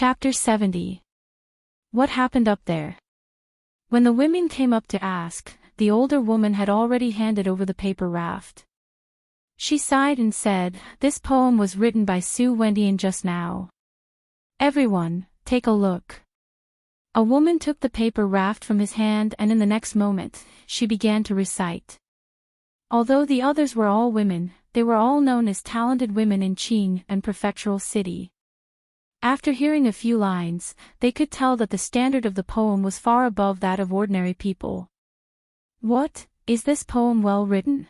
Chapter 70. What happened up there? When the women came up to ask, the older woman had already handed over the paper raft. She sighed and said, "This poem was written by Sue Wendian just now. Everyone, take a look." A woman took the paper raft from his hand and in the next moment, she began to recite. Although the others were all women, they were all known as talented women in Qing and Prefectural City. After hearing a few lines, they could tell that the standard of the poem was far above that of ordinary people. What, is this poem well written?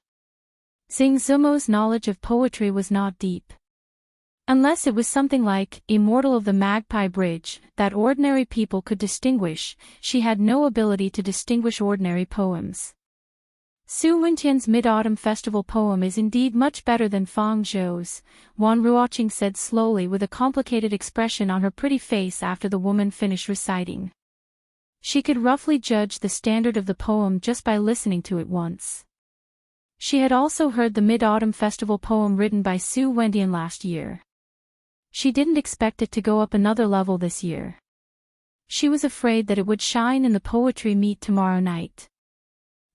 Xing Zumo's knowledge of poetry was not deep. Unless it was something like Immortal of the Magpie Bridge that ordinary people could distinguish, she had no ability to distinguish ordinary poems. Su Wenqian's Mid-Autumn Festival poem is indeed much better than Fang Zhou's, Wan Ruoqing said slowly with a complicated expression on her pretty face after the woman finished reciting. She could roughly judge the standard of the poem just by listening to it once. She had also heard the Mid-Autumn Festival poem written by Su Wendian last year. She didn't expect it to go up another level this year. She was afraid that it would shine in the poetry meet tomorrow night.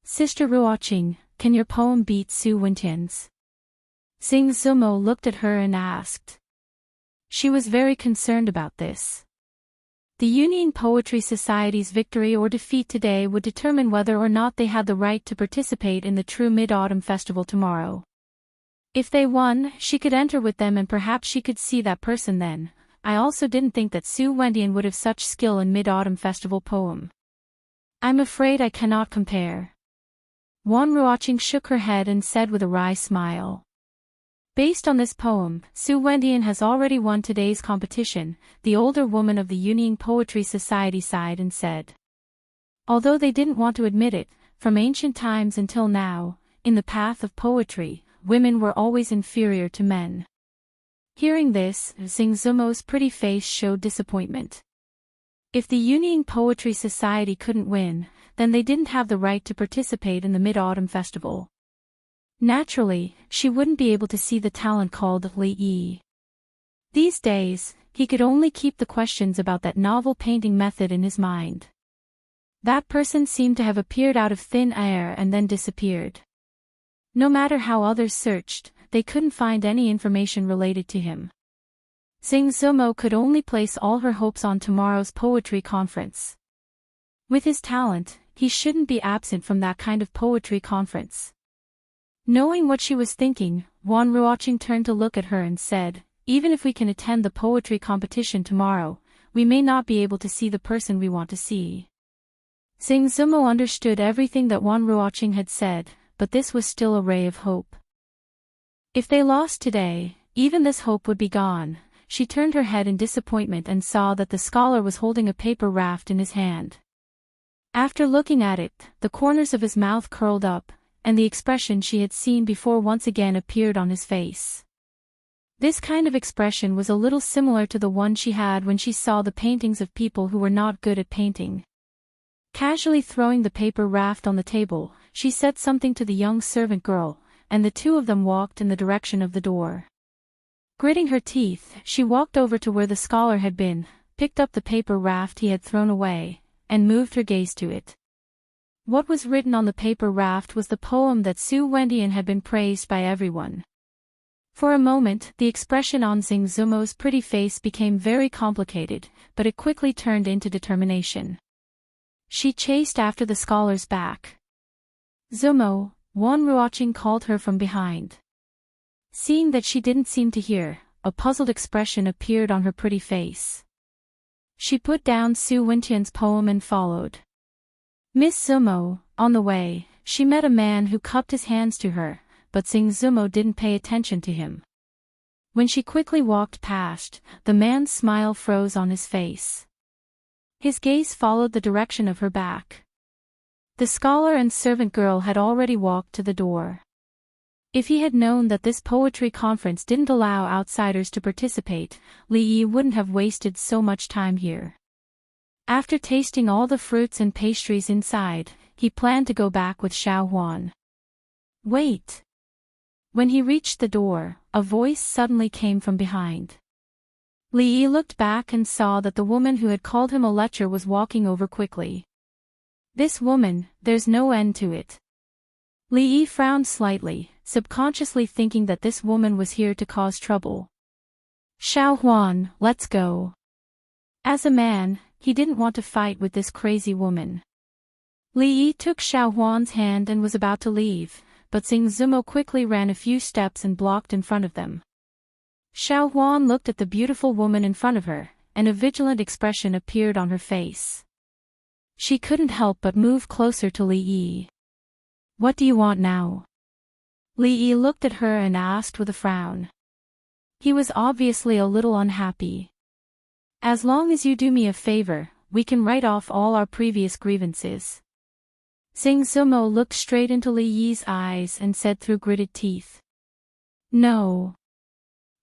"Sister Ruoqing, can your poem beat Su Wenqian's?" Xing Zumo looked at her and asked. She was very concerned about this. The Union Poetry Society's victory or defeat today would determine whether or not they had the right to participate in the true Mid-Autumn Festival tomorrow. If they won, she could enter with them and perhaps she could see that person then. I also didn't think that Su Wendian would have such skill in Mid-Autumn Festival poem. I'm afraid I cannot compare. Wan Ruoqing shook her head and said with a wry smile. Based on this poem, Su Wendian has already won today's competition, the older woman of the Union Poetry Society sighed and said. Although they didn't want to admit it, from ancient times until now, in the path of poetry, women were always inferior to men. Hearing this, Xing Zumo's pretty face showed disappointment. If the Union Poetry Society couldn't win, then they didn't have the right to participate in the Mid-Autumn Festival. Naturally, she wouldn't be able to see the talent called Li Yi. These days, he could only keep the questions about that novel painting method in his mind. That person seemed to have appeared out of thin air and then disappeared. No matter how others searched, they couldn't find any information related to him. Xing Zumo could only place all her hopes on tomorrow's poetry conference. With his talent, he shouldn't be absent from that kind of poetry conference. Knowing what she was thinking, Wan Ruoqing turned to look at her and said, "Even if we can attend the poetry competition tomorrow, we may not be able to see the person we want to see." Xing Zumo understood everything that Wan Ruoqing had said, but this was still a ray of hope. If they lost today, even this hope would be gone. She turned her head in disappointment and saw that the scholar was holding a paper raft in his hand. After looking at it, the corners of his mouth curled up, and the expression she had seen before once again appeared on his face. This kind of expression was a little similar to the one she had when she saw the paintings of people who were not good at painting. Casually throwing the paper raft on the table, she said something to the young servant girl, and the two of them walked in the direction of the door. Gritting her teeth, she walked over to where the scholar had been, picked up the paper raft he had thrown away, and moved her gaze to it. What was written on the paper raft was the poem that Su Wendian had been praised by everyone. For a moment, the expression on Xing Zumo's pretty face became very complicated, but it quickly turned into determination. She chased after the scholar's back. "Zumo," Wan Ruoqing called her from behind. Seeing that she didn't seem to hear, a puzzled expression appeared on her pretty face. She put down Su Wenqian's poem and followed. Miss Zumo, on the way, she met a man who cupped his hands to her, but Xing Zumo didn't pay attention to him. When she quickly walked past, the man's smile froze on his face. His gaze followed the direction of her back. The scholar and servant girl had already walked to the door. If he had known that this poetry conference didn't allow outsiders to participate, Li Yi wouldn't have wasted so much time here. After tasting all the fruits and pastries inside, he planned to go back with Xiao Huan. Wait! When he reached the door, a voice suddenly came from behind. Li Yi looked back and saw that the woman who had called him a lecher was walking over quickly. This woman, there's no end to it. Li Yi frowned slightly, subconsciously thinking that this woman was here to cause trouble. Xiao Huan, let's go. As a man, he didn't want to fight with this crazy woman. Li Yi took Xiao Huan's hand and was about to leave, but Xing Zumo quickly ran a few steps and blocked in front of them. Xiao Huan looked at the beautiful woman in front of her, and a vigilant expression appeared on her face. She couldn't help but move closer to Li Yi. What do you want now? Li Yi looked at her and asked with a frown. He was obviously a little unhappy. As long as you do me a favor, we can write off all our previous grievances. Xing Zumo looked straight into Li Yi's eyes and said through gritted teeth. No.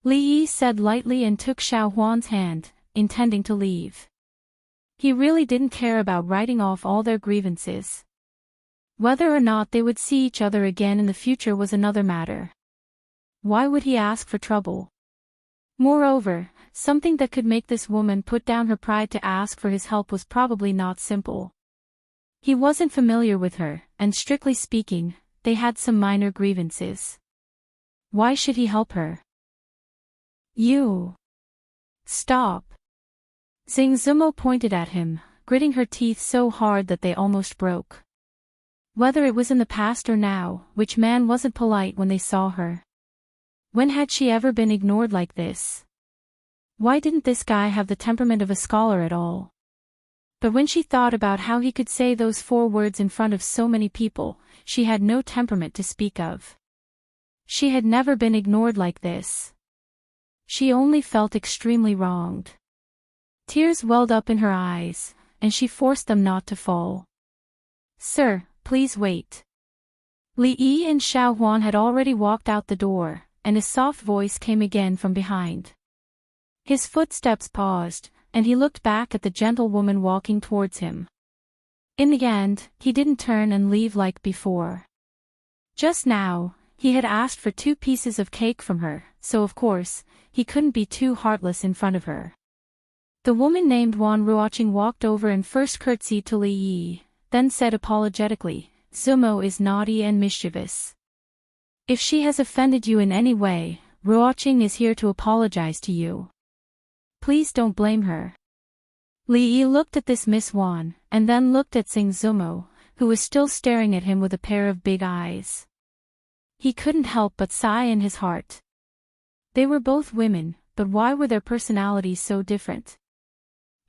Li Yi said lightly and took Xiao Huan's hand, intending to leave. He really didn't care about writing off all their grievances. Whether or not they would see each other again in the future was another matter. Why would he ask for trouble? Moreover, something that could make this woman put down her pride to ask for his help was probably not simple. He wasn't familiar with her, and strictly speaking, they had some minor grievances. Why should he help her? You. Stop. Xing Zumo pointed at him, gritting her teeth so hard that they almost broke. Whether it was in the past or now, which man wasn't polite when they saw her? When had she ever been ignored like this? Why didn't this guy have the temperament of a scholar at all? But when she thought about how he could say those 4 words in front of so many people, she had no temperament to speak of. She had never been ignored like this. She only felt extremely wronged. Tears welled up in her eyes, and she forced them not to fall. Sir, please wait. Li Yi and Xiao Huan had already walked out the door, and a soft voice came again from behind. His footsteps paused, and he looked back at the gentle woman walking towards him. In the end, he didn't turn and leave like before. Just now, he had asked for 2 pieces of cake from her, so of course, he couldn't be too heartless in front of her. The woman named Wan Ruoqing walked over and first curtsied to Li Yi, then said apologetically, Zumo is naughty and mischievous. If she has offended you in any way, Ruoqing is here to apologize to you. Please don't blame her. Li Yi looked at this Miss Wan, and then looked at Xing Zumo, who was still staring at him with a pair of big eyes. He couldn't help but sigh in his heart. They were both women, but why were their personalities so different?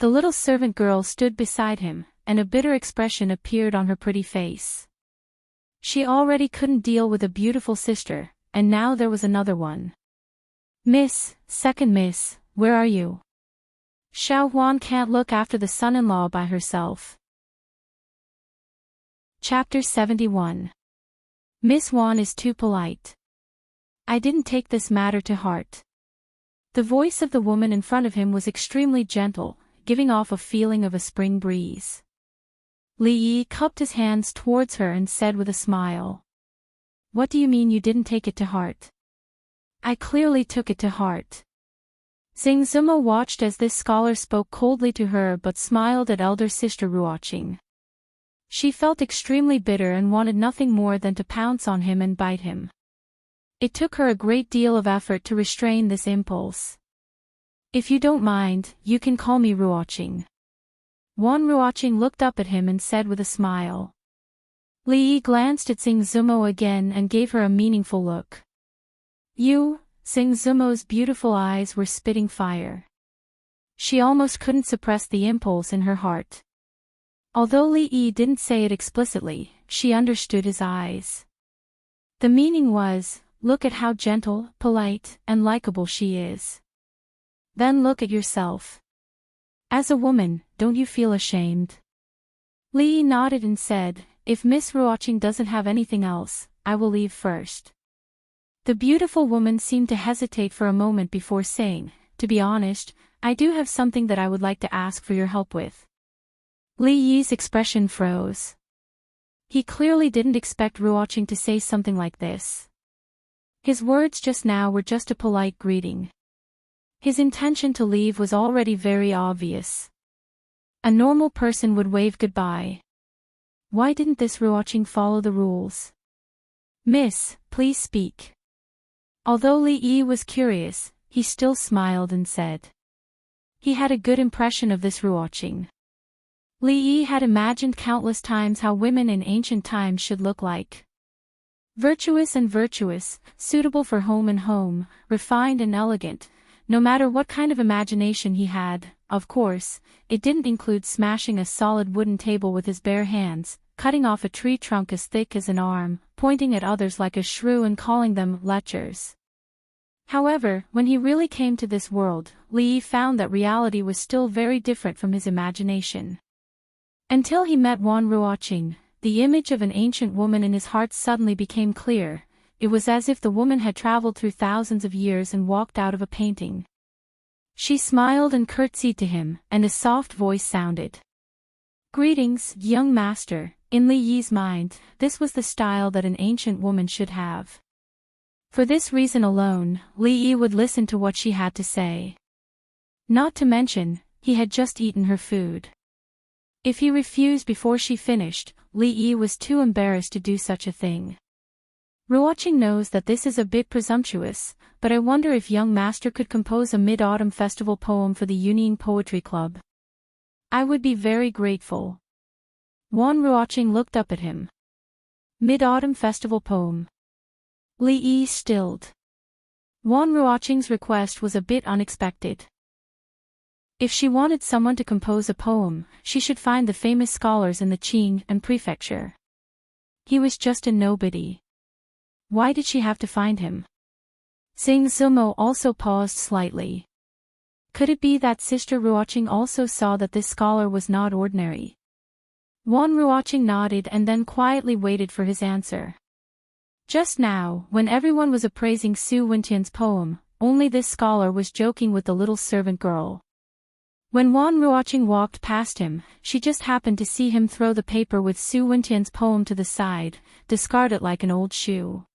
The little servant girl stood beside him, and a bitter expression appeared on her pretty face. She already couldn't deal with a beautiful sister, and now there was another one. Miss, second miss, where are you? Xiao Huan can't look after the son-in-law by herself. Chapter 71. Miss Wan is too polite. I didn't take this matter to heart. The voice of the woman in front of him was extremely gentle, giving off a feeling of a spring breeze. Li Yi cupped his hands towards her and said with a smile. What do you mean you didn't take it to heart? I clearly took it to heart. Xing Zumo watched as this scholar spoke coldly to her but smiled at elder sister Ruoqing. She felt extremely bitter and wanted nothing more than to pounce on him and bite him. It took her a great deal of effort to restrain this impulse. If you don't mind, you can call me Ruoqing. Wan Ruoqing looked up at him and said with a smile. Li Yi glanced at Xing Zumo again and gave her a meaningful look. You, Xing Zumo's beautiful eyes were spitting fire. She almost couldn't suppress the impulse in her heart. Although Li Yi didn't say it explicitly, she understood his eyes. The meaning was, look at how gentle, polite, and likable she is. Then look at yourself. As a woman, don't you feel ashamed? Li Yi nodded and said, if Miss Ruoqing doesn't have anything else, I will leave first. The beautiful woman seemed to hesitate for a moment before saying, to be honest, I do have something that I would like to ask for your help with. Li Yi's expression froze. He clearly didn't expect Ruoqing to say something like this. His words just now were just a polite greeting. His intention to leave was already very obvious. A normal person would wave goodbye. Why didn't this Ruoqing follow the rules? Miss, please speak. Although Li Yi was curious, he still smiled and said. He had a good impression of this Ruoqing. Li Yi had imagined countless times how women in ancient times should look like. Virtuous and virtuous, suitable for home and home, refined and elegant. No matter what kind of imagination he had, of course, it didn't include smashing a solid wooden table with his bare hands, cutting off a tree trunk as thick as an arm, pointing at others like a shrew and calling them lechers. However, when he really came to this world, Li Yi found that reality was still very different from his imagination. Until he met Wan Ruoqing, the image of an ancient woman in his heart suddenly became clear. It was as if the woman had traveled through thousands of years and walked out of a painting. She smiled and curtsied to him, and a soft voice sounded. Greetings, young master. In Li Yi's mind, this was the style that an ancient woman should have. For this reason alone, Li Yi would listen to what she had to say. Not to mention, he had just eaten her food. If he refused before she finished, Li Yi was too embarrassed to do such a thing. Ruoqing knows that this is a bit presumptuous, but I wonder if young master could compose a mid-autumn festival poem for the Yunning Poetry Club. I would be very grateful. Wan Ruoqing looked up at him. Mid-autumn festival poem. Li Yi stilled. Wan Ruoqing's request was a bit unexpected. If she wanted someone to compose a poem, she should find the famous scholars in the Qing and prefecture. He was just a nobody. Why did she have to find him? Xing Zumo also paused slightly. Could it be that Sister Ruoqing also saw that this scholar was not ordinary? Wan Ruoqing nodded and then quietly waited for his answer. Just now, when everyone was appraising Su Wenqian's poem, only this scholar was joking with the little servant girl. When Wan Ruoqing walked past him, she just happened to see him throw the paper with Su Wenqian's poem to the side, discard it like an old shoe.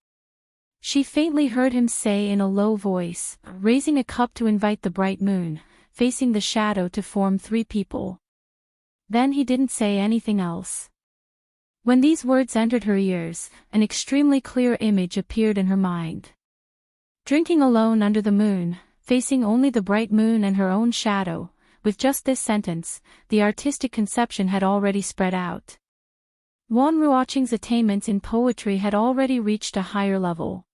She faintly heard him say in a low voice, raising a cup to invite the bright moon, facing the shadow to form three people. Then he didn't say anything else. When these words entered her ears, an extremely clear image appeared in her mind. Drinking alone under the moon, facing only the bright moon and her own shadow, with just this sentence, the artistic conception had already spread out. Wan Ruoqing's attainments in poetry had already reached a higher level.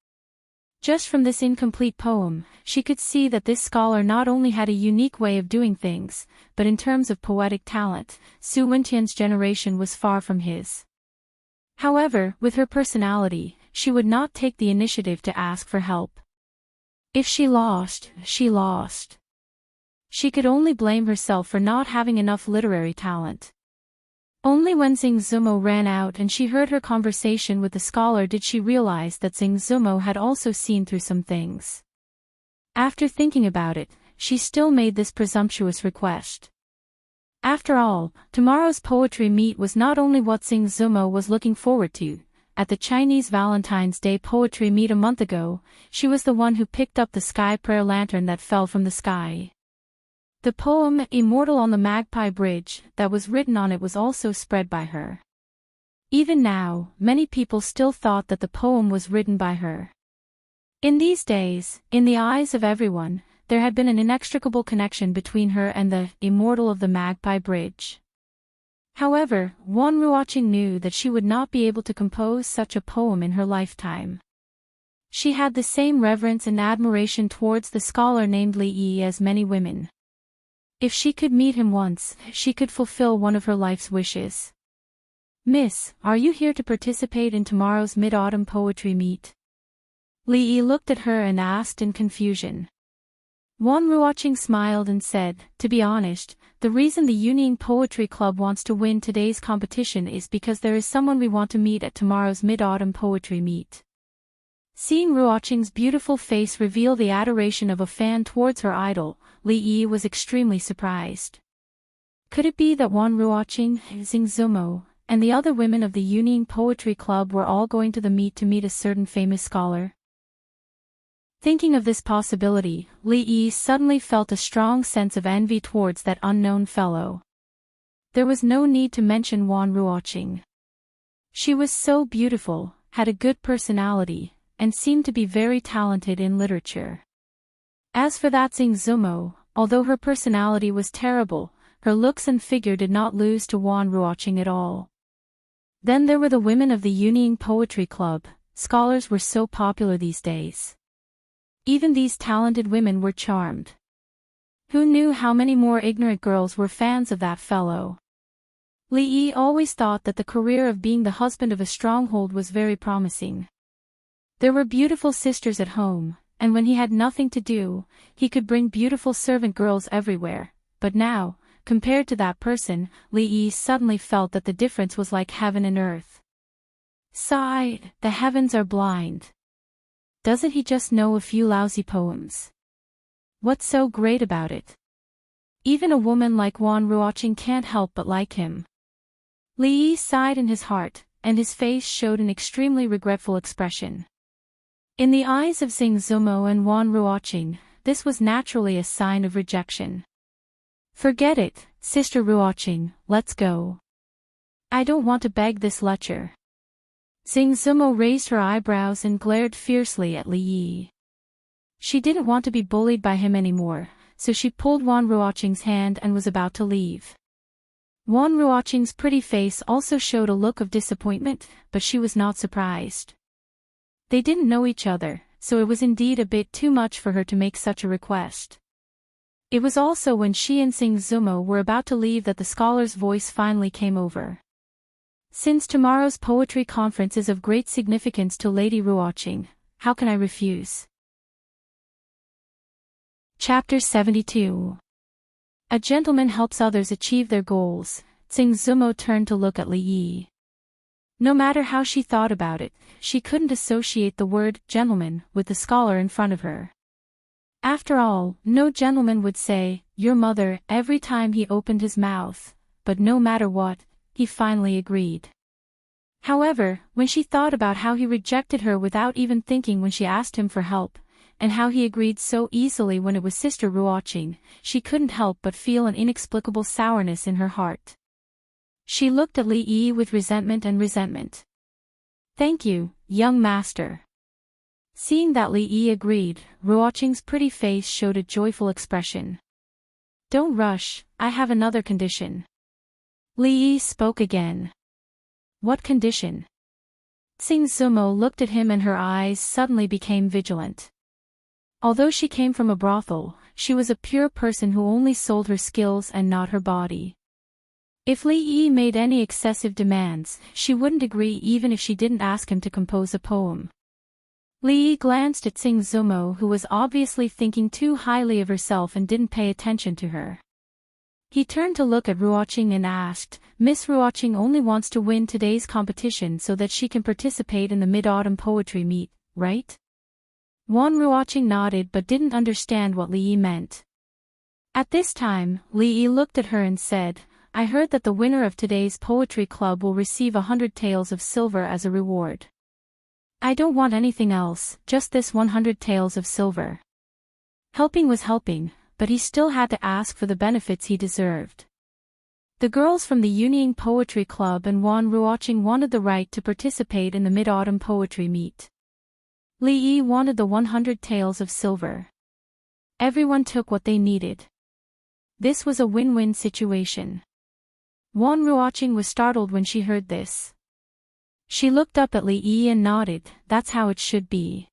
Just from this incomplete poem, she could see that this scholar not only had a unique way of doing things, but in terms of poetic talent, Su Wenqian's generation was far from his. However, with her personality, she would not take the initiative to ask for help. If she lost, she lost. She could only blame herself for not having enough literary talent. Only when Xing Zumo ran out and she heard her conversation with the scholar did she realize that Xing Zumo had also seen through some things. After thinking about it, she still made this presumptuous request. After all, tomorrow's poetry meet was not only what Xing Zumo was looking forward to. At the Chinese Valentine's Day poetry meet a month ago, she was the one who picked up the sky prayer lantern that fell from the sky. The poem, Immortal on the Magpie Bridge, that was written on it was also spread by her. Even now, many people still thought that the poem was written by her. In these days, in the eyes of everyone, there had been an inextricable connection between her and the Immortal of the Magpie Bridge. However, Wan Ruoqing knew that she would not be able to compose such a poem in her lifetime. She had the same reverence and admiration towards the scholar named Li Yi as many women. If she could meet him once, she could fulfill one of her life's wishes. Miss, are you here to participate in tomorrow's mid-autumn poetry meet? Li Yi looked at her and asked in confusion. Wan Ruoqing smiled and said, to be honest, the reason the Yunning Poetry Club wants to win today's competition is because there is someone we want to meet at tomorrow's mid-autumn poetry meet. Seeing Ruoqing's beautiful face reveal the adoration of a fan towards her idol, Li Yi was extremely surprised. Could it be that Wan Ruoqing, Xing Zumo, and the other women of the Yunning Poetry Club were all going to the meet to meet a certain famous scholar? Thinking of this possibility, Li Yi suddenly felt a strong sense of envy towards that unknown fellow. There was no need to mention Wan Ruoqing. She was so beautiful, had a good personality, and seemed to be very talented in literature. As for that Xing Zumo, although her personality was terrible, her looks and figure did not lose to Wan Ruoqing at all. Then there were the women of the Yunying Poetry Club. Scholars were so popular these days. Even these talented women were charmed. Who knew how many more ignorant girls were fans of that fellow? Li Yi always thought that the career of being the husband of a stronghold was very promising. There were beautiful sisters at home, and when he had nothing to do, he could bring beautiful servant girls everywhere, but now, compared to that person, Li Yi suddenly felt that the difference was like heaven and earth. Sighed, the heavens are blind. Doesn't he just know a few lousy poems? What's so great about it? Even a woman like Wan Ruoqing can't help but like him. Li Yi sighed in his heart, and his face showed an extremely regretful expression. In the eyes of Xing Zumo and Wan Ruoqing, this was naturally a sign of rejection. Forget it, Sister Ruoqing, let's go. I don't want to beg this lecture. Xing Zumo raised her eyebrows and glared fiercely at Li Yi. She didn't want to be bullied by him anymore, so she pulled Wan Ruoqing's hand and was about to leave. Wan Ruoqing's pretty face also showed a look of disappointment, but she was not surprised. They didn't know each other, so it was indeed a bit too much for her to make such a request. It was also when she and Xing Zumo were about to leave that the scholar's voice finally came over. Since tomorrow's poetry conference is of great significance to Lady Ruoqing, how can I refuse? Chapter 72. A gentleman helps others achieve their goals. Xing Zumo turned to look at Li Yi. No matter how she thought about it, she couldn't associate the word gentleman with the scholar in front of her. After all, no gentleman would say, "Your mother," every time he opened his mouth, but no matter what, he finally agreed. However, when she thought about how he rejected her without even thinking when she asked him for help, and how he agreed so easily when it was Sister Ruoqing, she couldn't help but feel an inexplicable sourness in her heart. She looked at Li Yi with resentment. "Thank you, young master." Seeing that Li Yi agreed, Ruoqing's pretty face showed a joyful expression. "Don't rush, I have another condition." Li Yi spoke again. "What condition?" Xing Zumo looked at him and her eyes suddenly became vigilant. Although she came from a brothel, she was a pure person who only sold her skills and not her body. If Li Yi made any excessive demands, she wouldn't agree even if she didn't ask him to compose a poem. Li Yi glanced at Xing Zumo, who was obviously thinking too highly of herself and didn't pay attention to her. He turned to look at Ruoqing and asked, "Miss Ruoqing only wants to win today's competition so that she can participate in the Mid-Autumn Poetry Meet, right?" Wan Ruoqing nodded but didn't understand what Li Yi meant. At this time, Li Yi looked at her and said, "I heard that the winner of today's poetry club will receive 100 taels of silver as a reward. I don't want anything else, just this 100 taels of silver." Helping was helping, but he still had to ask for the benefits he deserved. The girls from the Yunying Poetry Club and Wan Ruoqing wanted the right to participate in the Mid-Autumn Poetry Meet. Li Yi wanted the 100 taels of silver. Everyone took what they needed. This was a win-win situation. Wan Ruoqing was startled when she heard this. She looked up at Li Yi and nodded, "That's how it should be."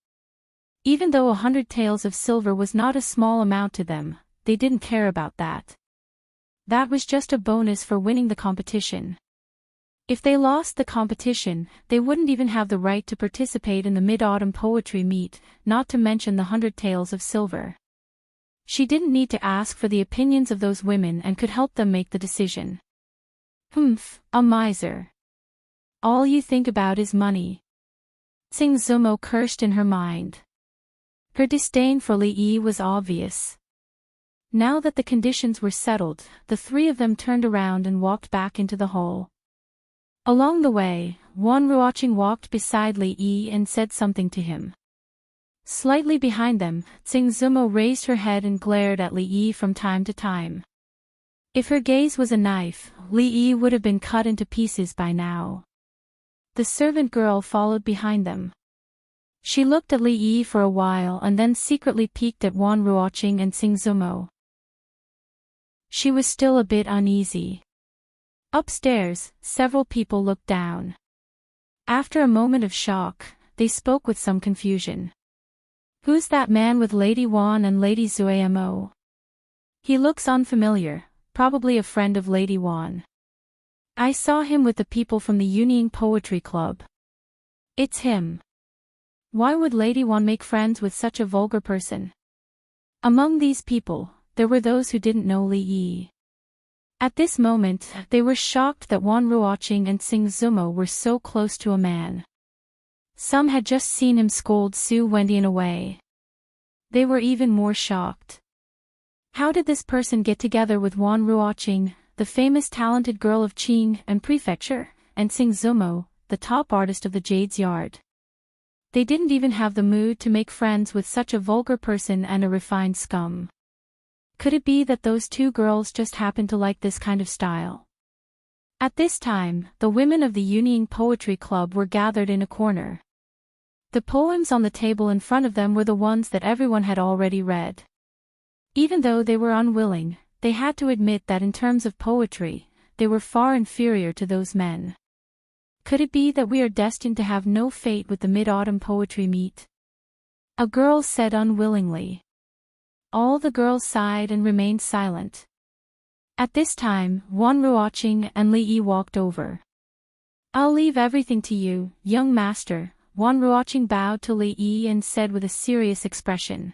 Even though 100 taels of silver was not a small amount to them, they didn't care about that. That was just a bonus for winning the competition. If they lost the competition, they wouldn't even have the right to participate in the Mid-Autumn Poetry Meet, not to mention the 100 taels of silver. She didn't need to ask for the opinions of those women and could help them make the decision. "Humph, a miser. All you think about is money." Xing Zumo cursed in her mind. Her disdain for Li Yi was obvious. Now that the conditions were settled, the three of them turned around and walked back into the hall. Along the way, Wan Ruoqing walked beside Li Yi and said something to him. Slightly behind them, Tsingzumo raised her head and glared at Li Yi from time to time. If her gaze was a knife, Li Yi would have been cut into pieces by now. The servant girl followed behind them. She looked at Li Yi for a while and then secretly peeked at Wan Ruoqing and Tsingzumo. She was still a bit uneasy. Upstairs, several people looked down. After a moment of shock, they spoke with some confusion. "Who's that man with Lady Wan and Lady Zuamo? He looks unfamiliar, probably a friend of Lady Wan. I saw him with the people from the Union Poetry Club. It's him. Why would Lady Wan make friends with such a vulgar person?" Among these people, there were those who didn't know Li Yi. At this moment, they were shocked that Wan Ruoqing and Tsingzumo were so close to a man. Some had just seen him scold Su Wendian away. They were even more shocked. How did this person get together with Wan Ruoqing, the famous talented girl of Qing and Prefecture, and Tsingzumo, the top artist of the Jade's Yard? They didn't even have the mood to make friends with such a vulgar person and a refined scum. Could it be that those two girls just happened to like this kind of style? At this time, the women of the Union Poetry Club were gathered in a corner. The poems on the table in front of them were the ones that everyone had already read. Even though they were unwilling, they had to admit that in terms of poetry, they were far inferior to those men. Could it be that we are destined to have no fate with the Mid-Autumn Poetry Meet? A girl said unwillingly. All the girls sighed and remained silent. At this time, Wan Ruoqing and Li Yi walked over. "I'll leave everything to you, young master," Wan Ruoqing bowed to Li Yi and said with a serious expression.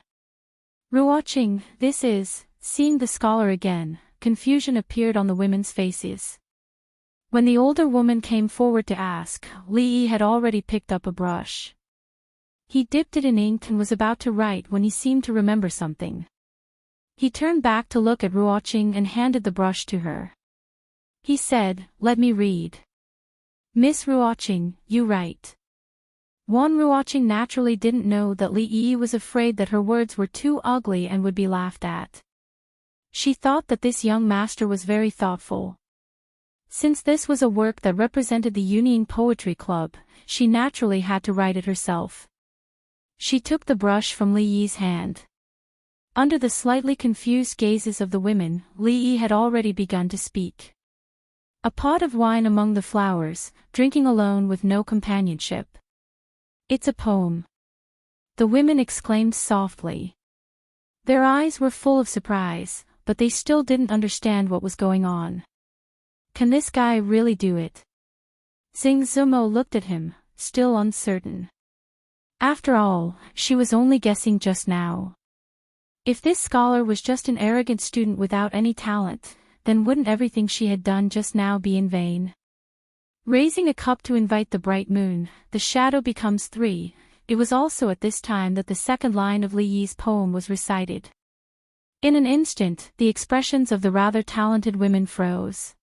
"Ruoqing, this is..." Seeing the scholar again, confusion appeared on the women's faces. When the older woman came forward to ask, Li Yi had already picked up a brush. He dipped it in ink and was about to write when he seemed to remember something. He turned back to look at Ruoqing and handed the brush to her. He said, "Let me read." "Miss Ruoqing, you write." Wan Ruoqing naturally didn't know that Li Yi was afraid that her words were too ugly and would be laughed at. She thought that this young master was very thoughtful. Since this was a work that represented the Union Poetry Club, she naturally had to write it herself. She took the brush from Li Yi's hand. Under the slightly confused gazes of the women, Li Yi had already begun to speak. "A pot of wine among the flowers, drinking alone with no companionship. It's a poem." The women exclaimed softly. Their eyes were full of surprise, but they still didn't understand what was going on. Can this guy really do it? Tsingzumo looked at him, still uncertain. After all, she was only guessing just now. If this scholar was just an arrogant student without any talent, then wouldn't everything she had done just now be in vain? Raising a cup to invite the bright moon, the shadow becomes 3. It was also at this time that the second line of Li Yi's poem was recited. In an instant, the expressions of the rather talented women froze.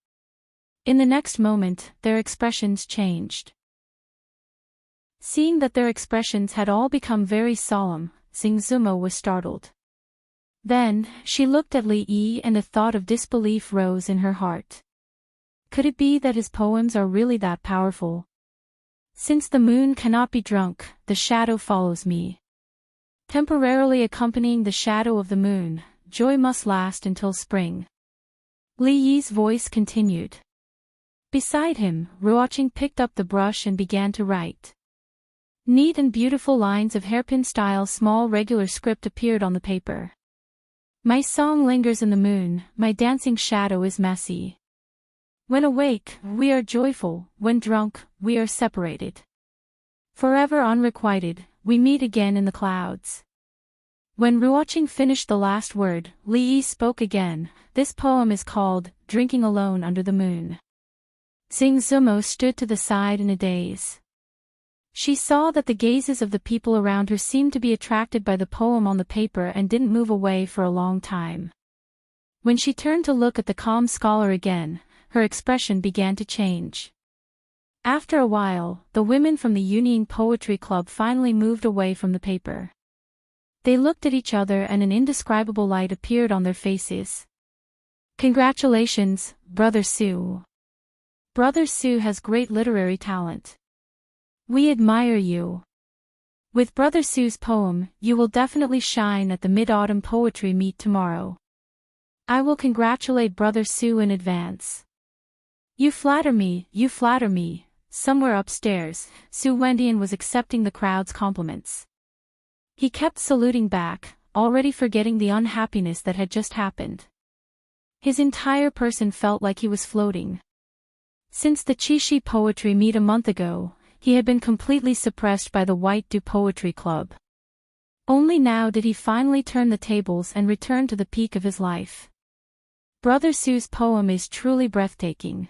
In the next moment, their expressions changed. Seeing that their expressions had all become very solemn, Tsingzumo was startled. Then, she looked at Li Yi and a thought of disbelief rose in her heart. Could it be that his poems are really that powerful? Since the moon cannot be drunk, the shadow follows me. Temporarily accompanying the shadow of the moon, joy must last until spring. Li Yi's voice continued. Beside him, Ruoqing picked up the brush and began to write. Neat and beautiful lines of hairpin-style small regular script appeared on the paper. My song lingers in the moon, my dancing shadow is messy. When awake, we are joyful, when drunk, we are separated. Forever unrequited, we meet again in the clouds. When Ruoqing finished the last word, Li Yi spoke again. This poem is called, Drinking Alone Under the Moon. Tsingzumo stood to the side in a daze. She saw that the gazes of the people around her seemed to be attracted by the poem on the paper and didn't move away for a long time. When she turned to look at the calm scholar again, her expression began to change. After a while, the women from the Union Poetry Club finally moved away from the paper. They looked at each other and an indescribable light appeared on their faces. Congratulations, Brother Sue. Brother Sue has great literary talent. We admire you. With Brother Sue's poem, you will definitely shine at the Mid-Autumn Poetry Meet tomorrow. I will congratulate Brother Sue in advance. You flatter me, you flatter me. Somewhere upstairs, Sue Wendian was accepting the crowd's compliments. He kept saluting back, already forgetting the unhappiness that had just happened. His entire person felt like he was floating. Since the Chishi Poetry Meet a month ago, he had been completely suppressed by the White Dew Poetry Club. Only now did he finally turn the tables and return to the peak of his life. Brother Sue's poem is truly breathtaking.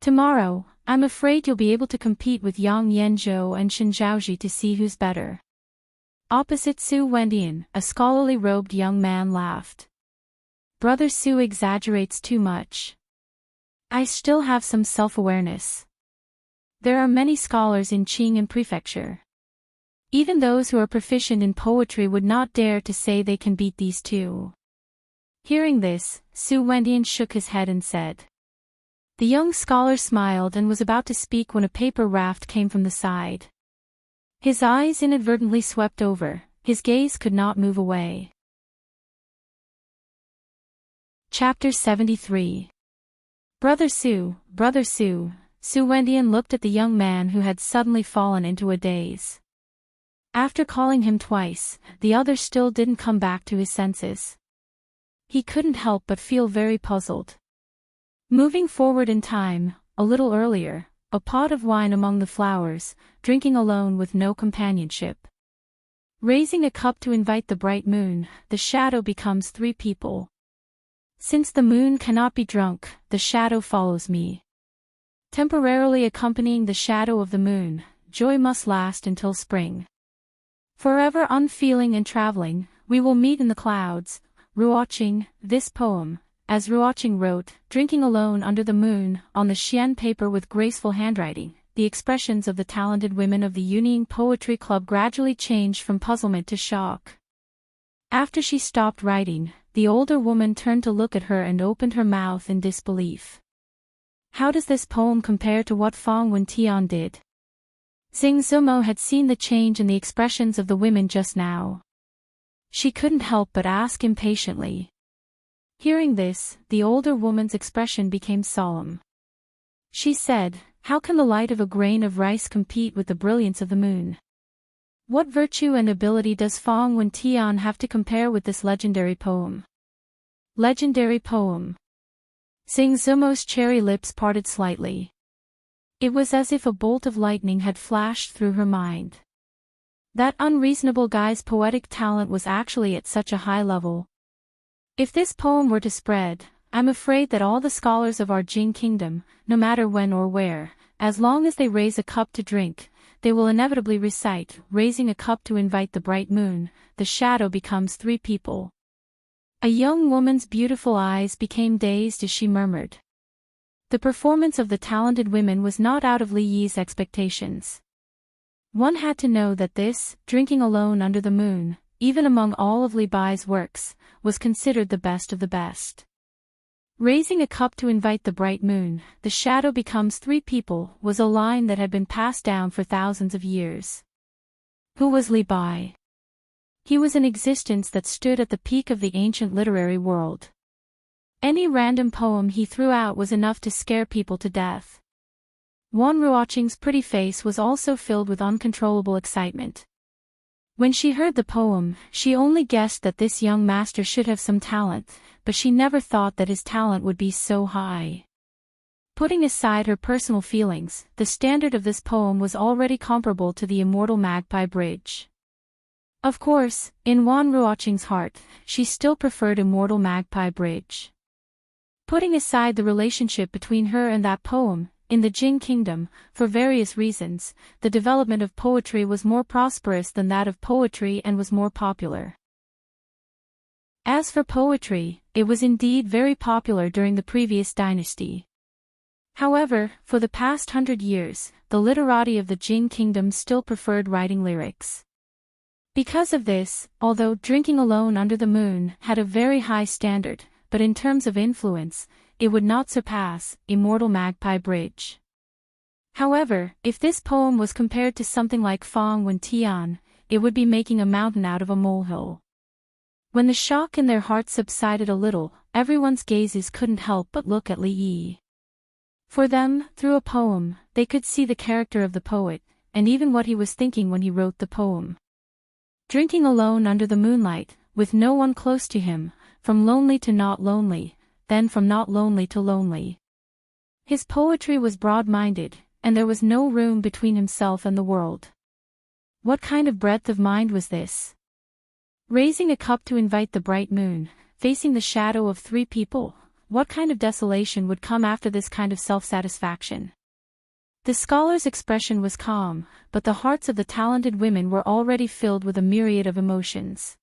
Tomorrow, I'm afraid you'll be able to compete with Yang Yanzhou and Shen Zhaoji to see who's better. Opposite Sue Wendian, a scholarly robed young man laughed. Brother Sue exaggerates too much. I still have some self-awareness. There are many scholars in Qing'an Prefecture. Even those who are proficient in poetry would not dare to say they can beat these two. Hearing this, Sue Wendian shook his head and said. The young scholar smiled and was about to speak when a paper raft came from the side. His eyes inadvertently swept over, his gaze could not move away. Chapter 73. Brother Sue, Brother Sue. Sue Wendian looked at the young man who had suddenly fallen into a daze. After calling him twice, the other still didn't come back to his senses. He couldn't help but feel very puzzled. Moving forward in time, a little earlier, a pot of wine among the flowers, drinking alone with no companionship. Raising a cup to invite the bright moon, the shadow becomes three people. Since the moon cannot be drunk, the shadow follows me. Temporarily accompanying the shadow of the moon, joy must last until spring. Forever unfeeling and traveling, we will meet in the clouds. Ruoqing, this poem, as Ruoqing wrote, drinking alone under the moon, on the xian paper with graceful handwriting, the expressions of the talented women of the Yunying Poetry Club gradually changed from puzzlement to shock. After she stopped writing, the older woman turned to look at her and opened her mouth in disbelief. How does this poem compare to what Fang Wentian did? Xing Zumo had seen the change in the expressions of the women just now. She couldn't help but ask impatiently. Hearing this, the older woman's expression became solemn. She said, how can the light of a grain of rice compete with the brilliance of the moon? What virtue and ability does Fang Wentian have to compare with this legendary poem? Legendary poem. Xing Zumo's cherry lips parted slightly. It was as if a bolt of lightning had flashed through her mind. That unreasonable guy's poetic talent was actually at such a high level. If this poem were to spread, I'm afraid that all the scholars of our Jing kingdom, no matter when or where, as long as they raise a cup to drink, they will inevitably recite, raising a cup to invite the bright moon, the shadow becomes three people. A young woman's beautiful eyes became dazed as she murmured. The performance of the talented women was not out of Li Yi's expectations. One had to know that this, drinking alone under the moon, even among all of Li Bai's works, was considered the best of the best. Raising a cup to invite the bright moon, the shadow becomes three people, was a line that had been passed down for thousands of years. Who was Li Bai? He was an existence that stood at the peak of the ancient literary world. Any random poem he threw out was enough to scare people to death. Wan Ruoqing's pretty face was also filled with uncontrollable excitement. When she heard the poem, she only guessed that this young master should have some talent, but she never thought that his talent would be so high. Putting aside her personal feelings, the standard of this poem was already comparable to the immortal Magpie Bridge. Of course, in Wan Ruoqing's heart, she still preferred immortal Magpie Bridge. Putting aside the relationship between her and that poem, in the Jing kingdom, for various reasons, the development of poetry was more prosperous than that of poetry and was more popular. As for poetry, it was indeed very popular during the previous dynasty. However, for the past 100 years, the literati of the Jing kingdom still preferred writing lyrics. Because of this, although Drinking Alone Under the Moon had a very high standard, but in terms of influence, it would not surpass Immortal Magpie Bridge. However, if this poem was compared to something like Fong Wen Tian, it would be making a mountain out of a molehill. When the shock in their hearts subsided a little, everyone's gazes couldn't help but look at Li Yi. For them, through a poem, they could see the character of the poet, and even what he was thinking when he wrote the poem. Drinking alone under the moonlight, with no one close to him, from lonely to not lonely, then from not lonely to lonely. His poetry was broad-minded, and there was no room between himself and the world. What kind of breadth of mind was this? Raising a cup to invite the bright moon, facing the shadow of three people, what kind of desolation would come after this kind of self-satisfaction? The scholar's expression was calm, but the hearts of the talented women were already filled with a myriad of emotions.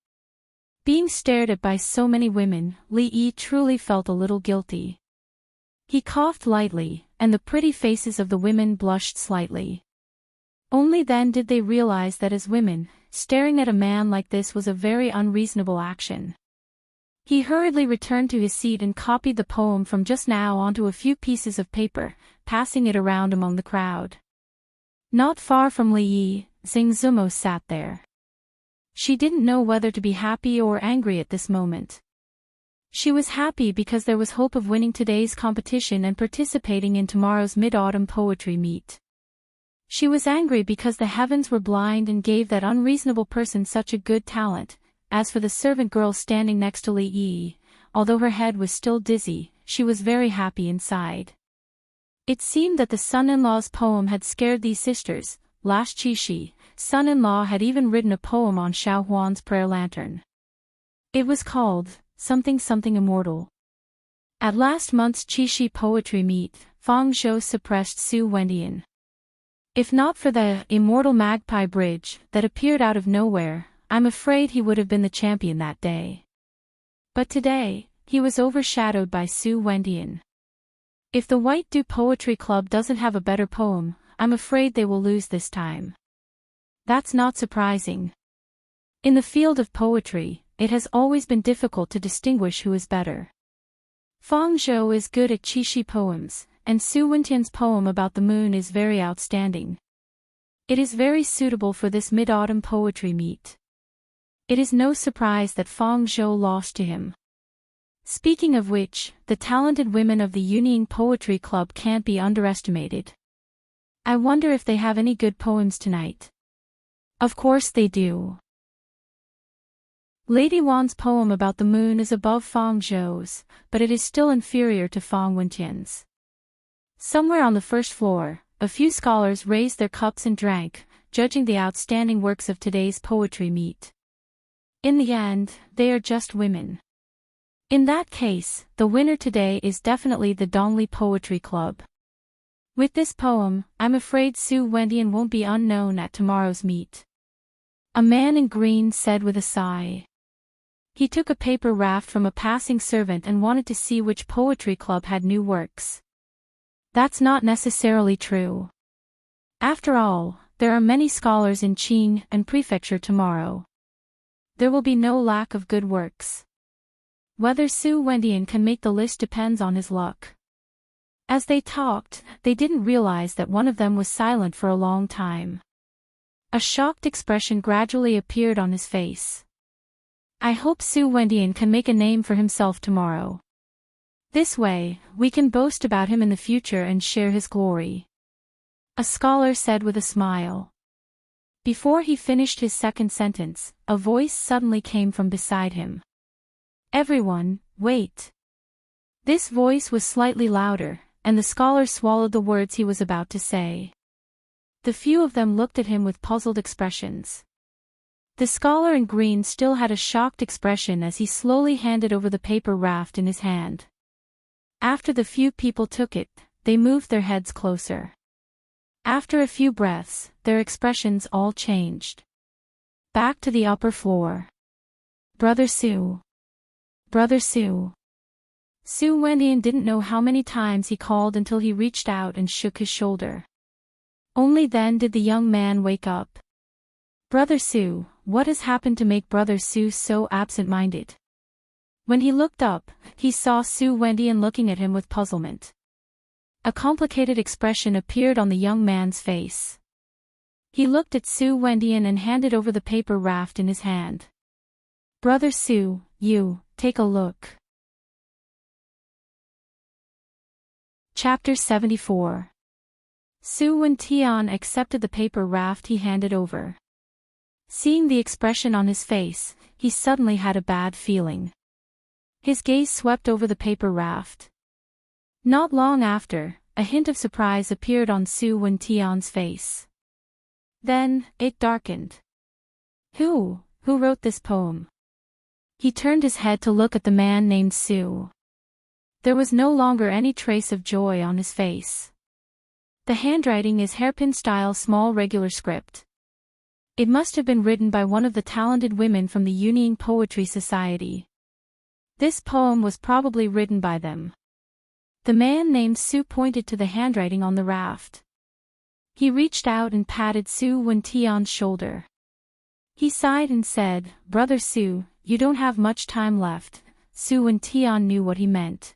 Being stared at by so many women, Li Yi truly felt a little guilty. He coughed lightly, and the pretty faces of the women blushed slightly. Only then did they realize that as women, staring at a man like this was a very unreasonable action. He hurriedly returned to his seat and copied the poem from just now onto a few pieces of paper, passing it around among the crowd. Not far from Li Yi, Xing Zumo sat there. She didn't know whether to be happy or angry at this moment. She was happy because there was hope of winning today's competition and participating in tomorrow's Mid-Autumn Poetry Meet. She was angry because the heavens were blind and gave that unreasonable person such a good talent. As for the servant girl standing next to Li Yi, although her head was still dizzy, she was very happy inside. It seemed that the son-in-law's poem had scared these sisters. Last Qixi, son-in-law had even written a poem on Xiao Huan's prayer lantern. It was called, Something Something Immortal. At last month's Qixi poetry meet, Fang Zhou suppressed Su Wendian. If not for the Immortal Magpie Bridge that appeared out of nowhere, I'm afraid he would have been the champion that day. But today, he was overshadowed by Su Wendian. If the White Dew Poetry Club doesn't have a better poem, I'm afraid they will lose this time. That's not surprising. In the field of poetry, it has always been difficult to distinguish who is better. Fang Zhou is good at Qixi poems, and Su Wentian's poem about the moon is very outstanding. It is very suitable for this mid-autumn poetry meet. It is no surprise that Fang Zhou lost to him. Speaking of which, the talented women of the Yunying Poetry Club can't be underestimated. I wonder if they have any good poems tonight. Of course they do. Lady Wan's poem about the moon is above Fang Zhou's, but it is still inferior to Fang Wentian's. Somewhere on the first floor, a few scholars raised their cups and drank, judging the outstanding works of today's poetry meet. In the end, they are just women. In that case, the winner today is definitely the Dongli Poetry Club. With this poem, I'm afraid Su Wendian won't be unknown at tomorrow's meet. A man in green said with a sigh. He took a paper raft from a passing servant and wanted to see which poetry club had new works. That's not necessarily true. After all, there are many scholars in Qing and Prefecture tomorrow. There will be no lack of good works. Whether Su Wendian can make the list depends on his luck. As they talked, they didn't realize that one of them was silent for a long time. A shocked expression gradually appeared on his face. I hope Su Wendian can make a name for himself tomorrow. This way, we can boast about him in the future and share his glory. A scholar said with a smile. Before he finished his second sentence, a voice suddenly came from beside him. Everyone, wait. This voice was slightly louder, and the scholar swallowed the words he was about to say. The few of them looked at him with puzzled expressions. The scholar in green still had a shocked expression as he slowly handed over the paper raft in his hand. After the few people took it, they moved their heads closer. After a few breaths, their expressions all changed. Back to the upper floor. Brother Su. Brother Su. Su Wendian didn't know how many times he called until he reached out and shook his shoulder. Only then did the young man wake up. Brother Sue, what has happened to make Brother Sue so absent-minded? When he looked up, he saw Sue Wendian looking at him with puzzlement. A complicated expression appeared on the young man's face. He looked at Sue Wendian and handed over the paper raft in his hand. Brother Sue, take a look. Chapter 74. Sue Wendian accepted the paper raft he handed over. Seeing the expression on his face, he suddenly had a bad feeling. His gaze swept over the paper raft. Not long after, a hint of surprise appeared on Sue Wendian's face. Then, it darkened. Who wrote this poem? He turned his head to look at the man named Sue. There was no longer any trace of joy on his face. The handwriting is hairpin-style small regular script. It must have been written by one of the talented women from the Union Poetry Society. This poem was probably written by them. The man named Sue pointed to the handwriting on the raft. He reached out and patted Sue Wendian's shoulder. He sighed and said, Brother Sue, you don't have much time left. Sue Wendian knew what he meant.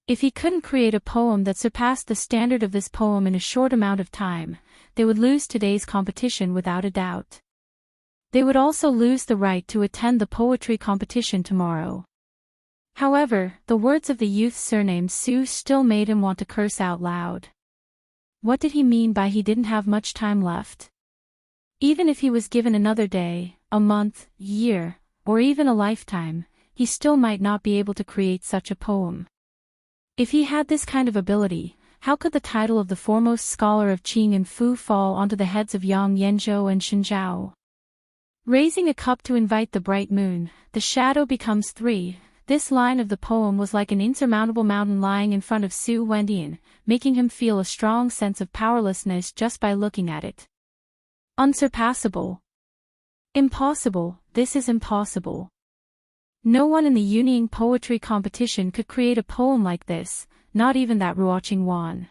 If he couldn't create a poem that surpassed the standard of this poem in a short amount of time, they would lose today's competition without a doubt. They would also lose the right to attend the poetry competition tomorrow. However, the words of the youth's surname Sue still made him want to curse out loud. What did he mean by he didn't have much time left? Even if he was given another day, a month, year, or even a lifetime, he still might not be able to create such a poem. If he had this kind of ability, how could the title of the foremost scholar of Qing and Fu fall onto the heads of Yang Yanzhou and Shenjiao? Raising a cup to invite the bright moon, the shadow becomes three. This line of the poem was like an insurmountable mountain lying in front of Sue Wendian, making him feel a strong sense of powerlessness just by looking at it. Unsurpassable. Impossible, this is impossible. No one in the Union poetry competition could create a poem like this, not even that Ruoqing Wan.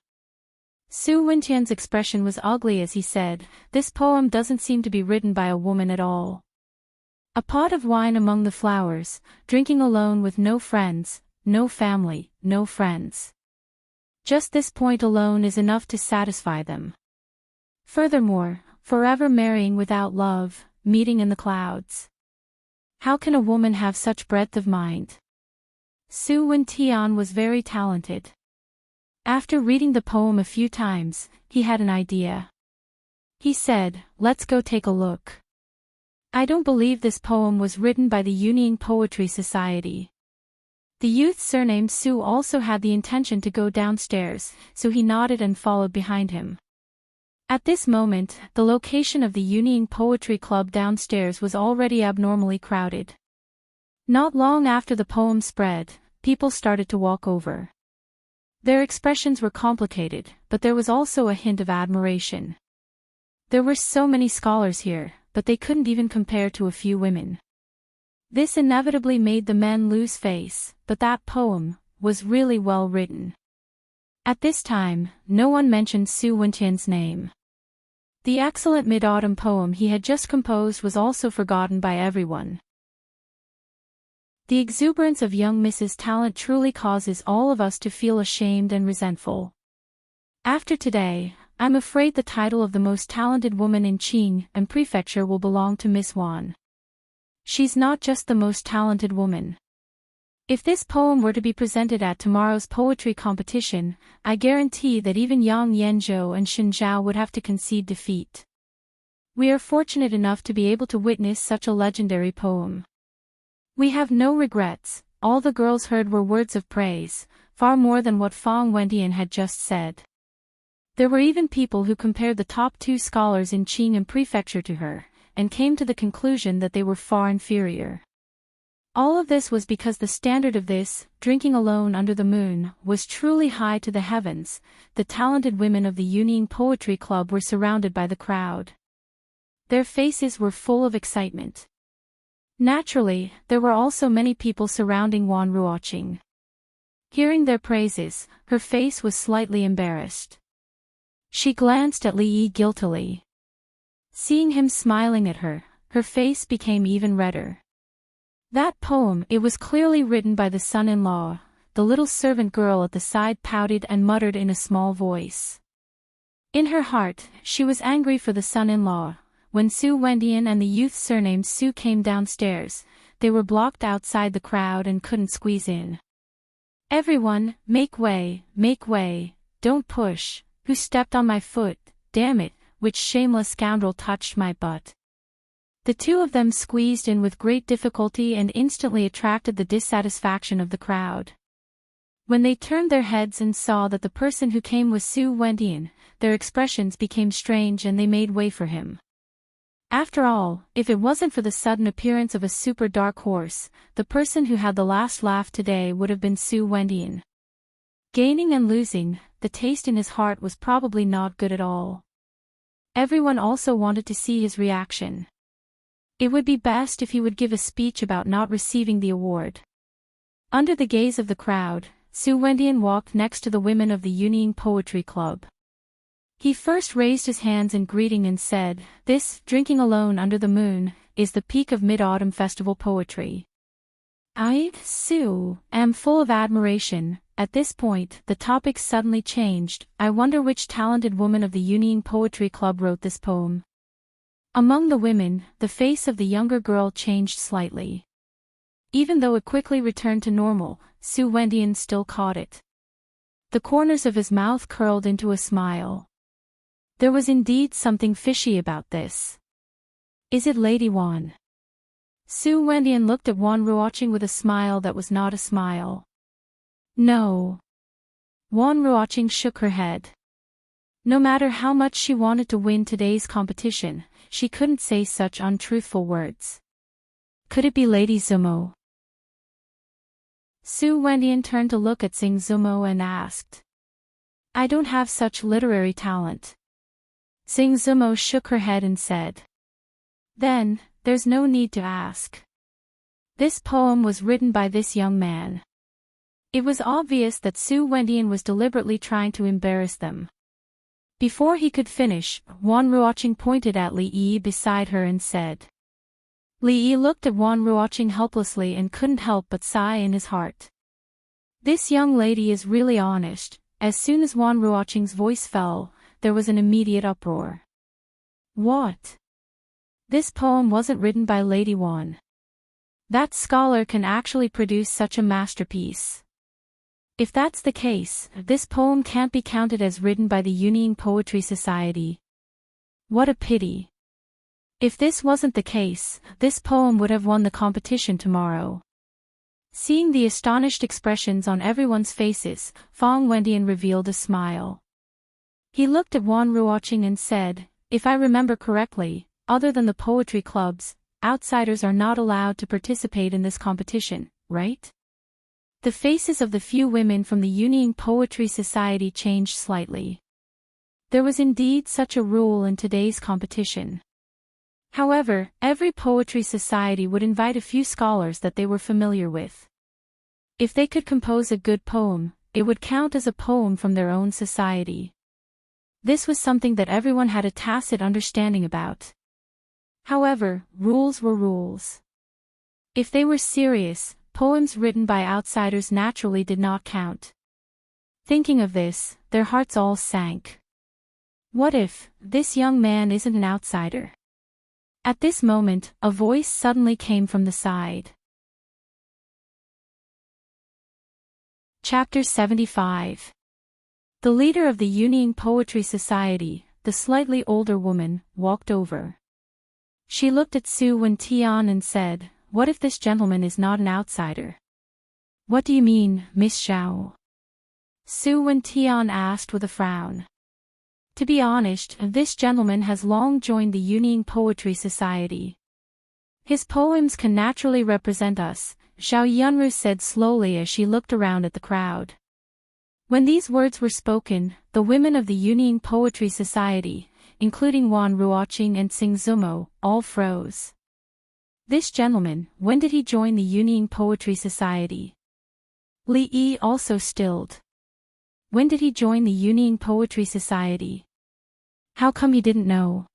Sue Wendian's expression was ugly as he said, this poem doesn't seem to be written by a woman at all. A pot of wine among the flowers, drinking alone with no friends, no family, no friends. Just this point alone is enough to satisfy them. Furthermore, forever marrying without love, meeting in the clouds. How can a woman have such breadth of mind? Sue Wendian was very talented. After reading the poem a few times, he had an idea. He said, let's go take a look. I don't believe this poem was written by the Union Poetry Society. The youth's surname Sue also had the intention to go downstairs, so he nodded and followed behind him. At this moment, the location of the Union Poetry Club downstairs was already abnormally crowded. Not long after the poem spread, people started to walk over. Their expressions were complicated, but there was also a hint of admiration. There were so many scholars here, but they couldn't even compare to a few women. This inevitably made the men lose face, but that poem was really well written. At this time, no one mentioned Sue Wendian's name. The excellent mid-autumn poem he had just composed was also forgotten by everyone. The exuberance of young Mrs. Talent truly causes all of us to feel ashamed and resentful. After today, I'm afraid the title of the most talented woman in Qing and Prefecture will belong to Miss Wan. She's not just the most talented woman. If this poem were to be presented at tomorrow's poetry competition, I guarantee that even Yang Yanzhou and Shenjiao would have to concede defeat. We are fortunate enough to be able to witness such a legendary poem. We have no regrets. All the girls heard were words of praise, far more than what Fang Wendian had just said. There were even people who compared the top two scholars in Qing and Prefecture to her, and came to the conclusion that they were far inferior. All of this was because the standard of this, drinking alone under the moon, was truly high to the heavens. The talented women of the Union Poetry Club were surrounded by the crowd. Their faces were full of excitement. Naturally, there were also many people surrounding Wan Ruoqing. Hearing their praises, her face was slightly embarrassed. She glanced at Li Yi guiltily. Seeing him smiling at her, her face became even redder. That poem, it was clearly written by the son-in-law. The little servant girl at the side pouted and muttered in a small voice. In her heart, she was angry for the son-in-law. When Sue Wendian and the youth surnamed Sue came downstairs, they were blocked outside the crowd and couldn't squeeze in. Everyone, make way, don't push. Who stepped on my foot? Damn it, which shameless scoundrel touched my butt? The two of them squeezed in with great difficulty and instantly attracted the dissatisfaction of the crowd. When they turned their heads and saw that the person who came was Sue Wendian, their expressions became strange and they made way for him. After all, if it wasn't for the sudden appearance of a super dark horse, the person who had the last laugh today would have been Sue Wendian. Gaining and losing, the taste in his heart was probably not good at all. Everyone also wanted to see his reaction. It would be best if he would give a speech about not receiving the award. Under the gaze of the crowd, Sue Wendian walked next to the women of the Union Poetry Club. He first raised his hands in greeting and said, "This, drinking alone under the moon, is the peak of Mid-Autumn Festival poetry. I, Sue, am full of admiration." At this point, the topic suddenly changed. I wonder which talented woman of the Union Poetry Club wrote this poem. Among the women, the face of the younger girl changed slightly. Even though it quickly returned to normal, Sue Wendian still caught it. The corners of his mouth curled into a smile. There was indeed something fishy about this. Is it Lady Wan? Sue Wendian looked at Wan Ruoching with a smile that was not a smile. No. Wan Ruoching shook her head. No matter how much she wanted to win today's competition, she couldn't say such untruthful words. Could it be Lady Zumo? Sue Wendian turned to look at Sing Zumo and asked. I don't have such literary talent. Sing Zumo shook her head and said. Then, there's no need to ask. This poem was written by this young man. It was obvious that Sue Wendian was deliberately trying to embarrass them. Before he could finish, Wan Ruoching pointed at Li Yi beside her and said. Li Yi looked at Wan Ruoching helplessly and couldn't help but sigh in his heart. This young lady is really honest. As soon as Wan Ruoching's voice fell, there was an immediate uproar. What? This poem wasn't written by Lady Wan. That scholar can actually produce such a masterpiece. If that's the case, this poem can't be counted as written by the Union Poetry Society. What a pity. If this wasn't the case, this poem would have won the competition tomorrow. Seeing the astonished expressions on everyone's faces, Fong Wendian revealed a smile. He looked at Wan Ruoching and said, if I remember correctly, other than the poetry clubs, outsiders are not allowed to participate in this competition, right? The faces of the few women from the Union Poetry Society changed slightly. There was indeed such a rule in today's competition. However, every poetry society would invite a few scholars that they were familiar with. If they could compose a good poem, it would count as a poem from their own society. This was something that everyone had a tacit understanding about. However, rules were rules. If they were serious, poems written by outsiders naturally did not count. Thinking of this, their hearts all sank. What if this young man isn't an outsider? At this moment, a voice suddenly came from the side. Chapter 75. The leader of the Union Poetry Society, the slightly older woman, walked over. She looked at Su Wen-tian and said, what if this gentleman is not an outsider? What do you mean, Miss Xiao? Su Wen-tian asked with a frown. To be honest, this gentleman has long joined the Union Poetry Society. His poems can naturally represent us, Xiao Yunru said slowly as she looked around at the crowd. When these words were spoken, the women of the Union Poetry Society, including Wan Ruoching and Sing Zumo, all froze. This gentleman, when did he join the Union Poetry Society? Li Yi also stilled. When did he join the Union Poetry Society? How come he didn't know?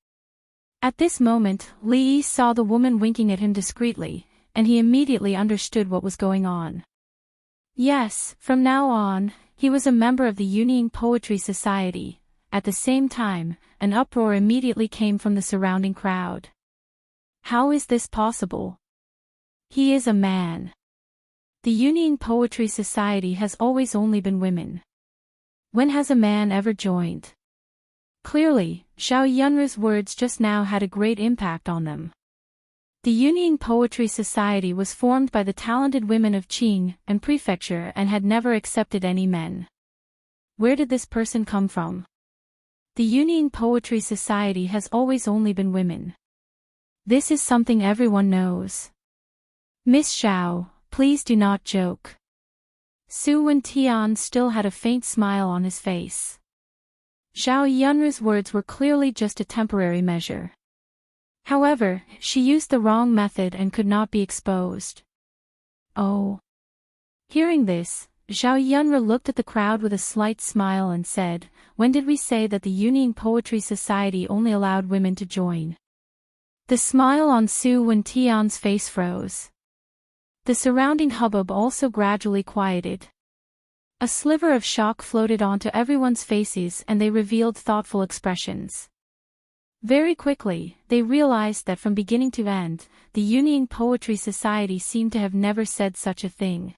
At this moment, Li saw the woman winking at him discreetly, and he immediately understood what was going on. Yes, from now on, he was a member of the Union Poetry Society. At the same time, an uproar immediately came from the surrounding crowd. How is this possible? He is a man. The Union Poetry Society has always only been women. When has a man ever joined? Clearly, Xiao Yunru's words just now had a great impact on them. The Union Poetry Society was formed by the talented women of Qing and Prefecture and had never accepted any men. Where did this person come from? The Union Poetry Society has always only been women. This is something everyone knows. Miss Xiao, please do not joke. Su Wentian still had a faint smile on his face. Xiao Yunru's words were clearly just a temporary measure. However, she used the wrong method and could not be exposed. Oh. Hearing this, Xiao Yunru looked at the crowd with a slight smile and said, "When did we say that the Union Poetry Society only allowed women to join?" The smile on Su Wentian's face froze. The surrounding hubbub also gradually quieted. A sliver of shock floated onto everyone's faces and they revealed thoughtful expressions. Very quickly, they realized that from beginning to end, the Union Poetry Society seemed to have never said such a thing.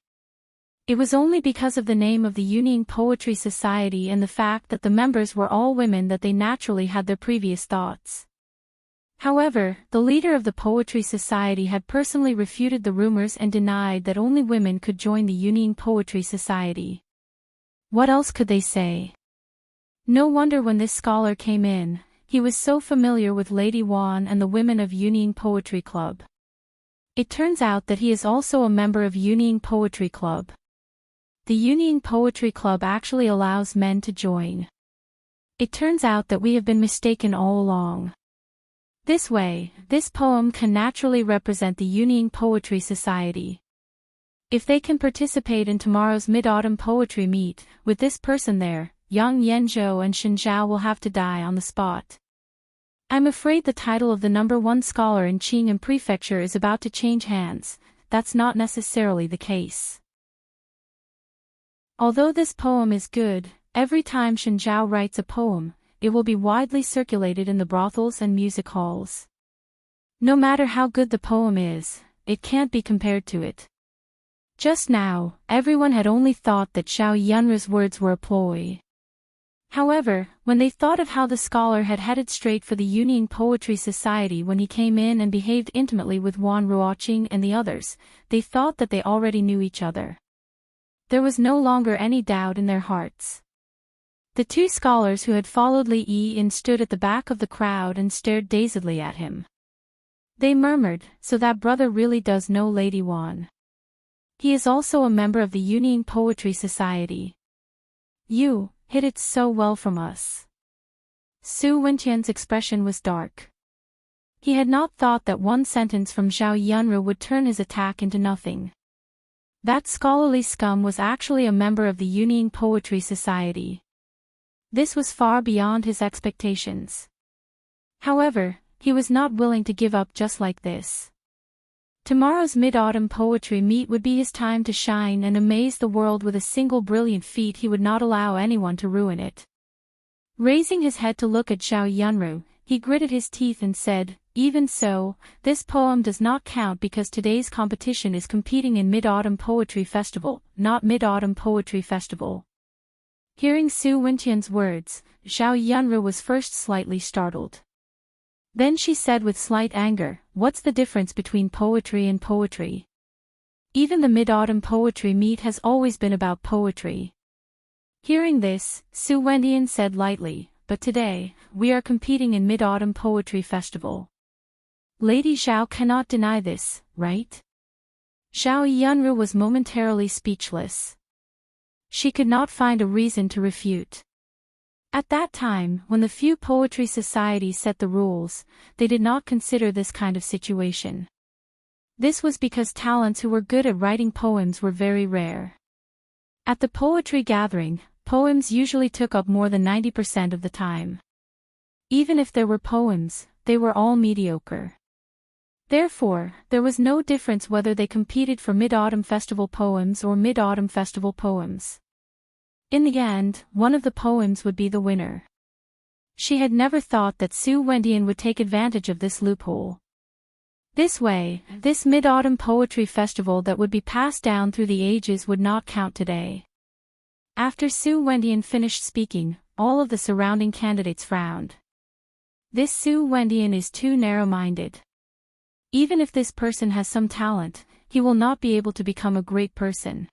It was only because of the name of the Union Poetry Society and the fact that the members were all women that they naturally had their previous thoughts. However, the leader of the Poetry Society had personally refuted the rumors and denied that only women could join the Union Poetry Society. What else could they say? No wonder when this scholar came in, he was so familiar with Lady Wan and the women of Union Poetry Club. It turns out that he is also a member of Union Poetry Club. The Union Poetry Club actually allows men to join. It turns out that we have been mistaken all along. This way, this poem can naturally represent the Union Poetry Society. If they can participate in tomorrow's Mid-Autumn Poetry Meet, with this person there, Yang Yanzhou and Shen Zhao will have to die on the spot. I'm afraid the title of the #1 scholar in Qing and Prefecture is about to change hands. That's not necessarily the case. Although this poem is good, every time Shen Zhao writes a poem, it will be widely circulated in the brothels and music halls. No matter how good the poem is, it can't be compared to it. Just now, everyone had only thought that Xiao Yunru's words were a ploy. However, when they thought of how the scholar had headed straight for the Union Poetry Society when he came in and behaved intimately with Wan Ruoqing and the others, they thought that they already knew each other. There was no longer any doubt in their hearts. The two scholars who had followed Li Yi stood at the back of the crowd and stared dazedly at him. They murmured, "So that brother really does know Lady Wan. He is also a member of the Union Poetry Society. You hid it so well from us." Su Wentian's expression was dark. He had not thought that one sentence from Xiao Yunru would turn his attack into nothing. That scholarly scum was actually a member of the Union Poetry Society. This was far beyond his expectations. However, he was not willing to give up just like this. Tomorrow's Mid-Autumn Poetry Meet would be his time to shine and amaze the world with a single brilliant feat. He would not allow anyone to ruin it. Raising his head to look at Xiao Yunru, he gritted his teeth and said, "Even so, this poem does not count because today's competition is competing in Mid-Autumn Poetry Festival, not Mid-Autumn Poetry Festival." Hearing Su Wentian's words, Xiao Yunru was first slightly startled. Then she said with slight anger, "What's the difference between poetry and poetry? Even the Mid-Autumn Poetry Meet has always been about poetry." Hearing this, Su Wentian said lightly, "But today, we are competing in Mid-Autumn Poetry Festival. Lady Xiao cannot deny this, right?" Xiao Yunru was momentarily speechless. She could not find a reason to refute. At that time, when the few poetry societies set the rules, they did not consider this kind of situation. This was because talents who were good at writing poems were very rare. At the poetry gathering, poems usually took up more than 90% of the time. Even if there were poems, they were all mediocre. Therefore, there was no difference whether they competed for Mid-Autumn Festival poems or Mid-Autumn Festival poems. In the end, one of the poems would be the winner. She had never thought that Sue Wendian would take advantage of this loophole. This way, this Mid-Autumn Poetry Festival that would be passed down through the ages would not count today. After Sue Wendian finished speaking, all of the surrounding candidates frowned. This Sue Wendian is too narrow-minded. Even if this person has some talent, he will not be able to become a great person.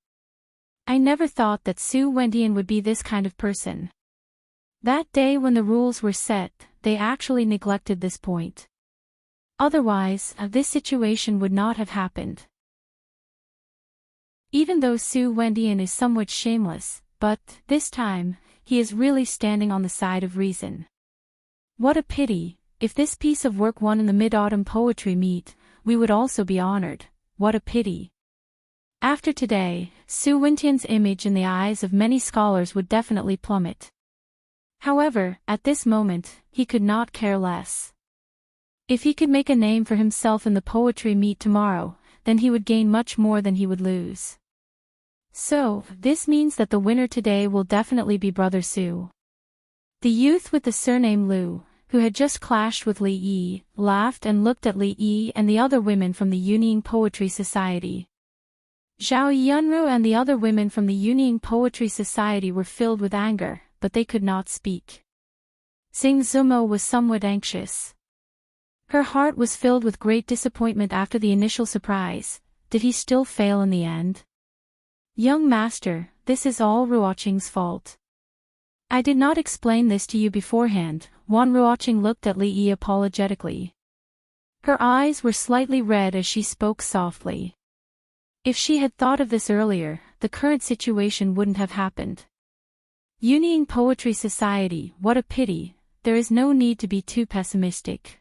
I never thought that Sue Wendian would be this kind of person. That day when the rules were set, they actually neglected this point. Otherwise, this situation would not have happened. Even though Sue Wendian is somewhat shameless, but, this time, he is really standing on the side of reason. What a pity, if this piece of work won in the Mid-Autumn Poetry Meet, we would also be honored. What a pity. After today, Sue Wendian's image in the eyes of many scholars would definitely plummet. However, at this moment, he could not care less. If he could make a name for himself in the poetry meet tomorrow, then he would gain much more than he would lose. So, this means that the winner today will definitely be Brother Sue. The youth with the surname Liu, who had just clashed with Li Yi, laughed and looked at Li Yi and the other women from the Yunying Poetry Society. Zhao Yunru and the other women from the Yunying Poetry Society were filled with anger, but they could not speak. Xing Zumo was somewhat anxious. Her heart was filled with great disappointment after the initial surprise. Did he still fail in the end? Young master, this is all Ruoqing's fault. I did not explain this to you beforehand. Wan Ruoqing looked at Li Yi apologetically. Her eyes were slightly red as she spoke softly. If she had thought of this earlier, the current situation wouldn't have happened. Yunying Poetry Society, what a pity, there is no need to be too pessimistic.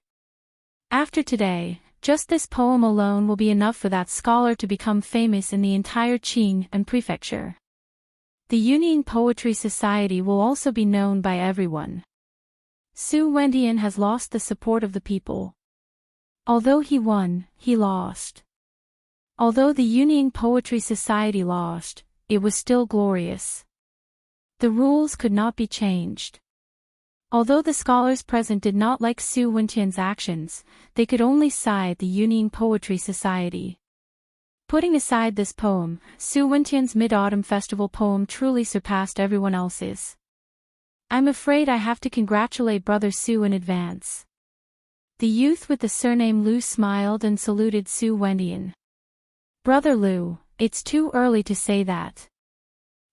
After today, just this poem alone will be enough for that scholar to become famous in the entire Qing and prefecture. The Yunying Poetry Society will also be known by everyone. Sue Wendian has lost the support of the people. Although he won, he lost. Although the Yunying Poetry Society lost, it was still glorious. The rules could not be changed. Although the scholars present did not like Sue Wendian's actions, they could only side the Yunying Poetry Society. Putting aside this poem, Sue Wendian's Mid-Autumn Festival poem truly surpassed everyone else's. I'm afraid I have to congratulate Brother Sue in advance. The youth with the surname Liu smiled and saluted Sue Wendian. Brother Liu, it's too early to say that.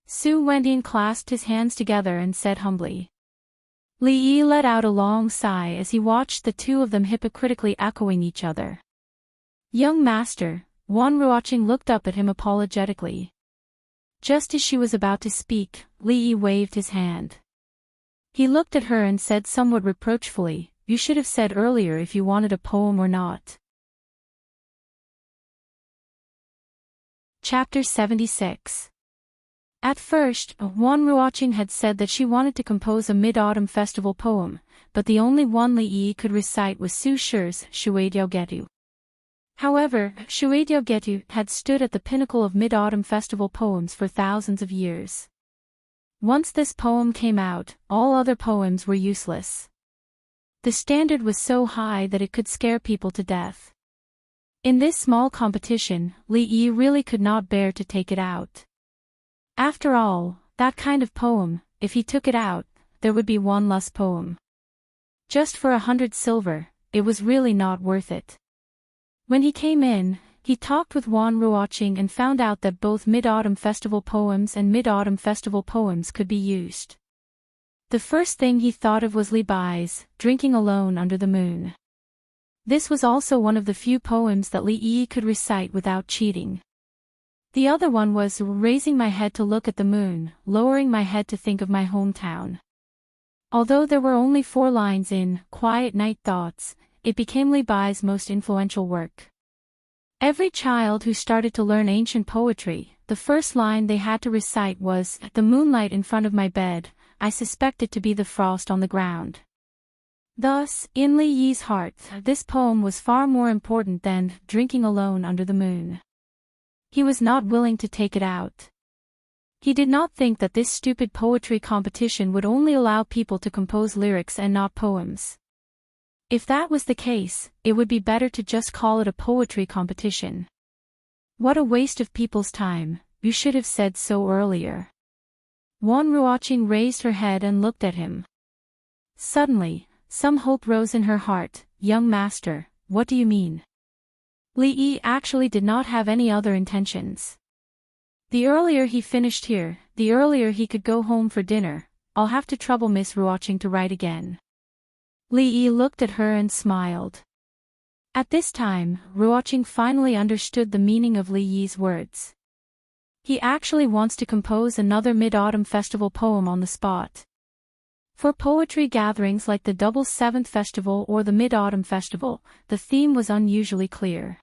Sue Wendian clasped his hands together and said humbly. Li Yi let out a long sigh as he watched the two of them hypocritically echoing each other. Young master, Wan Ruoqing looked up at him apologetically. Just as she was about to speak, Li Yi waved his hand. He looked at her and said somewhat reproachfully, "You should have said earlier if you wanted a poem or not." Chapter 76. At first, Wan Ruoqing had said that she wanted to compose a Mid-Autumn Festival poem, but the only one Li Yi could recite was Su Shi's Shuidiaogetu. However, Shuidiaogetu had stood at the pinnacle of Mid-Autumn Festival poems for thousands of years. Once this poem came out, all other poems were useless. The standard was so high that it could scare people to death. In this small competition, Li Yi really could not bear to take it out. After all, that kind of poem, if he took it out, there would be one less poem. Just for 100 silver, it was really not worth it. When he came in, he talked with Wan Ruoqing and found out that both Mid-Autumn Festival poems and Mid-Autumn Festival poems could be used. The first thing he thought of was Li Bai's Drinking Alone Under the Moon. This was also one of the few poems that Li Yi could recite without cheating. The other one was Raising My Head to Look at the Moon, Lowering My Head to Think of My Hometown. Although there were only 4 lines in Quiet Night Thoughts, it became Li Bai's most influential work. Every child who started to learn ancient poetry, the first line they had to recite was, "The moonlight in front of my bed, I suspect it to be the frost on the ground." Thus, in Li Yi's heart, this poem was far more important than Drinking Alone Under the Moon. He was not willing to take it out. He did not think that this stupid poetry competition would only allow people to compose lyrics and not poems. If that was the case, it would be better to just call it a poetry competition. What a waste of people's time, you should have said so earlier. Wan Ruoqing raised her head and looked at him. Suddenly, some hope rose in her heart. Young master, what do you mean? Li Yi actually did not have any other intentions. The earlier he finished here, the earlier he could go home for dinner. I'll have to trouble Miss Ruoqing to write again. Li Yi looked at her and smiled. At this time, Ruoqing finally understood the meaning of Li Yi's words. He actually wants to compose another Mid-Autumn Festival poem on the spot. For poetry gatherings like the Double Seventh Festival or the Mid-Autumn Festival, the theme was unusually clear.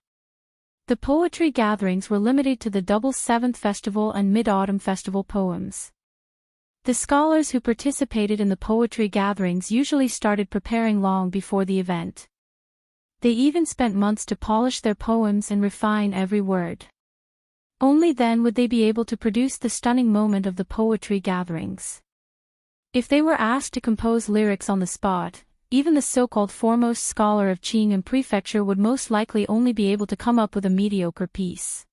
The poetry gatherings were limited to the Double Seventh Festival and Mid-Autumn Festival poems. The scholars who participated in the poetry gatherings usually started preparing long before the event. They even spent months to polish their poems and refine every word. Only then would they be able to produce the stunning moment of the poetry gatherings. If they were asked to compose lyrics on the spot, even the so-called foremost scholar of Qinghai Prefecture would most likely only be able to come up with a mediocre piece.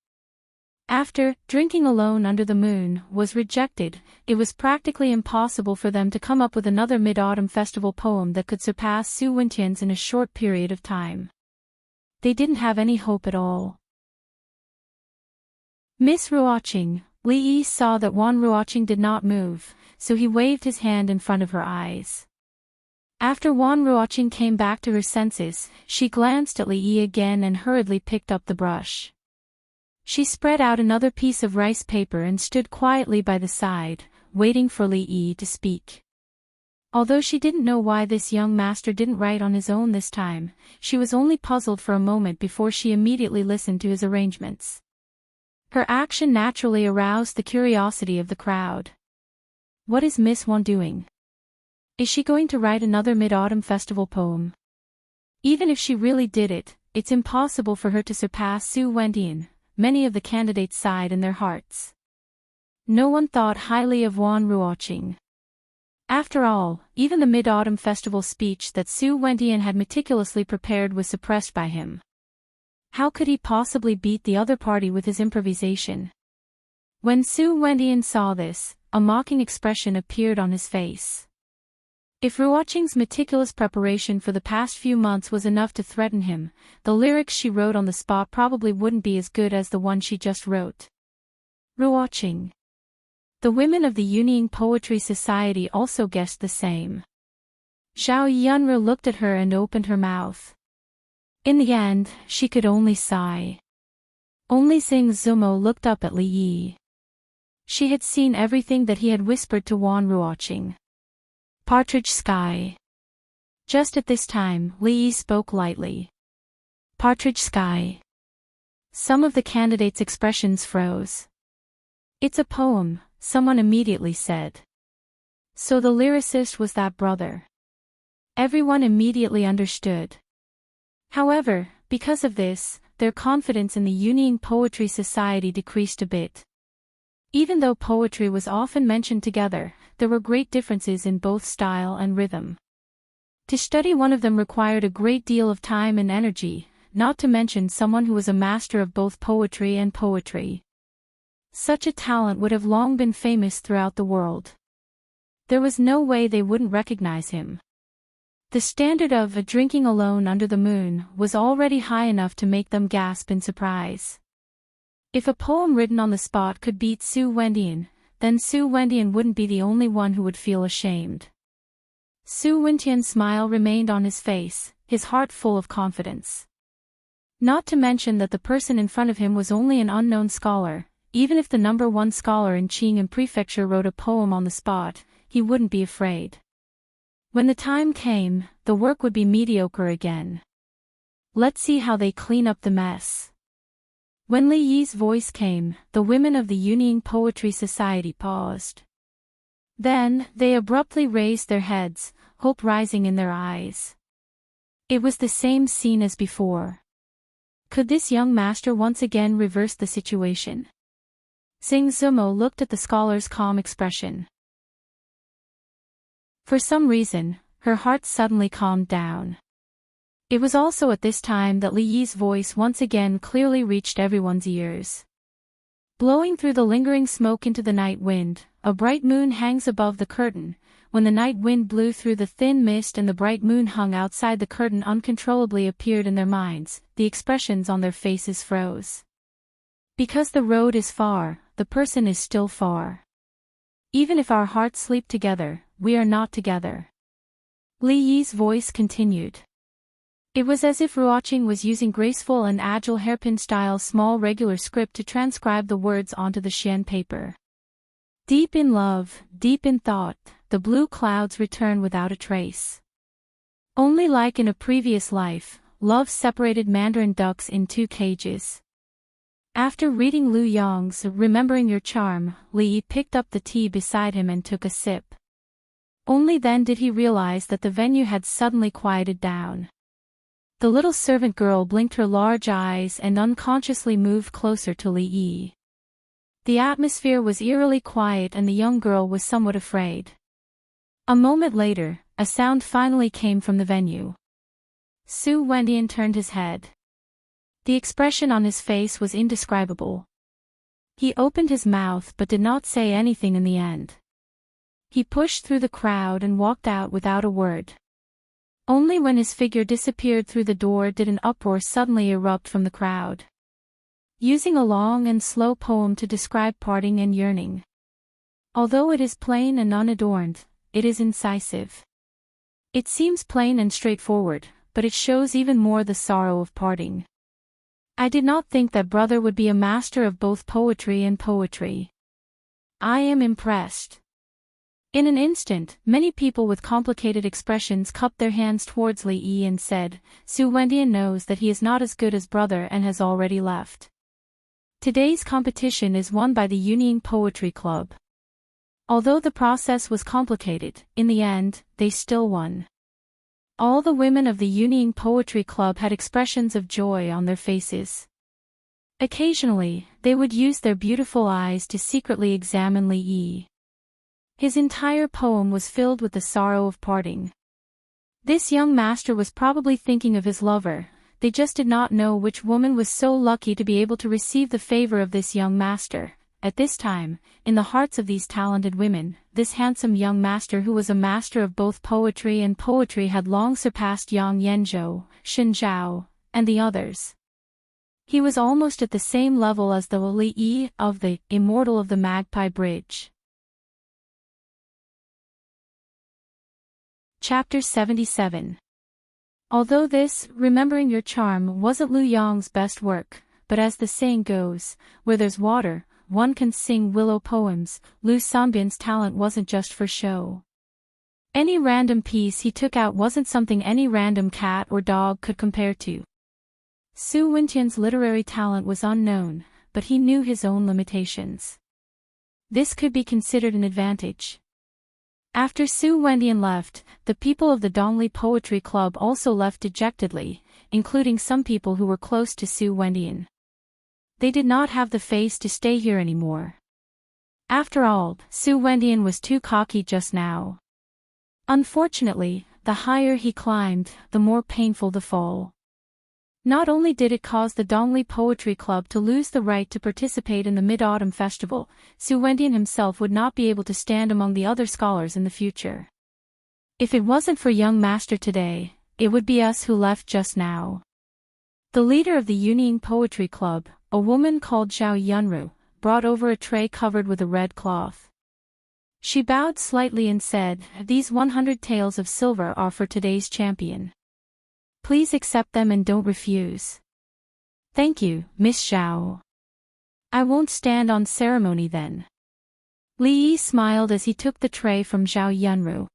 After Drinking Alone Under the Moon was rejected, it was practically impossible for them to come up with another Mid-Autumn Festival poem that could surpass Su Wentian's in a short period of time. They didn't have any hope at all. Miss Ruoqing, Li Yi saw that Wan Ruoqing did not move, so he waved his hand in front of her eyes. After Wan Ruoqing came back to her senses, she glanced at Li Yi again and hurriedly picked up the brush. She spread out another piece of rice paper and stood quietly by the side, waiting for Li Yi to speak. Although she didn't know why this young master didn't write on his own this time, she was only puzzled for a moment before she immediately listened to his arrangements. Her action naturally aroused the curiosity of the crowd. What is Miss Wan doing? Is she going to write another Mid-Autumn Festival poem? Even if she really did it, it's impossible for her to surpass Su Wentian, many of the candidates sighed in their hearts. No one thought highly of Wan Ruoqing. After all, even the Mid-Autumn Festival speech that Su Wentian had meticulously prepared was suppressed by him. How could he possibly beat the other party with his improvisation? When Su Wentian saw this, a mocking expression appeared on his face. If Ruoqing's meticulous preparation for the past few months was enough to threaten him, the lyrics she wrote on the spot probably wouldn't be as good as the one she just wrote. Ruoqing. The women of the Yunning Poetry Society also guessed the same. Zhao Yunru looked at her and opened her mouth. In the end, she could only sigh. Only Xing Zumo looked up at Li Yi. She had seen everything that he had whispered to Wan Ruoqing. Partridge sky. Just at this time, Li Yi spoke lightly. Partridge sky. Some of the candidates' expressions froze. It's a poem, someone immediately said. So the lyricist was that brother. Everyone immediately understood. However, because of this, their confidence in the Yunning Poetry Society decreased a bit. Even though poetry was often mentioned together, there were great differences in both style and rhythm. To study one of them required a great deal of time and energy, not to mention someone who was a master of both poetry and poetry. Such a talent would have long been famous throughout the world. There was no way they wouldn't recognize him. The standard of a Drinking Alone Under the Moon was already high enough to make them gasp in surprise. If a poem written on the spot could beat Su Wentian, then Su Wentian wouldn't be the only one who would feel ashamed. Su Wentian's smile remained on his face, his heart full of confidence. Not to mention that the person in front of him was only an unknown scholar. Even if the #1 scholar in Qinghai Prefecture wrote a poem on the spot, he wouldn't be afraid. When the time came, the work would be mediocre again. Let's see how they clean up the mess. When Li Yi's voice came, the women of the Yunning Poetry Society paused. Then, they abruptly raised their heads, hope rising in their eyes. It was the same scene as before. Could this young master once again reverse the situation? Xing Zumo looked at the scholar's calm expression. For some reason, her heart suddenly calmed down. It was also at this time that Li Yi's voice once again clearly reached everyone's ears. Blowing through the lingering smoke into the night wind, a bright moon hangs above the curtain. When the night wind blew through the thin mist and the bright moon hung outside the curtain uncontrollably appeared in their minds, the expressions on their faces froze. Because the road is far, the person is still far. Even if our hearts sleep together, we are not together. Li Yi's voice continued. It was as if Ruoqing was using graceful and agile hairpin-style small regular script to transcribe the words onto the xian paper. Deep in love, deep in thought, the blue clouds return without a trace. Only like in a previous life, love separated mandarin ducks in 2 cages. After reading Lu Yong's Remembering Your Charm, Li Yi picked up the tea beside him and took a sip. Only then did he realize that the venue had suddenly quieted down. The little servant girl blinked her large eyes and unconsciously moved closer to Li Yi. The atmosphere was eerily quiet and the young girl was somewhat afraid. A moment later, a sound finally came from the venue. Su Wendian turned his head. The expression on his face was indescribable. He opened his mouth but did not say anything in the end. He pushed through the crowd and walked out without a word. Only when his figure disappeared through the door did an uproar suddenly erupt from the crowd. Using a long and slow poem to describe parting and yearning. Although it is plain and unadorned, it is incisive. It seems plain and straightforward, but it shows even more the sorrow of parting. I did not think that brother would be a master of both poetry and poetry. I am impressed. In an instant, many people with complicated expressions cupped their hands towards Li Yi and said, Su Wendian knows that he is not as good as brother and has already left. Today's competition is won by the Yunying Poetry Club. Although the process was complicated, in the end, they still won. All the women of the Yunying Poetry Club had expressions of joy on their faces. Occasionally, they would use their beautiful eyes to secretly examine Li Yi. His entire poem was filled with the sorrow of parting. This young master was probably thinking of his lover. They just did not know which woman was so lucky to be able to receive the favor of this young master. At this time, in the hearts of these talented women, this handsome young master who was a master of both poetry and poetry had long surpassed Yang Yanzhou, Shen Zhao, and the others. He was almost at the same level as the Li Yi of the Immortal of the Magpie Bridge. Chapter 77. Although this, Remembering Your Charm, wasn't Lu Yong's best work, but as the saying goes, where there's water, one can sing willow poems, Lu Sanbin's talent wasn't just for show. Any random piece he took out wasn't something any random cat or dog could compare to. Su Wendian's literary talent was unknown, but he knew his own limitations. This could be considered an advantage. After Su Wendian left, the people of the Dongli Poetry Club also left dejectedly, including some people who were close to Su Wendian. They did not have the face to stay here anymore. After all, Su Wendian was too cocky just now. Unfortunately, the higher he climbed, the more painful the fall. Not only did it cause the Dongli Poetry Club to lose the right to participate in the Mid-Autumn Festival, Su Wendian himself would not be able to stand among the other scholars in the future. If it wasn't for young master today, it would be us who left just now. The leader of the Yunying Poetry Club, a woman called Zhao Yunru, brought over a tray covered with a red cloth. She bowed slightly and said, "These 100 taels of silver are for today's champion. Please accept them and don't refuse." "Thank you, Miss Zhao. I won't stand on ceremony then." Li Yi smiled as he took the tray from Zhao Yunru.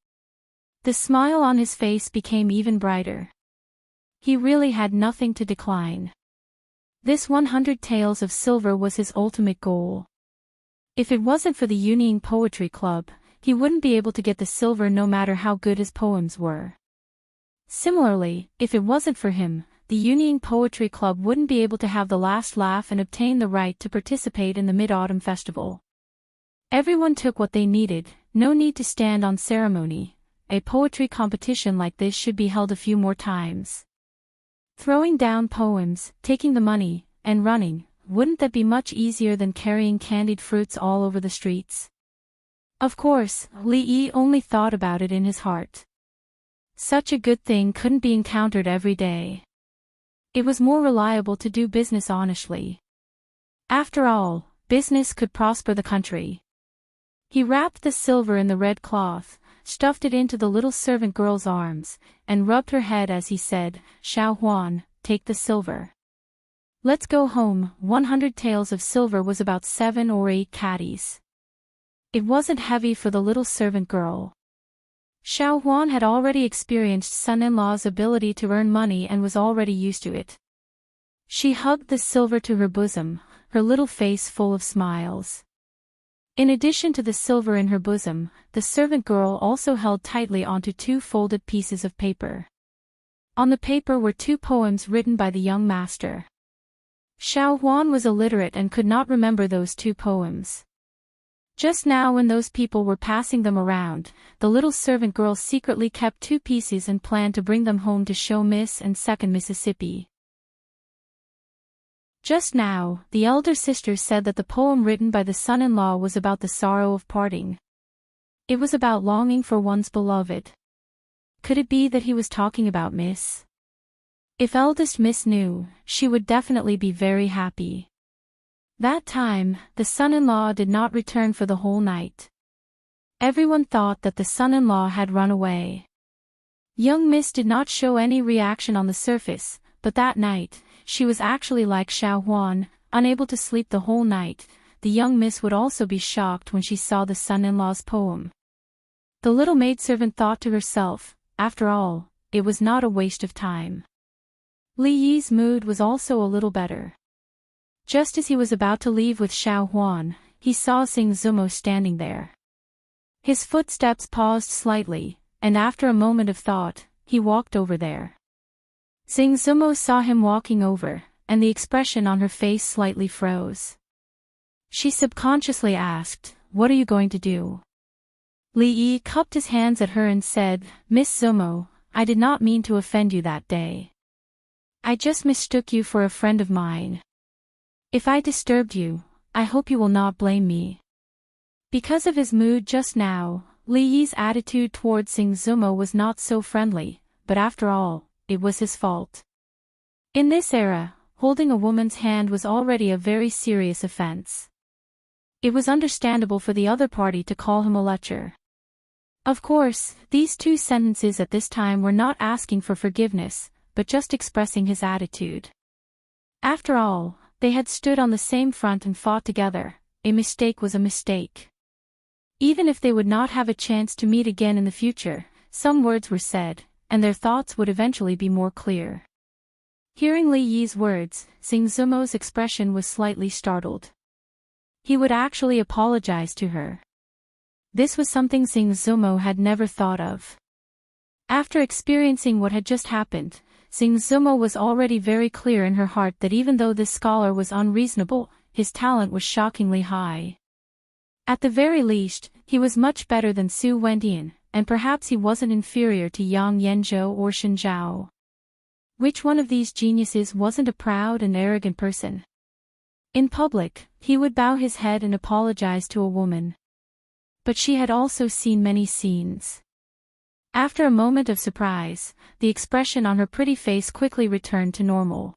The smile on his face became even brighter. He really had nothing to decline. This 100 taels of silver was his ultimate goal. If it wasn't for the Yunying Poetry Club, he wouldn't be able to get the silver no matter how good his poems were. Similarly, if it wasn't for him, the Union Poetry Club wouldn't be able to have the last laugh and obtain the right to participate in the Mid-Autumn Festival. Everyone took what they needed, no need to stand on ceremony. A poetry competition like this should be held a few more times. Throwing down poems, taking the money, and running, wouldn't that be much easier than carrying candied fruits all over the streets? Of course, Li Yi only thought about it in his heart. Such a good thing couldn't be encountered every day. It was more reliable to do business honestly. After all, business could prosper the country. He wrapped the silver in the red cloth, stuffed it into the little servant girl's arms, and rubbed her head as he said, "Xiao Huan, take the silver. Let's go home." 100 taels of silver was about 7 or 8 caddies. It wasn't heavy for the little servant girl. Xiao Huan had already experienced son-in-law's ability to earn money and was already used to it. She hugged the silver to her bosom, her little face full of smiles. In addition to the silver in her bosom, the servant girl also held tightly onto 2 folded pieces of paper. On the paper were 2 poems written by the young master. Xiao Huan was illiterate and could not remember those 2 poems. Just now when those people were passing them around, the little servant girl secretly kept 2 pieces and planned to bring them home to show Miss and Second Mississippi. Just now, the elder sister said that the poem written by the son-in-law was about the sorrow of parting. It was about longing for one's beloved. Could it be that he was talking about Miss? If eldest Miss knew, she would definitely be very happy. That time, the son-in-law did not return for the whole night. Everyone thought that the son-in-law had run away. Young Miss did not show any reaction on the surface, but that night, she was actually like Xiao Huan, unable to sleep the whole night. The young Miss would also be shocked when she saw the son-in-law's poem. The little maidservant thought to herself, after all, it was not a waste of time. Li Yi's mood was also a little better. Just as he was about to leave with Xiao Huan, he saw Xing Zumo standing there. His footsteps paused slightly, and after a moment of thought, he walked over there. Xing Zumo saw him walking over, and the expression on her face slightly froze. She subconsciously asked, "What are you going to do?" Li Yi cupped his hands at her and said, "Miss Zumo, I did not mean to offend you that day. I just mistook you for a friend of mine. If I disturbed you, I hope you will not blame me." Because of his mood just now, Li Yi's attitude toward Xing Zumo was not so friendly, but after all, it was his fault. In this era, holding a woman's hand was already a very serious offense. It was understandable for the other party to call him a lecher. Of course, these 2 sentences at this time were not asking for forgiveness, but just expressing his attitude. After all, they had stood on the same front and fought together. A mistake was a mistake. Even if they would not have a chance to meet again in the future, some words were said, and their thoughts would eventually be more clear. Hearing Li Yi's words, Xing Zumo's expression was slightly startled. He would actually apologize to her. This was something Xing Zumo had never thought of. After experiencing what had just happened, Xing Zumo was already very clear in her heart that even though this scholar was unreasonable, his talent was shockingly high. At the very least, he was much better than Su Wendian, and perhaps he wasn't inferior to Yang Yanzhou or Shen Zhao. Which one of these geniuses wasn't a proud and arrogant person? In public, he would bow his head and apologize to a woman. But she had also seen many scenes. After a moment of surprise, the expression on her pretty face quickly returned to normal.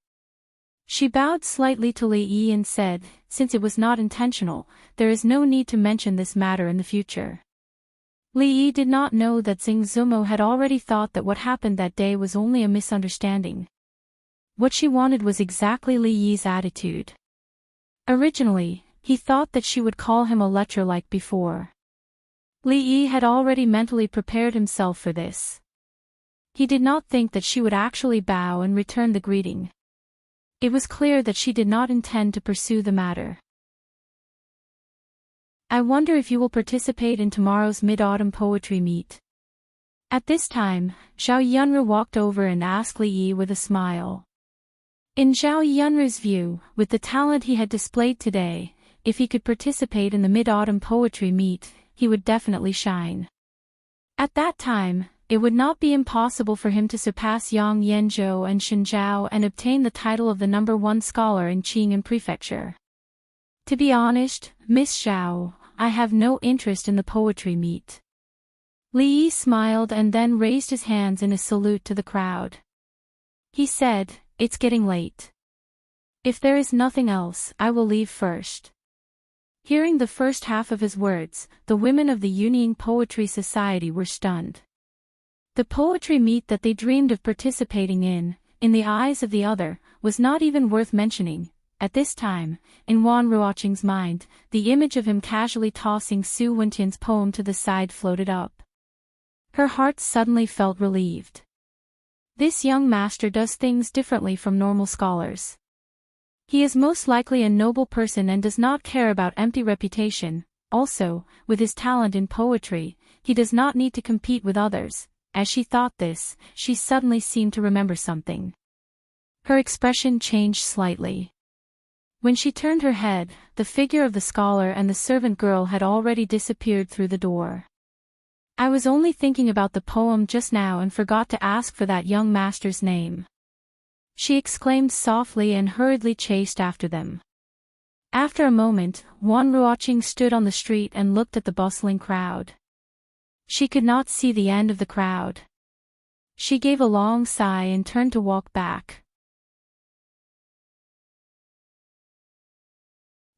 She bowed slightly to Li Yi and said, "Since it was not intentional, there is no need to mention this matter in the future." Li Yi did not know that Xing Zumo had already thought that what happened that day was only a misunderstanding. What she wanted was exactly Li Yi's attitude. Originally, he thought that she would call him a lecher like before. Li Yi had already mentally prepared himself for this. He did not think that she would actually bow and return the greeting. It was clear that she did not intend to pursue the matter. I wonder if you will participate in tomorrow's mid-autumn poetry meet. At this time, Zhao Yunru walked over and asked Li Yi with a smile. In Zhao Yunru's view, with the talent he had displayed today, if he could participate in the mid-autumn poetry meet, he would definitely shine. At that time, it would not be impossible for him to surpass Yang Yanzhou and Shen Zhao and obtain the title of the #1 scholar in Qingyun Prefecture. To be honest, Miss Zhao, I have no interest in the poetry meet. Li Yi smiled and then raised his hands in a salute to the crowd. He said, "It's getting late. If there is nothing else, I will leave first." Hearing the first half of his words, the women of the Yunying Poetry Society were stunned. The poetry meet that they dreamed of participating in the eyes of the other, was not even worth mentioning. At this time, in Wan Ruoqing's mind, the image of him casually tossing Su Wentian's poem to the side floated up. Her heart suddenly felt relieved. This young master does things differently from normal scholars. He is most likely a noble person and does not care about empty reputation. Also, with his talent in poetry, he does not need to compete with others. As she thought this, she suddenly seemed to remember something. Her expression changed slightly. When she turned her head, the figure of the scholar and the servant girl had already disappeared through the door. I was only thinking about the poem just now and forgot to ask for that young master's name. She exclaimed softly and hurriedly chased after them. After a moment, Wan Ruoqing stood on the street and looked at the bustling crowd. She could not see the end of the crowd. She gave a long sigh and turned to walk back.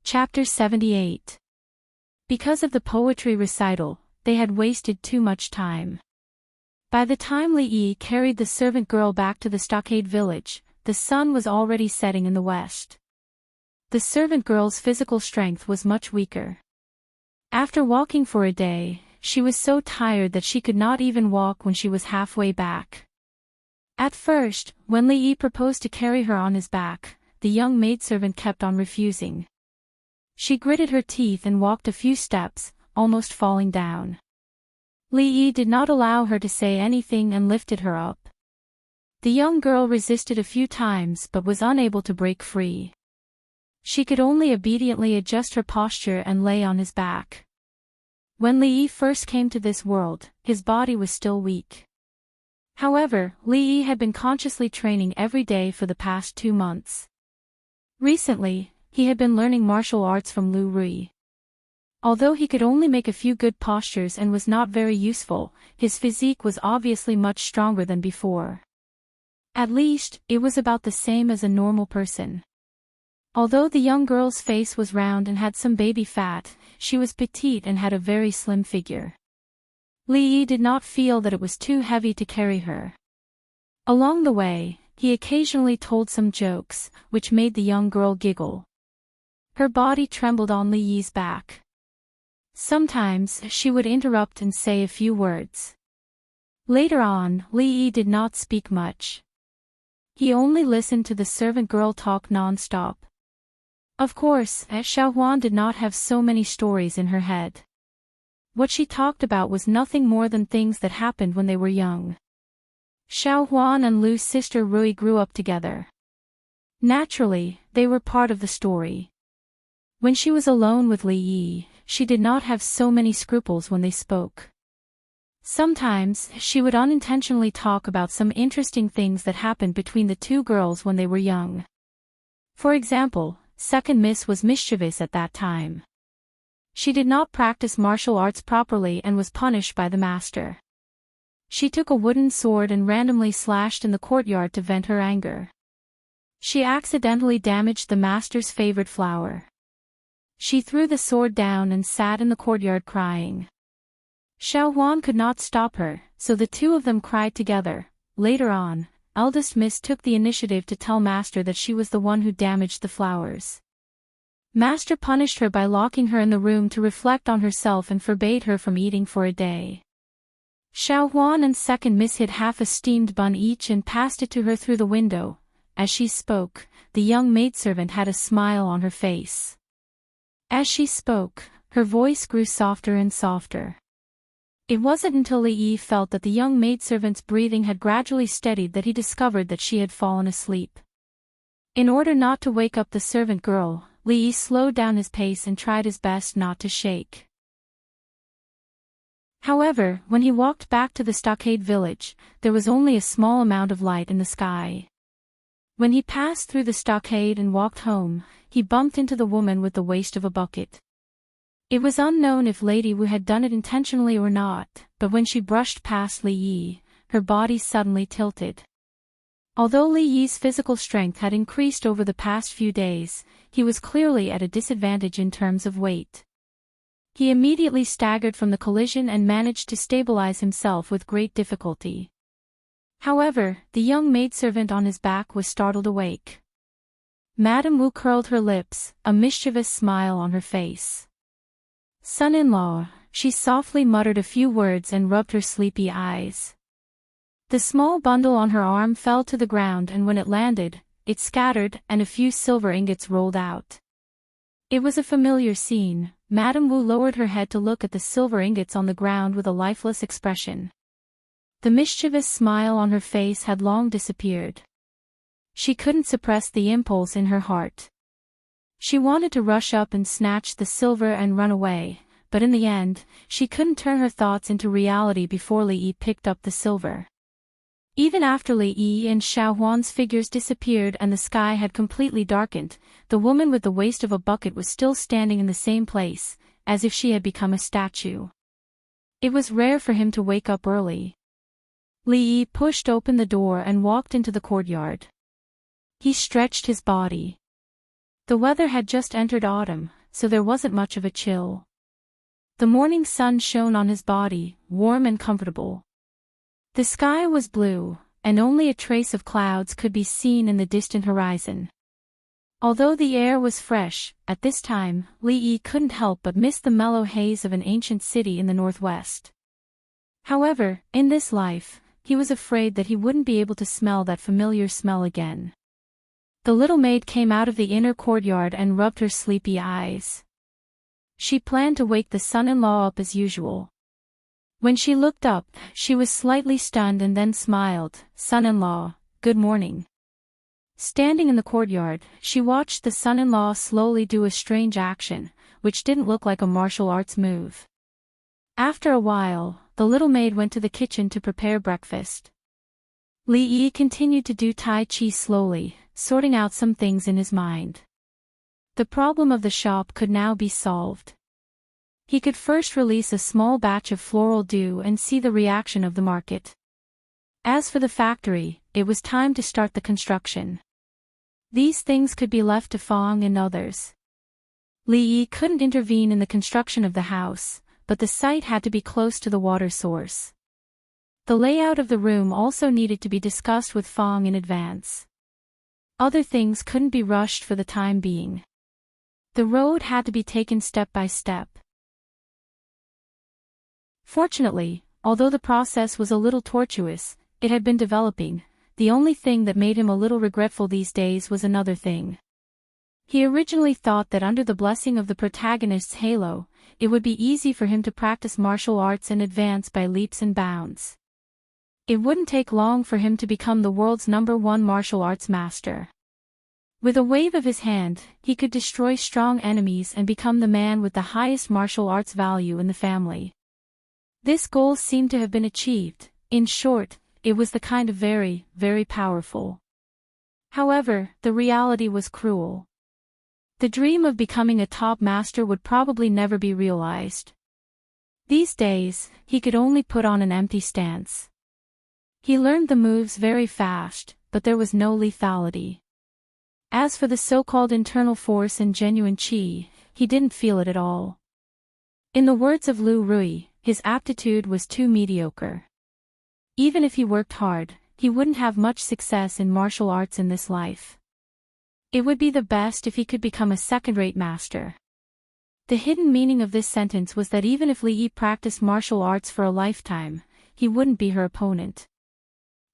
Chapter 78. Because of the poetry recital, they had wasted too much time. By the time Li Yi carried the servant girl back to the stockade village, the sun was already setting in the west. The servant girl's physical strength was much weaker. After walking for a day, she was so tired that she could not even walk when she was halfway back. At first, when Li Yi proposed to carry her on his back, the young maidservant kept on refusing. She gritted her teeth and walked a few steps, almost falling down. Li Yi did not allow her to say anything and lifted her up. The young girl resisted a few times but was unable to break free. She could only obediently adjust her posture and lay on his back. When Li Yi first came to this world, his body was still weak. However, Li Yi had been consciously training every day for the past 2 months. Recently, he had been learning martial arts from Lu Rui. Although he could only make a few good postures and was not very useful, his physique was obviously much stronger than before. At least, it was about the same as a normal person. Although the young girl's face was round and had some baby fat, she was petite and had a very slim figure. Li Yi did not feel that it was too heavy to carry her. Along the way, he occasionally told some jokes, which made the young girl giggle. Her body trembled on Li Yi's back. Sometimes she would interrupt and say a few words. Later on, Li Yi did not speak much. He only listened to the servant girl talk non-stop. Of course, Xiaohuan did not have so many stories in her head. What she talked about was nothing more than things that happened when they were young. Xiaohuan and Lu's sister Rui grew up together. Naturally, they were part of the story. When she was alone with Li Yi, she did not have so many scruples when they spoke. Sometimes, she would unintentionally talk about some interesting things that happened between the two girls when they were young. For example, Second Miss was mischievous at that time. She did not practice martial arts properly and was punished by the master. She took a wooden sword and randomly slashed in the courtyard to vent her anger. She accidentally damaged the master's favorite flower. She threw the sword down and sat in the courtyard crying. Xiaohuan could not stop her, so the two of them cried together. Later on, eldest Miss took the initiative to tell Master that she was the one who damaged the flowers. Master punished her by locking her in the room to reflect on herself and forbade her from eating for a day. Xiaohuan and Second Miss hid half a steamed bun each and passed it to her through the window. As she spoke, the young maidservant had a smile on her face. As she spoke, her voice grew softer and softer. It wasn't until Li Yi felt that the young maidservant's breathing had gradually steadied that he discovered that she had fallen asleep. In order not to wake up the servant girl, Li Yi slowed down his pace and tried his best not to shake. However, when he walked back to the stockade village, there was only a small amount of light in the sky. When he passed through the stockade and walked home, he bumped into the woman with the waist of a bucket. It was unknown if Lady Wu had done it intentionally or not, but when she brushed past Li Yi, her body suddenly tilted. Although Li Yi's physical strength had increased over the past few days, he was clearly at a disadvantage in terms of weight. He immediately staggered from the collision and managed to stabilize himself with great difficulty. However, the young maidservant on his back was startled awake. Madame Wu curled her lips, a mischievous smile on her face. "Son-in-law," she softly muttered a few words and rubbed her sleepy eyes. The small bundle on her arm fell to the ground, and when it landed, it scattered and a few silver ingots rolled out. It was a familiar scene. Madame Wu lowered her head to look at the silver ingots on the ground with a lifeless expression. The mischievous smile on her face had long disappeared. She couldn't suppress the impulse in her heart. She wanted to rush up and snatch the silver and run away, but in the end, she couldn't turn her thoughts into reality before Li Yi picked up the silver. Even after Li Yi and Xiao Huan's figures disappeared and the sky had completely darkened, the woman with the waist of a bucket was still standing in the same place, as if she had become a statue. It was rare for him to wake up early. Li Yi pushed open the door and walked into the courtyard. He stretched his body. The weather had just entered autumn, so there wasn't much of a chill. The morning sun shone on his body, warm and comfortable. The sky was blue, and only a trace of clouds could be seen in the distant horizon. Although the air was fresh, at this time, Li Yi couldn't help but miss the mellow haze of an ancient city in the northwest. However, in this life, he was afraid that he wouldn't be able to smell that familiar smell again. The little maid came out of the inner courtyard and rubbed her sleepy eyes. She planned to wake the son-in-law up as usual. When she looked up, she was slightly stunned and then smiled. "Son-in-law, good morning." Standing in the courtyard, she watched the son-in-law slowly do a strange action, which didn't look like a martial arts move. After a while, the little maid went to the kitchen to prepare breakfast. Li Yi continued to do Tai Chi slowly, sorting out some things in his mind. The problem of the shop could now be solved. He could first release a small batch of floral dew and see the reaction of the market. As for the factory, it was time to start the construction. These things could be left to Fong and others. Li Yi couldn't intervene in the construction of the house, but the site had to be close to the water source. The layout of the room also needed to be discussed with Fong in advance. Other things couldn't be rushed for the time being. The road had to be taken step by step. Fortunately, although the process was a little tortuous, it had been developing. The only thing that made him a little regretful these days was another thing. He originally thought that under the blessing of the protagonist's halo, it would be easy for him to practice martial arts and advance by leaps and bounds. It wouldn't take long for him to become the world's #1 martial arts master. With a wave of his hand, he could destroy strong enemies and become the man with the highest martial arts value in the family. This goal seemed to have been achieved. In short, it was the kind of very, very powerful. However, the reality was cruel. The dream of becoming a top master would probably never be realized. These days, he could only put on an empty stance. He learned the moves very fast, but there was no lethality. As for the so-called internal force and genuine qi, he didn't feel it at all. In the words of Lu Rui, his aptitude was too mediocre. Even if he worked hard, he wouldn't have much success in martial arts in this life. It would be the best if he could become a second-rate master. The hidden meaning of this sentence was that even if Li Yi practiced martial arts for a lifetime, he wouldn't be her opponent.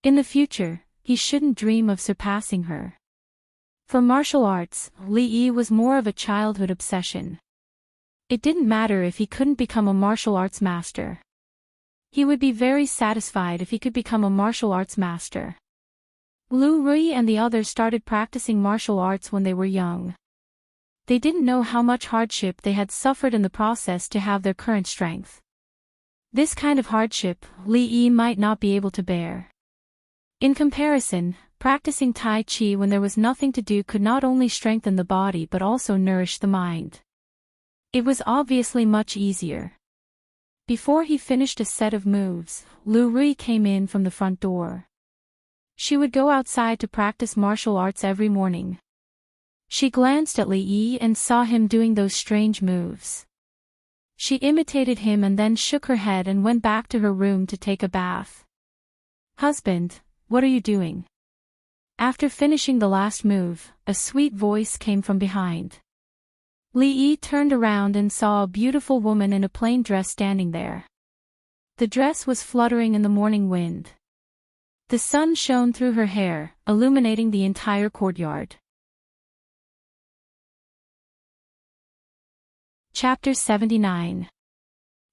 In the future, he shouldn't dream of surpassing her. For martial arts, Li Yi was more of a childhood obsession. It didn't matter if he couldn't become a martial arts master. He would be very satisfied if he could become a martial arts master. Lu Rui and the others started practicing martial arts when they were young. They didn't know how much hardship they had suffered in the process to have their current strength. This kind of hardship, Li Yi might not be able to bear. In comparison, practicing Tai Chi when there was nothing to do could not only strengthen the body but also nourish the mind. It was obviously much easier. Before he finished a set of moves, Lu Rui came in from the front door. She would go outside to practice martial arts every morning. She glanced at Li Yi and saw him doing those strange moves. She imitated him and then shook her head and went back to her room to take a bath. "Husband, what are you doing?" After finishing the last move, a sweet voice came from behind. Li Yi turned around and saw a beautiful woman in a plain dress standing there. The dress was fluttering in the morning wind. The sun shone through her hair, illuminating the entire courtyard. Chapter 79.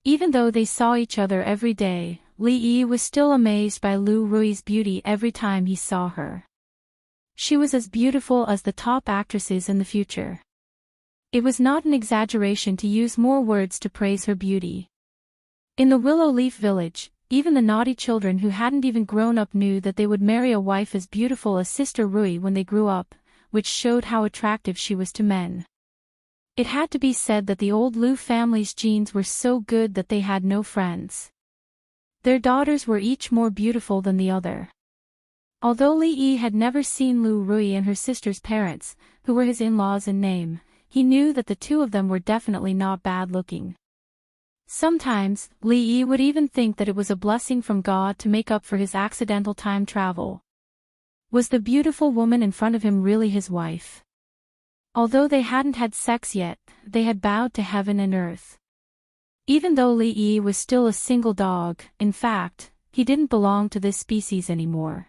Even though they saw each other every day, Li Yi was still amazed by Lu Rui's beauty every time he saw her. She was as beautiful as the top actresses in the future. It was not an exaggeration to use more words to praise her beauty. In the Willow Leaf Village, even the naughty children who hadn't even grown up knew that they would marry a wife as beautiful as Sister Rui when they grew up, which showed how attractive she was to men. It had to be said that the old Lu family's genes were so good that they had no friends. Their daughters were each more beautiful than the other. Although Li Yi had never seen Lu Rui and her sister's parents, who were his in-laws in name, he knew that the two of them were definitely not bad-looking. Sometimes, Li Yi would even think that it was a blessing from God to make up for his accidental time travel. Was the beautiful woman in front of him really his wife? Although they hadn't had sex yet, they had bowed to heaven and earth. Even though Li Yi was still a single dog, in fact, he didn't belong to this species anymore.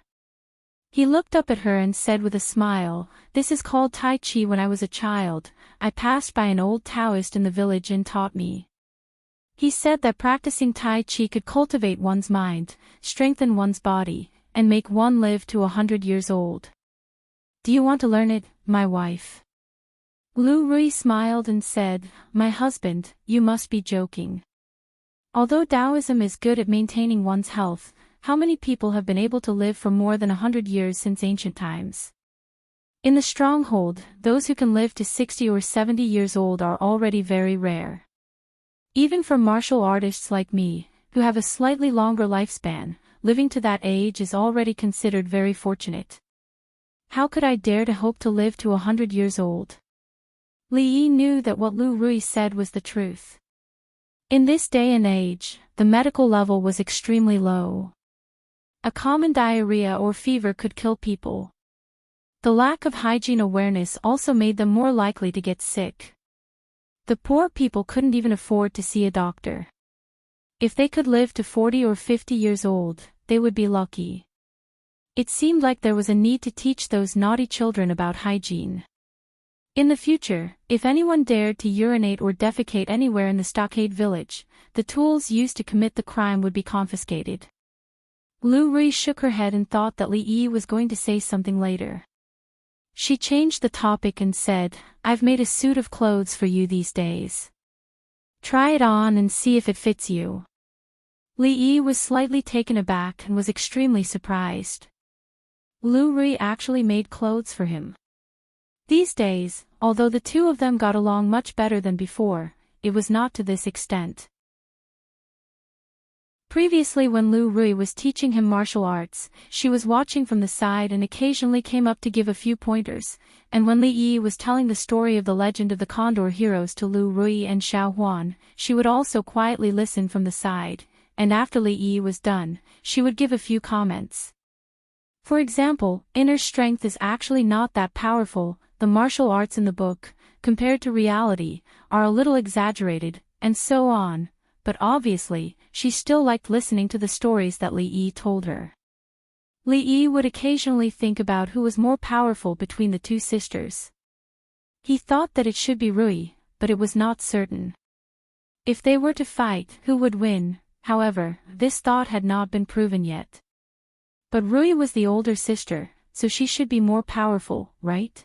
He looked up at her and said with a smile, "This is called Tai Chi. When I was a child, I passed by an old Taoist in the village and taught me. He said that practicing Tai Chi could cultivate one's mind, strengthen one's body, and make one live to 100 years old. Do you want to learn it, my wife?" Lu Rui smiled and said, "My husband, you must be joking. Although Taoism is good at maintaining one's health, how many people have been able to live for more than 100 years since ancient times? In the stronghold, those who can live to 60 or 70 years old are already very rare. Even for martial artists like me, who have a slightly longer lifespan, living to that age is already considered very fortunate. How could I dare to hope to live to 100 years old?" Li Yi knew that what Lu Rui said was the truth. In this day and age, the medical level was extremely low. A common diarrhea or fever could kill people. The lack of hygiene awareness also made them more likely to get sick. The poor people couldn't even afford to see a doctor. If they could live to 40 or 50 years old, they would be lucky. It seemed like there was a need to teach those naughty children about hygiene. In the future, if anyone dared to urinate or defecate anywhere in the stockade village, the tools used to commit the crime would be confiscated. Lu Rui shook her head and thought that Li Yi was going to say something later. She changed the topic and said, "I've made a suit of clothes for you these days. Try it on and see if it fits you." Li Yi was slightly taken aback and was extremely surprised. Lu Rui actually made clothes for him. These days, although the two of them got along much better than before, it was not to this extent. Previously, when Lu Rui was teaching him martial arts, she was watching from the side and occasionally came up to give a few pointers, and when Li Yi was telling the story of the legend of the Condor heroes to Lu Rui and Xiao Huan, she would also quietly listen from the side, and after Li Yi was done, she would give a few comments. For example, inner strength is actually not that powerful, the martial arts in the book, compared to reality, are a little exaggerated, and so on, but obviously, she still liked listening to the stories that Li Yi told her. Li Yi would occasionally think about who was more powerful between the two sisters. He thought that it should be Rui, but it was not certain. If they were to fight, who would win? However, this thought had not been proven yet. But Rui was the older sister, so she should be more powerful, right?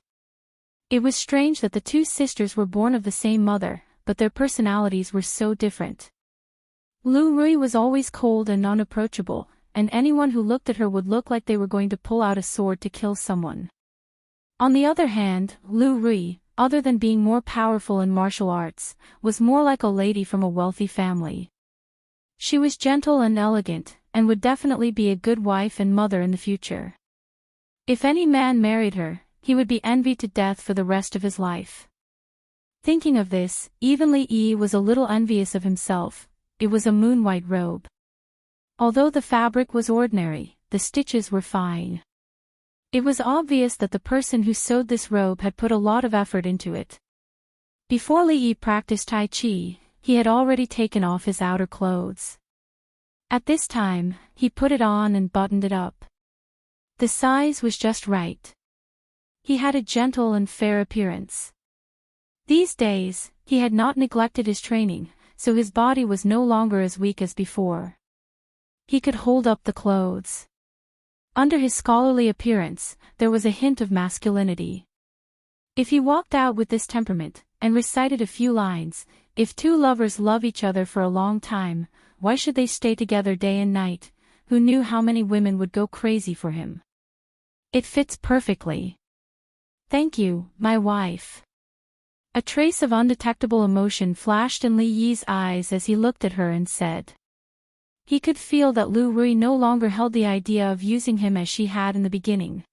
It was strange that the two sisters were born of the same mother, but their personalities were so different. Rui was always cold and unapproachable, and anyone who looked at her would look like they were going to pull out a sword to kill someone. On the other hand, Rui, other than being more powerful in martial arts, was more like a lady from a wealthy family. She was gentle and elegant, and would definitely be a good wife and mother in the future. If any man married her, he would be envied to death for the rest of his life. Thinking of this, even Li Yi was a little envious of himself. It was a moon-white robe. Although the fabric was ordinary, the stitches were fine. It was obvious that the person who sewed this robe had put a lot of effort into it. Before Li Yi practiced Tai Chi, he had already taken off his outer clothes. At this time, he put it on and buttoned it up. The size was just right. He had a gentle and fair appearance. These days, he had not neglected his training, so his body was no longer as weak as before. He could hold up the clothes. Under his scholarly appearance, there was a hint of masculinity. If he walked out with this temperament, and recited a few lines, if two lovers love each other for a long time, why should they stay together day and night? Who knew how many women would go crazy for him? It fits perfectly. Thank you, my wife. A trace of undetectable emotion flashed in Li Yi's eyes as he looked at her and said. He could feel that Rui no longer held the idea of using him as she had in the beginning.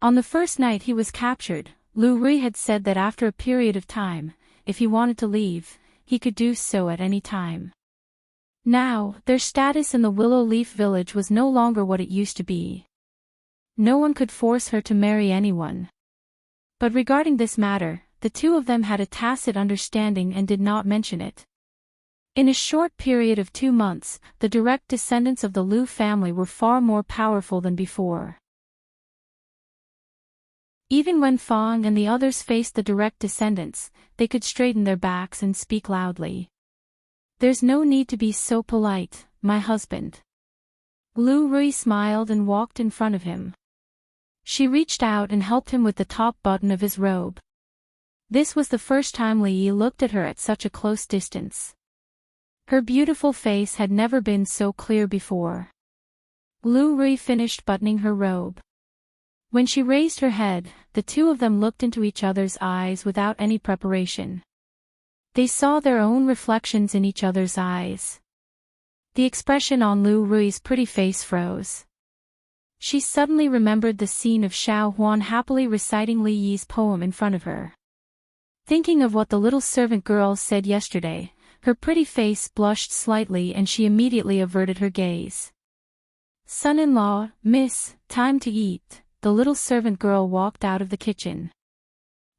On the first night he was captured, Rui had said that after a period of time, if he wanted to leave, he could do so at any time. Now, their status in the Willow Leaf Village was no longer what it used to be. No one could force her to marry anyone. But regarding this matter, the two of them had a tacit understanding and did not mention it. In a short period of 2 months, the direct descendants of the Liu family were far more powerful than before. Even when Fang and the others faced the direct descendants, they could straighten their backs and speak loudly. There's no need to be so polite, my husband. Rui smiled and walked in front of him. She reached out and helped him with the top button of his robe. This was the first time Li Yi looked at her at such a close distance. Her beautiful face had never been so clear before. Rui finished buttoning her robe. When she raised her head, the two of them looked into each other's eyes without any preparation. They saw their own reflections in each other's eyes. The expression on Rui's pretty face froze. She suddenly remembered the scene of Xiao Huan happily reciting Li Yi's poem in front of her. Thinking of what the little servant girl said yesterday, her pretty face blushed slightly and she immediately averted her gaze. Son-in-law, miss, time to eat, the little servant girl walked out of the kitchen.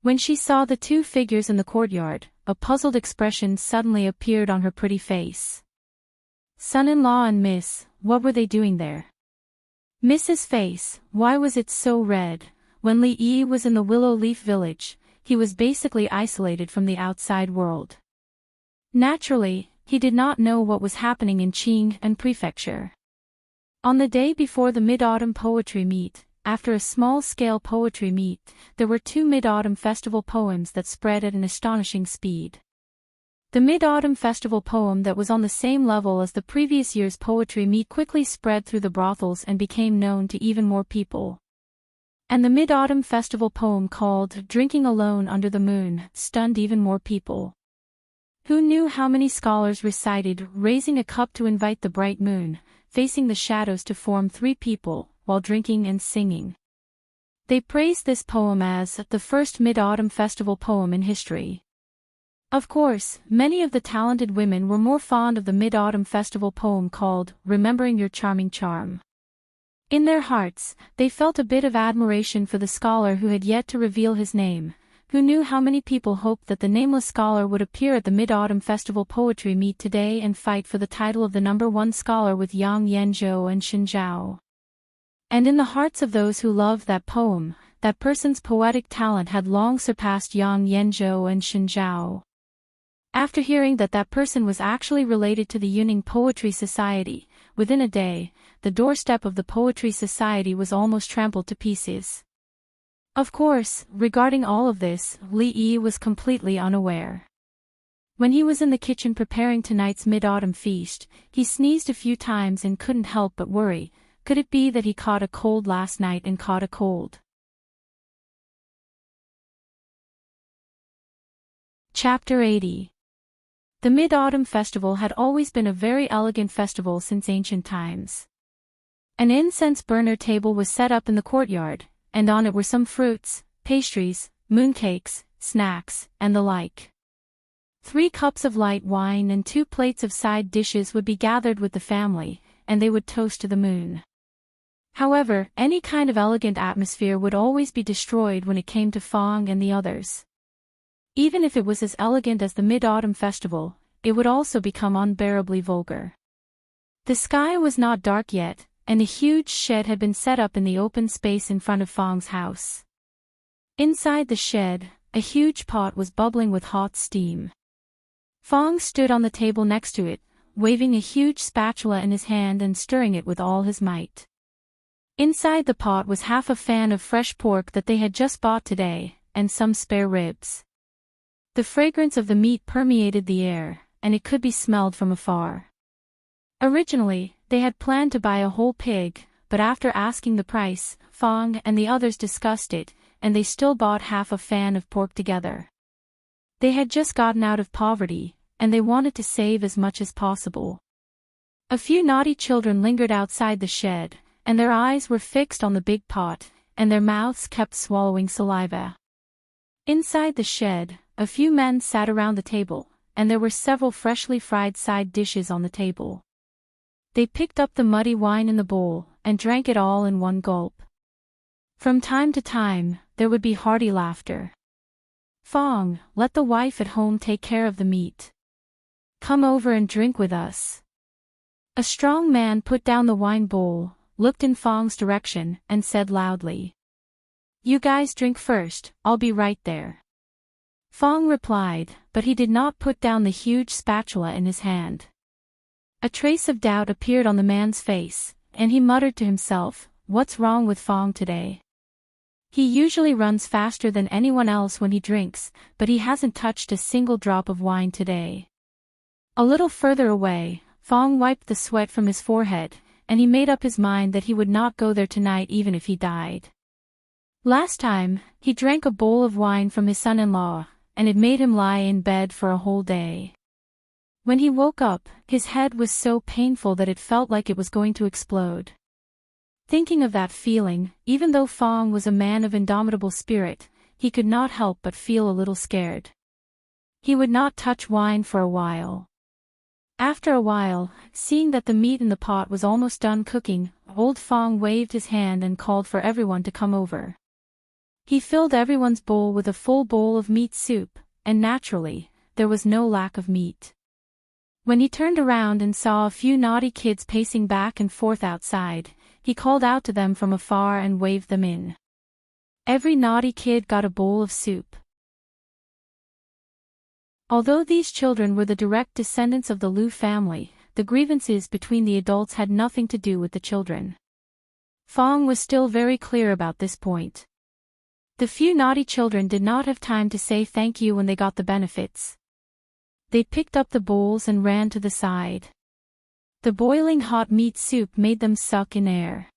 When she saw the two figures in the courtyard, a puzzled expression suddenly appeared on her pretty face. Son-in-law and miss, what were they doing there? Miss's face, why was it so red? When Li Yi was in the Willow Leaf Village, he was basically isolated from the outside world. Naturally, he did not know what was happening in Qing and Prefecture. On the day before the Mid-Autumn Poetry Meet, after a small-scale poetry meet, there were 2 Mid-Autumn Festival poems that spread at an astonishing speed. The Mid-Autumn Festival poem that was on the same level as the previous year's poetry meet quickly spread through the brothels and became known to even more people. And the Mid-Autumn Festival poem called Drinking Alone Under the Moon stunned even more people. Who knew how many scholars recited raising a cup to invite the bright moon, facing the shadows to form 3 people, while drinking and singing. They praised this poem as the first Mid-Autumn Festival poem in history. Of course, many of the talented women were more fond of the Mid-Autumn Festival poem called Remembering Your Charming Charm. In their hearts, they felt a bit of admiration for the scholar who had yet to reveal his name. Who knew how many people hoped that the nameless scholar would appear at the Mid-Autumn Festival poetry meet today and fight for the title of the #1 scholar with Yang Yanzhou and Xin Zhao. And in the hearts of those who loved that poem, that person's poetic talent had long surpassed Yang Yanzhou and Xin Zhao. After hearing that that person was actually related to the Yuning Poetry Society, within a day, the doorstep of the Poetry Society was almost trampled to pieces. Of course, regarding all of this, Li Yi was completely unaware. When he was in the kitchen preparing tonight's mid-autumn feast, he sneezed a few times and couldn't help but worry. Could it be that he caught a cold last night and caught a cold? Chapter 80. The Mid-Autumn Festival had always been a very elegant festival since ancient times. An incense burner table was set up in the courtyard, and on it were some fruits, pastries, mooncakes, snacks, and the like. 3 cups of light wine and 2 plates of side dishes would be gathered with the family, and they would toast to the moon. However, any kind of elegant atmosphere would always be destroyed when it came to Fong and the others. Even if it was as elegant as the Mid-Autumn Festival, it would also become unbearably vulgar. The sky was not dark yet, and a huge shed had been set up in the open space in front of Fong's house. Inside the shed, a huge pot was bubbling with hot steam. Fong stood on the table next to it, waving a huge spatula in his hand and stirring it with all his might. Inside the pot was half a fan of fresh pork that they had just bought today, and some spare ribs. The fragrance of the meat permeated the air, and it could be smelled from afar. Originally, they had planned to buy a whole pig, but after asking the price, Fong and the others discussed it, and they still bought half a fan of pork together. They had just gotten out of poverty, and they wanted to save as much as possible. A few naughty children lingered outside the shed, and their eyes were fixed on the big pot, and their mouths kept swallowing saliva. Inside the shed, a few men sat around the table, and there were several freshly fried side dishes on the table. They picked up the muddy wine in the bowl, and drank it all in one gulp. From time to time, there would be hearty laughter. "Fong, let the wife at home take care of the meat. Come over and drink with us." A strong man put down the wine bowl, looked in Fong's direction, and said loudly, "You guys drink first, I'll be right there." Fong replied, but he did not put down the huge spatula in his hand. A trace of doubt appeared on the man's face, and he muttered to himself, "What's wrong with Fong today? He usually runs faster than anyone else when he drinks, but he hasn't touched a single drop of wine today." A little further away, Fong wiped the sweat from his forehead, and he made up his mind that he would not go there tonight even if he died. Last time, he drank a bowl of wine from his son-in-law, and it made him lie in bed for a whole day. When he woke up, his head was so painful that it felt like it was going to explode. Thinking of that feeling, even though Fong was a man of indomitable spirit, he could not help but feel a little scared. He would not touch wine for a while. After a while, seeing that the meat in the pot was almost done cooking, old Fong waved his hand and called for everyone to come over. He filled everyone's bowl with a full bowl of meat soup, and naturally, there was no lack of meat. When he turned around and saw a few naughty kids pacing back and forth outside, he called out to them from afar and waved them in. Every naughty kid got a bowl of soup. Although these children were the direct descendants of the Liu family, the grievances between the adults had nothing to do with the children. Fong was still very clear about this point. The few naughty children did not have time to say thank you when they got the benefits. They picked up the bowls and ran to the side. The boiling hot meat soup made them suck in air.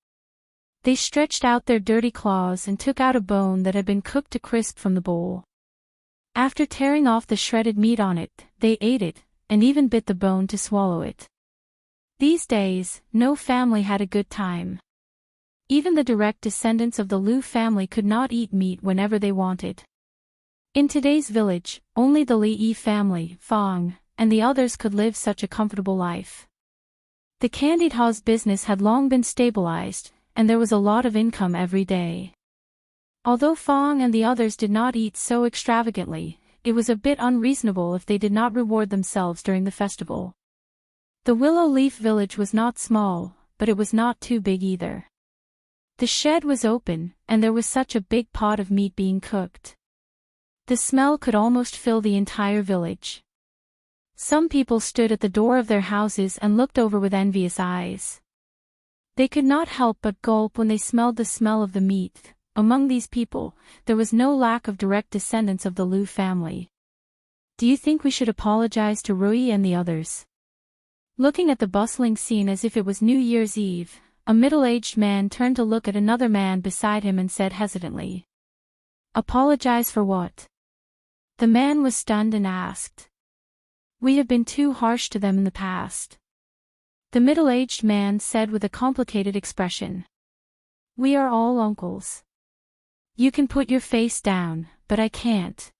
They stretched out their dirty claws and took out a bone that had been cooked to crisp from the bowl. After tearing off the shredded meat on it, they ate it, and even bit the bone to swallow it. These days, no family had a good time. Even the direct descendants of the Liu family could not eat meat whenever they wanted. In today's village, only the Li Yi family, Fong, and the others could live such a comfortable life. The candied haw's business had long been stabilized, and there was a lot of income every day. Although Fong and the others did not eat so extravagantly, it was a bit unreasonable if they did not reward themselves during the festival. The Willow Leaf village was not small, but it was not too big either. The shed was open, and there was such a big pot of meat being cooked. The smell could almost fill the entire village. Some people stood at the door of their houses and looked over with envious eyes. They could not help but gulp when they smelled the smell of the meat. Among these people, there was no lack of direct descendants of the Lu family. Do you think we should apologize to Rui and the others? Looking at the bustling scene as if it was New Year's Eve, a middle-aged man turned to look at another man beside him and said hesitantly, "Apologize for what?" The man was stunned and asked, "We have been too harsh to them in the past." The middle-aged man said with a complicated expression, "We are all uncles. You can put your face down, but I can't."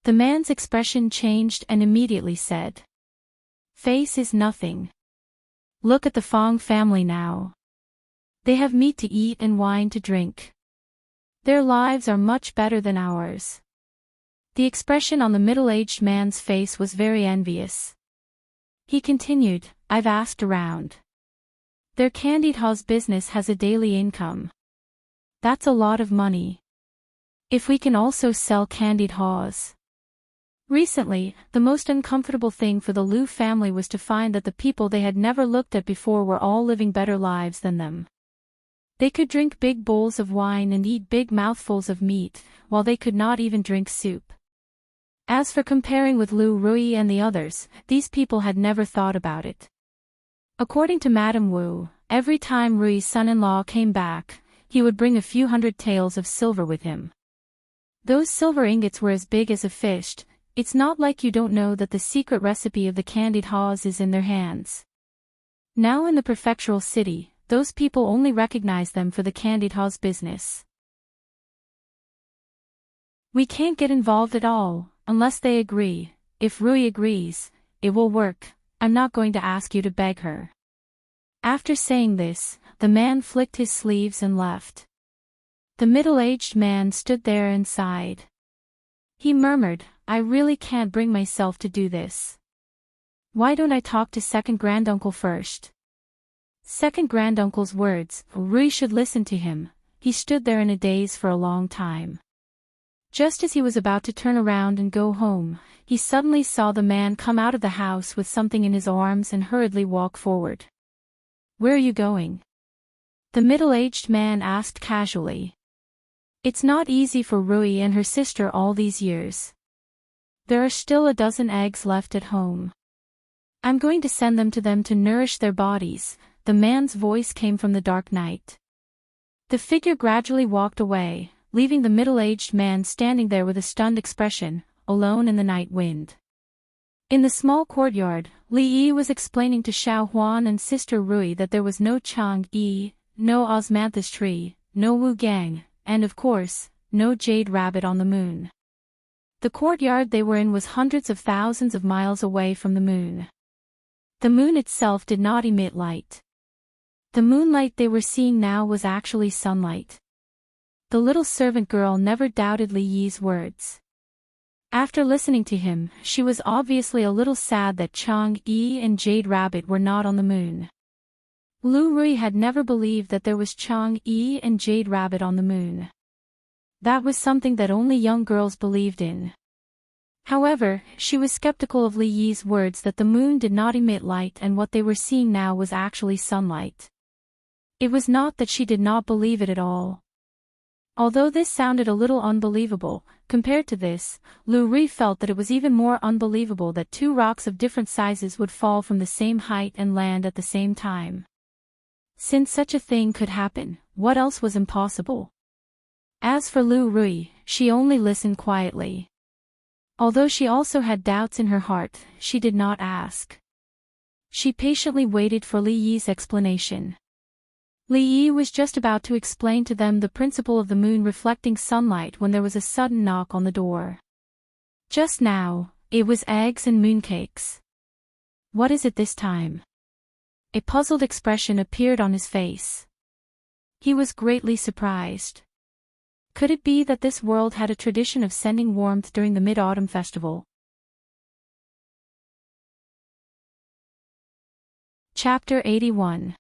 The man's expression changed and immediately said, "Face is nothing. Look at the Fong family now. They have meat to eat and wine to drink. Their lives are much better than ours." The expression on the middle-aged man's face was very envious. He continued, "I've asked around. Their candied haws business has a daily income. That's a lot of money. If we can also sell candied haws." Recently, the most uncomfortable thing for the Lu family was to find that the people they had never looked at before were all living better lives than them. They could drink big bowls of wine and eat big mouthfuls of meat, while they could not even drink soup. As for comparing with Lu Rui and the others, these people had never thought about it. According to Madame Wu, every time Rui's son-in-law came back, he would bring a few hundred taels of silver with him. Those silver ingots were as big as a fish. It's not like you don't know that the secret recipe of the candied haws is in their hands. Now in the prefectural city, those people only recognize them for the candied haws business. "We can't get involved at all, unless they agree. If Rui agrees, it will work. I'm not going to ask you to beg her." After saying this, the man flicked his sleeves and left. The middle-aged man stood there and sighed. He murmured, "I really can't bring myself to do this. Why don't I talk to second granduncle first?" Second granduncle's words, Rui should listen to him. He stood there in a daze for a long time. Just as he was about to turn around and go home, he suddenly saw the man come out of the house with something in his arms and hurriedly walk forward. "Where are you going?" the middle-aged man asked casually. "It's not easy for Rui and her sister all these years. There are still a dozen eggs left at home. I'm going to send them to nourish their bodies." The man's voice came from the dark night. The figure gradually walked away, leaving the middle-aged man standing there with a stunned expression, alone in the night wind. In the small courtyard, Li Yi was explaining to Xiao Huan and Sister Rui that there was no Chang Yi, no osmanthus tree, no Wu Gang, and of course, no jade rabbit on the moon. The courtyard they were in was hundreds of thousands of miles away from the moon. The moon itself did not emit light. The moonlight they were seeing now was actually sunlight. The little servant girl never doubted Li Yi's words. After listening to him, she was obviously a little sad that Chang Yi and Jade Rabbit were not on the moon. Lu Rui had never believed that there was Chang Yi and Jade Rabbit on the moon. That was something that only young girls believed in. However, she was skeptical of Li Yi's words that the moon did not emit light and what they were seeing now was actually sunlight. It was not that she did not believe it at all. Although this sounded a little unbelievable, compared to this, Lu Rui felt that it was even more unbelievable that two rocks of different sizes would fall from the same height and land at the same time. Since such a thing could happen, what else was impossible? As for Lu Rui, she only listened quietly. Although she also had doubts in her heart, she did not ask. She patiently waited for Li Yi's explanation. Li Yi was just about to explain to them the principle of the moon reflecting sunlight when there was a sudden knock on the door. Just now, it was eggs and mooncakes. What is it this time? A puzzled expression appeared on his face. He was greatly surprised. Could it be that this world had a tradition of sending warmth during the Mid-Autumn Festival? Chapter 81.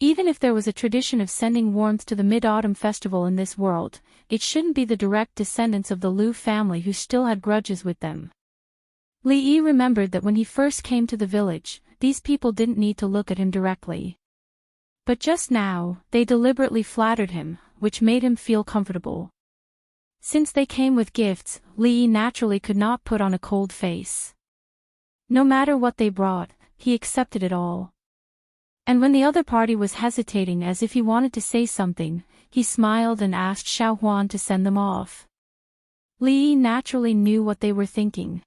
Even if there was a tradition of sending warmth to the Mid-Autumn Festival in this world, it shouldn't be the direct descendants of the Lu family who still had grudges with them. Li Yi remembered that when he first came to the village, these people didn't need to look at him directly. But just now, they deliberately flattered him, which made him feel comfortable. Since they came with gifts, Li Yi naturally could not put on a cold face. No matter what they brought, he accepted it all. And when the other party was hesitating as if he wanted to say something, he smiled and asked Xiao Huan to send them off. Li Yi naturally knew what they were thinking.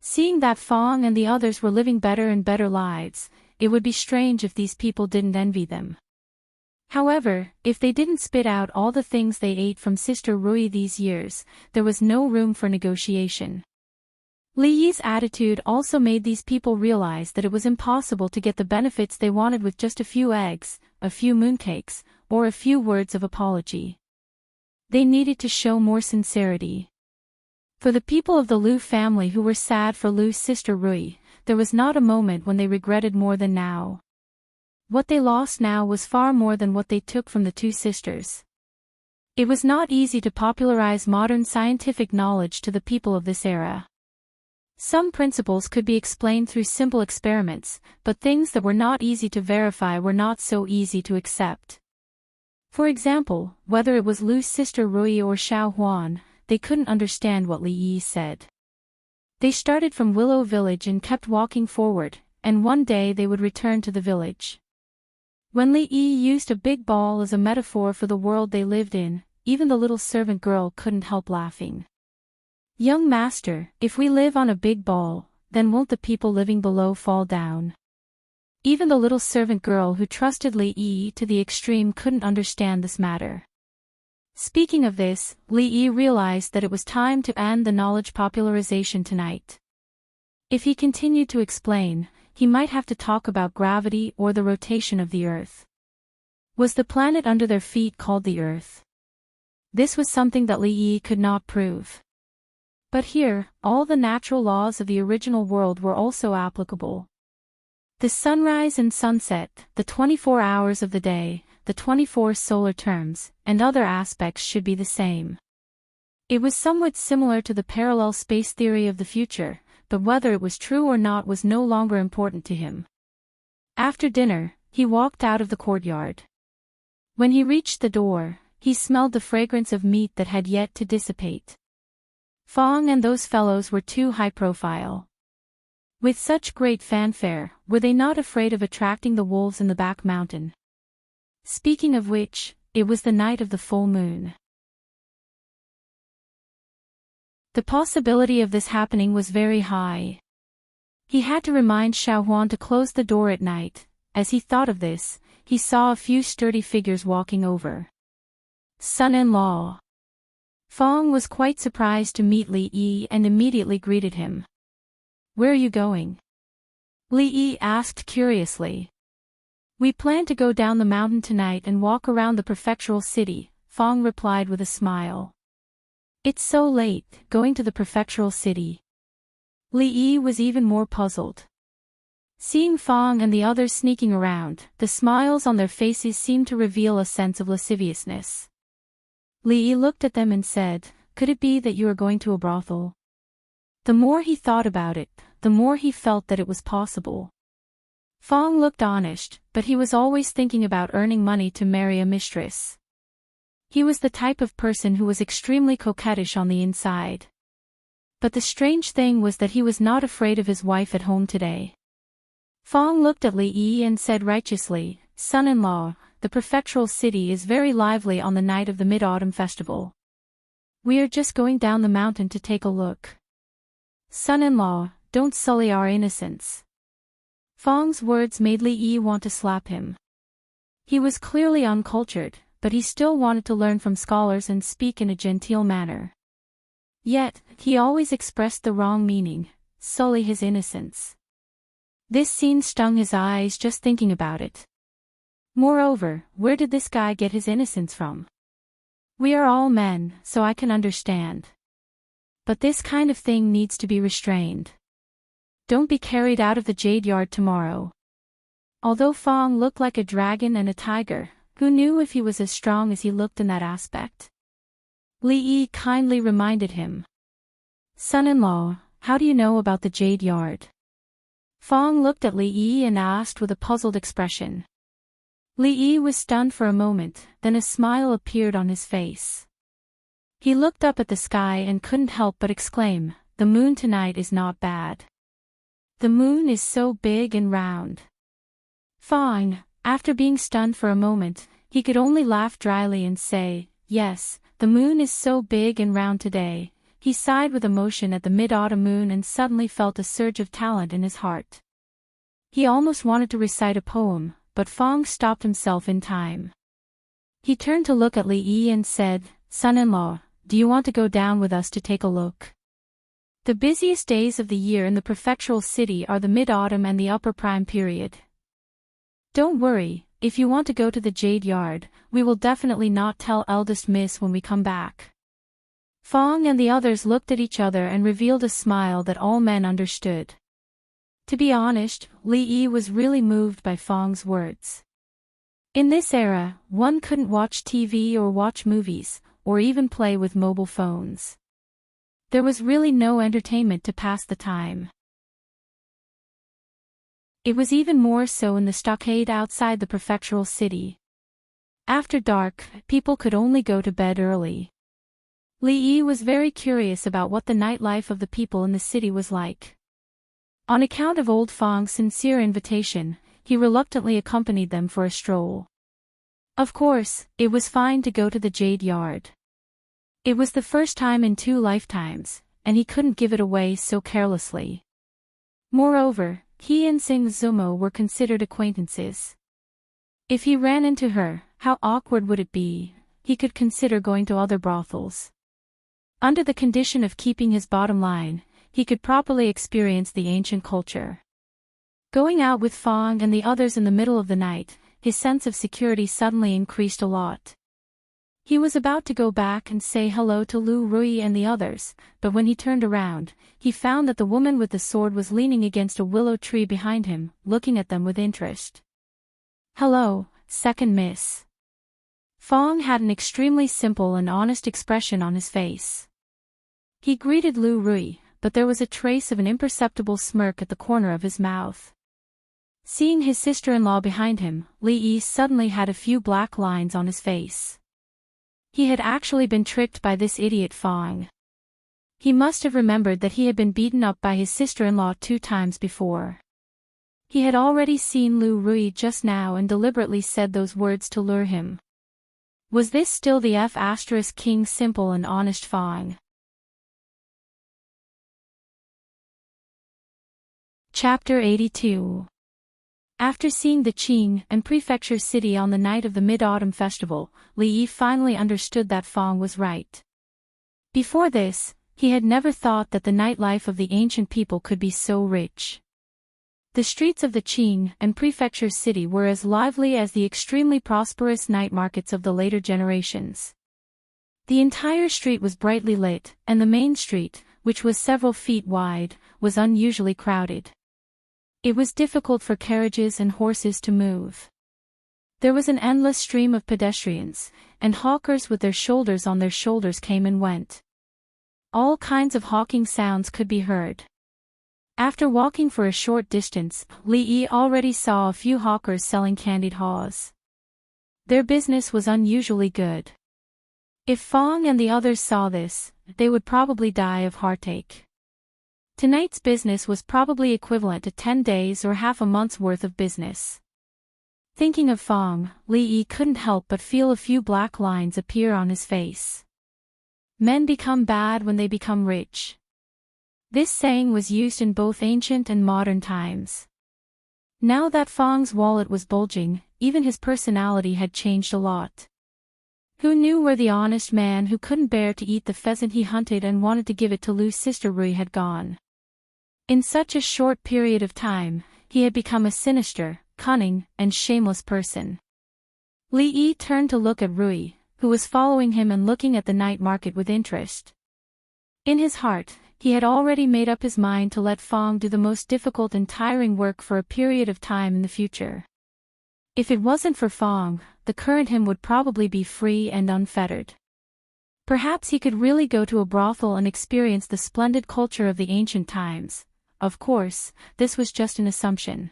Seeing that Fong and the others were living better and better lives, it would be strange if these people didn't envy them. However, if they didn't spit out all the things they ate from Sister Rui these years, there was no room for negotiation. Li Yi's attitude also made these people realize that it was impossible to get the benefits they wanted with just a few eggs, a few mooncakes, or a few words of apology. They needed to show more sincerity. For the people of the Lu family who were sad for Lu's sister Rui, there was not a moment when they regretted more than now. What they lost now was far more than what they took from the two sisters. It was not easy to popularize modern scientific knowledge to the people of this era. Some principles could be explained through simple experiments, but things that were not easy to verify were not so easy to accept. For example, whether it was Lu's sister Rui or Xiao Huan, they couldn't understand what Li Yi said. They started from Willow Village and kept walking forward, and one day they would return to the village. When Li Yi used a big ball as a metaphor for the world they lived in, even the little servant girl couldn't help laughing. "Young master, if we live on a big ball, then won't the people living below fall down?" Even the little servant girl who trusted Li Yi to the extreme couldn't understand this matter. Speaking of this, Li Yi realized that it was time to end the knowledge popularization tonight. If he continued to explain, he might have to talk about gravity or the rotation of the Earth. Was the planet under their feet called the Earth? This was something that Li Yi could not prove. But here, all the natural laws of the original world were also applicable. The sunrise and sunset, the 24 hours of the day, the 24 solar terms, and other aspects should be the same. It was somewhat similar to the parallel space theory of the future, but whether it was true or not was no longer important to him. After dinner, he walked out of the courtyard. When he reached the door, he smelled the fragrance of meat that had yet to dissipate. Fong and those fellows were too high profile. With such great fanfare, were they not afraid of attracting the wolves in the back mountain? Speaking of which, it was the night of the full moon. The possibility of this happening was very high. He had to remind Xiao Huan to close the door at night. As he thought of this, he saw a few sturdy figures walking over. Son-in-law. Fong was quite surprised to meet Li Yi and immediately greeted him. "Where are you going?" Li Yi asked curiously. "We plan to go down the mountain tonight and walk around the prefectural city," Fong replied with a smile. "It's so late, going to the prefectural city." Li Yi was even more puzzled. Seeing Fong and the others sneaking around, the smiles on their faces seemed to reveal a sense of lasciviousness. Li Yi looked at them and said, "Could it be that you are going to a brothel?" The more he thought about it, the more he felt that it was possible. Fong looked honest, but he was always thinking about earning money to marry a mistress. He was the type of person who was extremely coquettish on the inside. But the strange thing was that he was not afraid of his wife at home today. Fong looked at Li Yi and said righteously, "Son-in-law, the prefectural city is very lively on the night of the Mid-Autumn Festival. We are just going down the mountain to take a look. Son-in-law, don't sully our innocence." Fong's words made Li Yi want to slap him. He was clearly uncultured, but he still wanted to learn from scholars and speak in a genteel manner. Yet, he always expressed the wrong meaning, sully his innocence. This scene stung his eyes just thinking about it. Moreover, where did this guy get his innocence from? We are all men, so I can understand. But this kind of thing needs to be restrained. Don't be carried out of the jade yard tomorrow. Although Fong looked like a dragon and a tiger, who knew if he was as strong as he looked in that aspect? Li Yi kindly reminded him. "Son-in-law, how do you know about the Jade Yard? Fong looked at Li Yi and asked with a puzzled expression. Li Yi was stunned for a moment, then a smile appeared on his face. He looked up at the sky and couldn't help but exclaim, "The moon tonight is not bad. The moon is so big and round." Fong, after being stunned for a moment, he could only laugh dryly and say, "Yes, the moon is so big and round today." He sighed with emotion at the mid-autumn moon and suddenly felt a surge of talent in his heart. He almost wanted to recite a poem, but Fong stopped himself in time. He turned to look at Li Yi and said, "Son-in-law, do you want to go down with us to take a look? The busiest days of the year in the prefectural city are the mid-autumn and the upper prime period. Don't worry, if you want to go to the Jade Yard, we will definitely not tell eldest miss when we come back." Fong and the others looked at each other and revealed a smile that all men understood. To be honest, Li Yi was really moved by Fong's words. In this era, one couldn't watch TV or watch movies, or even play with mobile phones. There was really no entertainment to pass the time. It was even more so in the stockade outside the prefectural city. After dark, people could only go to bed early. Li Yi was very curious about what the nightlife of the people in the city was like. On account of old Fong's sincere invitation, he reluctantly accompanied them for a stroll. Of course, it was fine to go to the Jade Yard. It was the first time in 2 lifetimes, and he couldn't give it away so carelessly. Moreover, he and Sing Zumo were considered acquaintances. If he ran into her, how awkward would it be? He could consider going to other brothels. Under the condition of keeping his bottom line, he could properly experience the ancient culture. Going out with Fong and the others in the middle of the night, his sense of security suddenly increased a lot. He was about to go back and say hello to Lu Rui and the others, but when he turned around, he found that the woman with the sword was leaning against a willow tree behind him, looking at them with interest. "Hello, second miss." Fong had an extremely simple and honest expression on his face. He greeted Lu Rui, but there was a trace of an imperceptible smirk at the corner of his mouth. Seeing his sister-in-law behind him, Li Yi suddenly had a few black lines on his face. He had actually been tricked by this idiot Fong. He must have remembered that he had been beaten up by his sister-in-law 2 times before. He had already seen Lu Rui just now and deliberately said those words to lure him. Was this still the F*King simple and honest Fong? Chapter 82. After seeing the Qing and prefecture city on the night of the Mid-Autumn Festival, Li Yi finally understood that Fong was right. Before this, he had never thought that the nightlife of the ancient people could be so rich. The streets of the Qing and prefecture city were as lively as the extremely prosperous night markets of the later generations. The entire street was brightly lit, and the main street, which was several feet wide, was unusually crowded. It was difficult for carriages and horses to move. There was an endless stream of pedestrians, and hawkers with their shoulders on their shoulders came and went. All kinds of hawking sounds could be heard. After walking for a short distance, Li Yi already saw a few hawkers selling candied haws. Their business was unusually good. If Fong and the others saw this, they would probably die of heartache. Tonight's business was probably equivalent to 10 days or half a month's worth of business. Thinking of Fong, Li Yi couldn't help but feel a few black lines appear on his face. Men become bad when they become rich. This saying was used in both ancient and modern times. Now that Fong's wallet was bulging, even his personality had changed a lot. Who knew where the honest man who couldn't bear to eat the pheasant he hunted and wanted to give it to Lu's sister Rui had gone? In such a short period of time, he had become a sinister, cunning, and shameless person. Li Yi turned to look at Rui, who was following him and looking at the night market with interest. In his heart, he had already made up his mind to let Fong do the most difficult and tiring work for a period of time in the future. If it wasn't for Fong, the current him would probably be free and unfettered. Perhaps he could really go to a brothel and experience the splendid culture of the ancient times. Of course, this was just an assumption.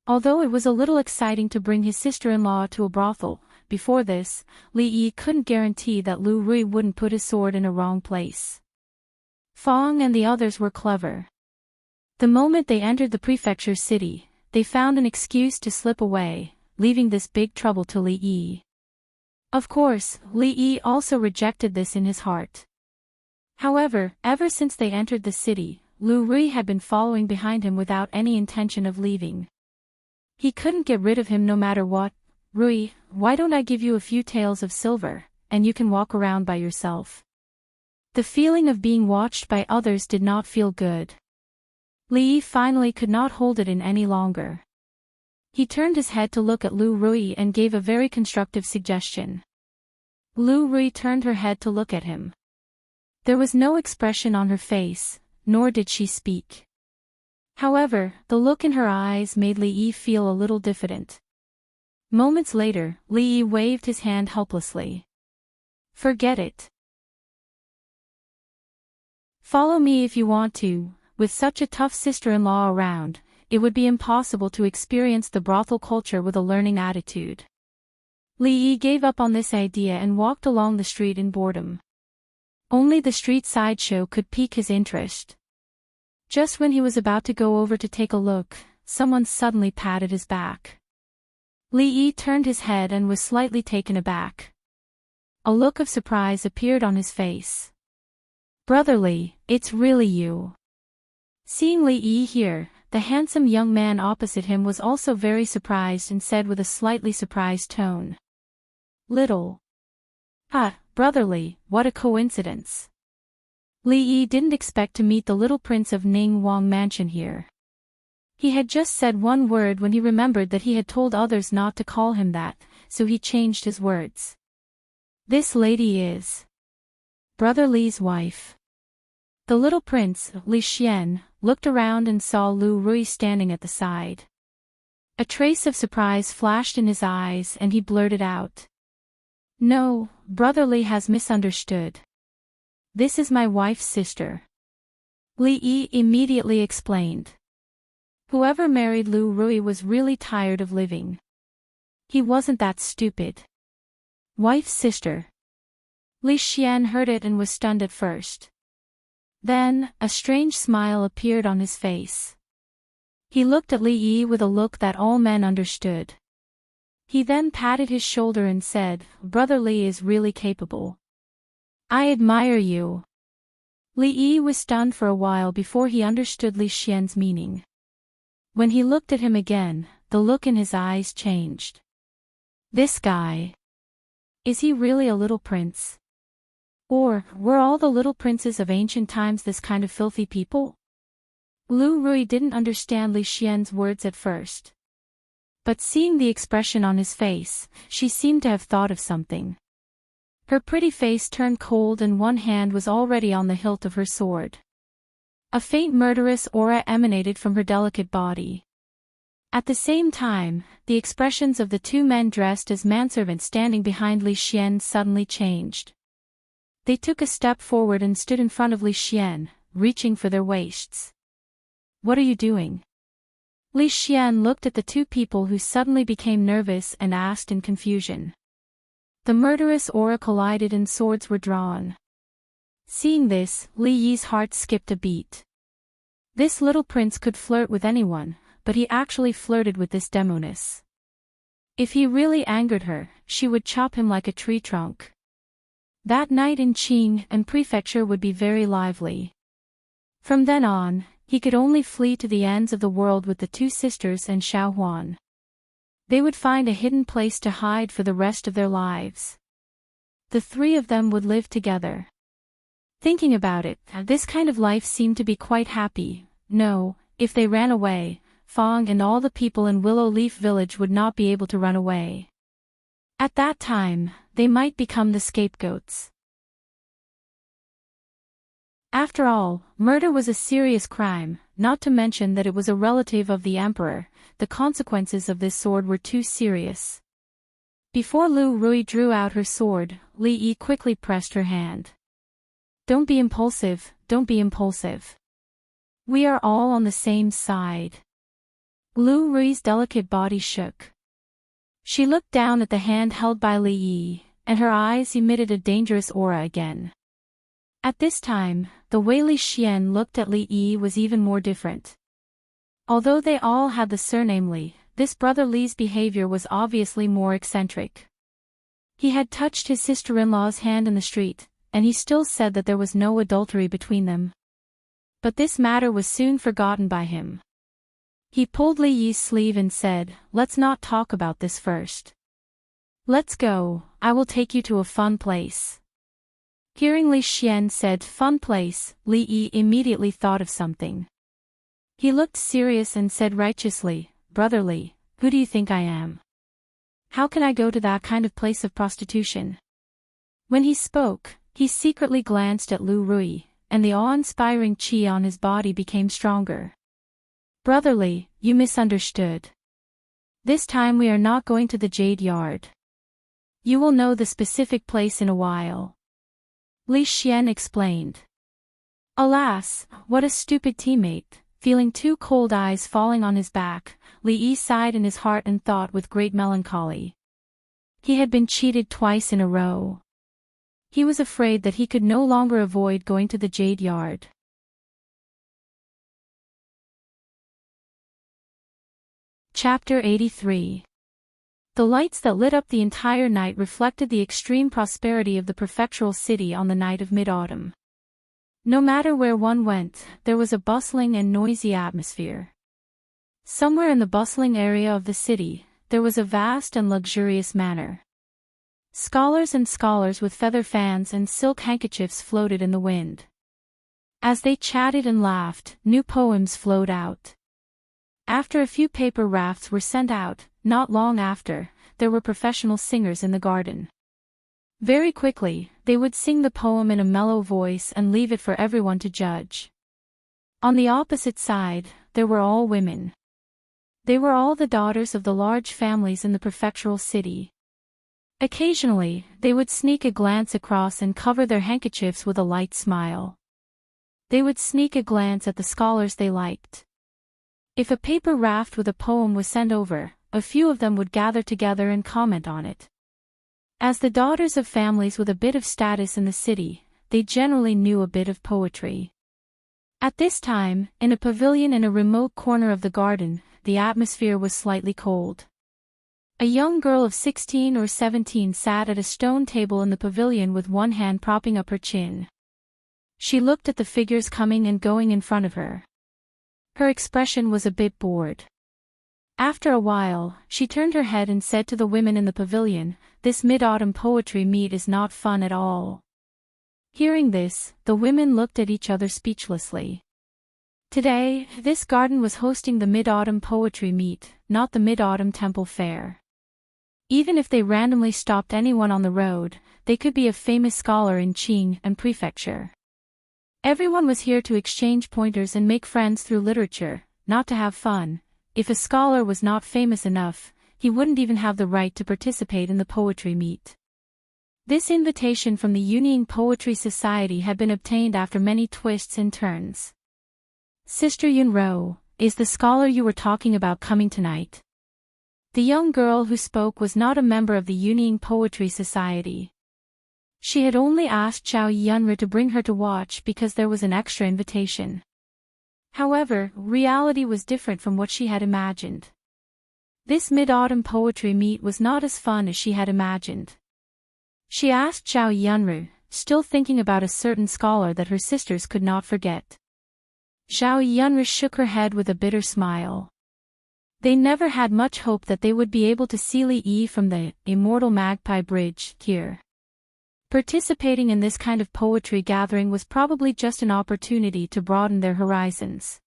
Although it was a little exciting to bring his sister-in-law to a brothel, before this, Li Yi couldn't guarantee that Lu Rui wouldn't put his sword in a wrong place. Fong and the others were clever. The moment they entered the prefecture city, they found an excuse to slip away, leaving this big trouble to Li Yi. Of course, Li Yi also rejected this in his heart. However, ever since they entered the city, Lu Rui had been following behind him without any intention of leaving. He couldn't get rid of him no matter what. Rui, why don't I give you a few taels of silver, and you can walk around by yourself? The feeling of being watched by others did not feel good. Li Yi finally could not hold it in any longer. He turned his head to look at Lu Rui and gave a very constructive suggestion. Lu Rui turned her head to look at him. There was no expression on her face, nor did she speak. However, the look in her eyes made Li Yi feel a little diffident. Moments later, Li Yi waved his hand helplessly. Forget it. Follow me if you want to. With such a tough sister-in-law around, it would be impossible to experience the brothel culture with a learning attitude. Li Yi gave up on this idea and walked along the street in boredom. Only the street sideshow could pique his interest. Just when he was about to go over to take a look, someone suddenly patted his back. Li Yi turned his head and was slightly taken aback. A look of surprise appeared on his face. Brother Li, it's really you. Seeing Li Yi here, the handsome young man opposite him was also very surprised and said with a slightly surprised tone. Little. Ah, Brother Li, what a coincidence. Li Yi didn't expect to meet the little prince of Ning Wang Mansion here. He had just said one word when he remembered that he had told others not to call him that, so he changed his words. This lady is Brother Li's wife. The little prince, Li Xian, looked around and saw Lu Rui standing at the side. A trace of surprise flashed in his eyes and he blurted out. No, Brother Li has misunderstood. This is my wife's sister. Li Yi immediately explained. Whoever married Lu Rui was really tired of living. He wasn't that stupid. Wife's sister. Li Xian heard it and was stunned at first. Then, a strange smile appeared on his face. He looked at Li Yi with a look that all men understood. He then patted his shoulder and said, Brother Li is really capable. I admire you. Li Yi was stunned for a while before he understood Li Xian's meaning. When he looked at him again, the look in his eyes changed. This guy. Is he really a little prince? Or, were all the little princes of ancient times this kind of filthy people? Lu Rui didn't understand Li Xian's words at first. But seeing the expression on his face, she seemed to have thought of something. Her pretty face turned cold and one hand was already on the hilt of her sword. A faint murderous aura emanated from her delicate body. At the same time, the expressions of the two men dressed as manservants standing behind Li Xian suddenly changed. They took a step forward and stood in front of Li Xian, reaching for their waists. What are you doing? Li Xian looked at the two people who suddenly became nervous and asked in confusion. The murderous aura collided and swords were drawn. Seeing this, Li Yi's heart skipped a beat. This little prince could flirt with anyone, but he actually flirted with this demoness. If he really angered her, she would chop him like a tree trunk. That night in Qing and prefecture would be very lively. From then on, he could only flee to the ends of the world with the two sisters and Xiao Huan. They would find a hidden place to hide for the rest of their lives. The three of them would live together. Thinking about it, this kind of life seemed to be quite happy. No, if they ran away, Fong and all the people in Willow Leaf Village would not be able to run away. At that time, they might become the scapegoats. After all, murder was a serious crime, not to mention that it was a relative of the emperor. The consequences of this sword were too serious. Before Lu Rui drew out her sword, Li Yi quickly pressed her hand. Don't be impulsive, don't be impulsive. We are all on the same side. Lu Rui's delicate body shook. She looked down at the hand held by Li Yi, and her eyes emitted a dangerous aura again. At this time, the way Li Xian looked at Li Yi was even more different. Although they all had the surname Li, this brother Li's behavior was obviously more eccentric. He had touched his sister-in-law's hand in the street, and he still said that there was no adultery between them. But this matter was soon forgotten by him. He pulled Li Yi's sleeve and said, "Let's not talk about this first. Let's go, I will take you to a fun place." Hearing Li Xian said fun place, Li Yi immediately thought of something. He looked serious and said righteously, "Brother Li, who do you think I am? How can I go to that kind of place of prostitution?" When he spoke, he secretly glanced at Lu Rui, and the awe-inspiring qi on his body became stronger. "Brother Li, you misunderstood. This time we are not going to the Jade Yard. You will know the specific place in a while." Li Xian explained. Alas, what a stupid teammate. Feeling two cold eyes falling on his back, Li Yi sighed in his heart and thought with great melancholy. He had been cheated twice in a row. He was afraid that he could no longer avoid going to the Jade Yard. Chapter 83. The lights that lit up the entire night reflected the extreme prosperity of the prefectural city on the night of mid-autumn. No matter where one went, there was a bustling and noisy atmosphere. Somewhere in the bustling area of the city, there was a vast and luxurious manor. Scholars and scholars with feather fans and silk handkerchiefs floated in the wind. As they chatted and laughed, new poems flowed out. After a few paper rafts were sent out, not long after, there were professional singers in the garden. Very quickly, they would sing the poem in a mellow voice and leave it for everyone to judge. On the opposite side, there were all women. They were all the daughters of the large families in the prefectural city. Occasionally, they would sneak a glance across and cover their handkerchiefs with a light smile. They would sneak a glance at the scholars they liked. If a paper raft with a poem was sent over, a few of them would gather together and comment on it. As the daughters of families with a bit of status in the city, they generally knew a bit of poetry. At this time, in a pavilion in a remote corner of the garden, the atmosphere was slightly cold. A young girl of 16 or 17 sat at a stone table in the pavilion with one hand propping up her chin. She looked at the figures coming and going in front of her. Her expression was a bit bored. After a while, she turned her head and said to the women in the pavilion, "This mid-autumn poetry meet is not fun at all." Hearing this, the women looked at each other speechlessly. Today, this garden was hosting the mid-autumn poetry meet, not the mid-autumn temple fair. Even if they randomly stopped anyone on the road, they could be a famous scholar in Qing and prefecture. Everyone was here to exchange pointers and make friends through literature, not to have fun. If a scholar was not famous enough, he wouldn't even have the right to participate in the poetry meet. This invitation from the Yunying Poetry Society had been obtained after many twists and turns. "Sister Yunro, is the scholar you were talking about coming tonight?" The young girl who spoke was not a member of the Yunying Poetry Society. She had only asked Zhao Yunru to bring her to watch because there was an extra invitation. However, reality was different from what she had imagined. This mid-autumn poetry meet was not as fun as she had imagined. She asked Zhao Yunru, still thinking about a certain scholar that her sisters could not forget. Zhao Yunru shook her head with a bitter smile. They never had much hope that they would be able to see Li Yi from the Immortal Magpie Bridge here. Participating in this kind of poetry gathering was probably just an opportunity to broaden their horizons.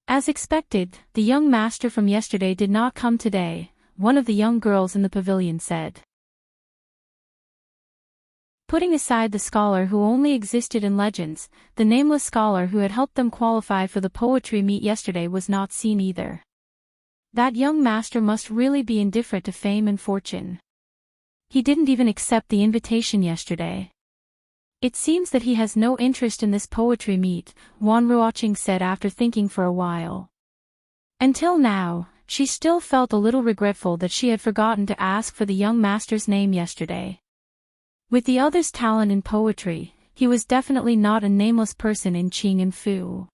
As expected, the young master from yesterday did not come today, one of the young girls in the pavilion said. Putting aside the scholar who only existed in legends, the nameless scholar who had helped them qualify for the poetry meet yesterday was not seen either. That young master must really be indifferent to fame and fortune. He didn't even accept the invitation yesterday. It seems that he has no interest in this poetry meet, Wanruoching said after thinking for a while. Until now, she still felt a little regretful that she had forgotten to ask for the young master's name yesterday. With the other's talent in poetry, he was definitely not a nameless person in Qing and Fu.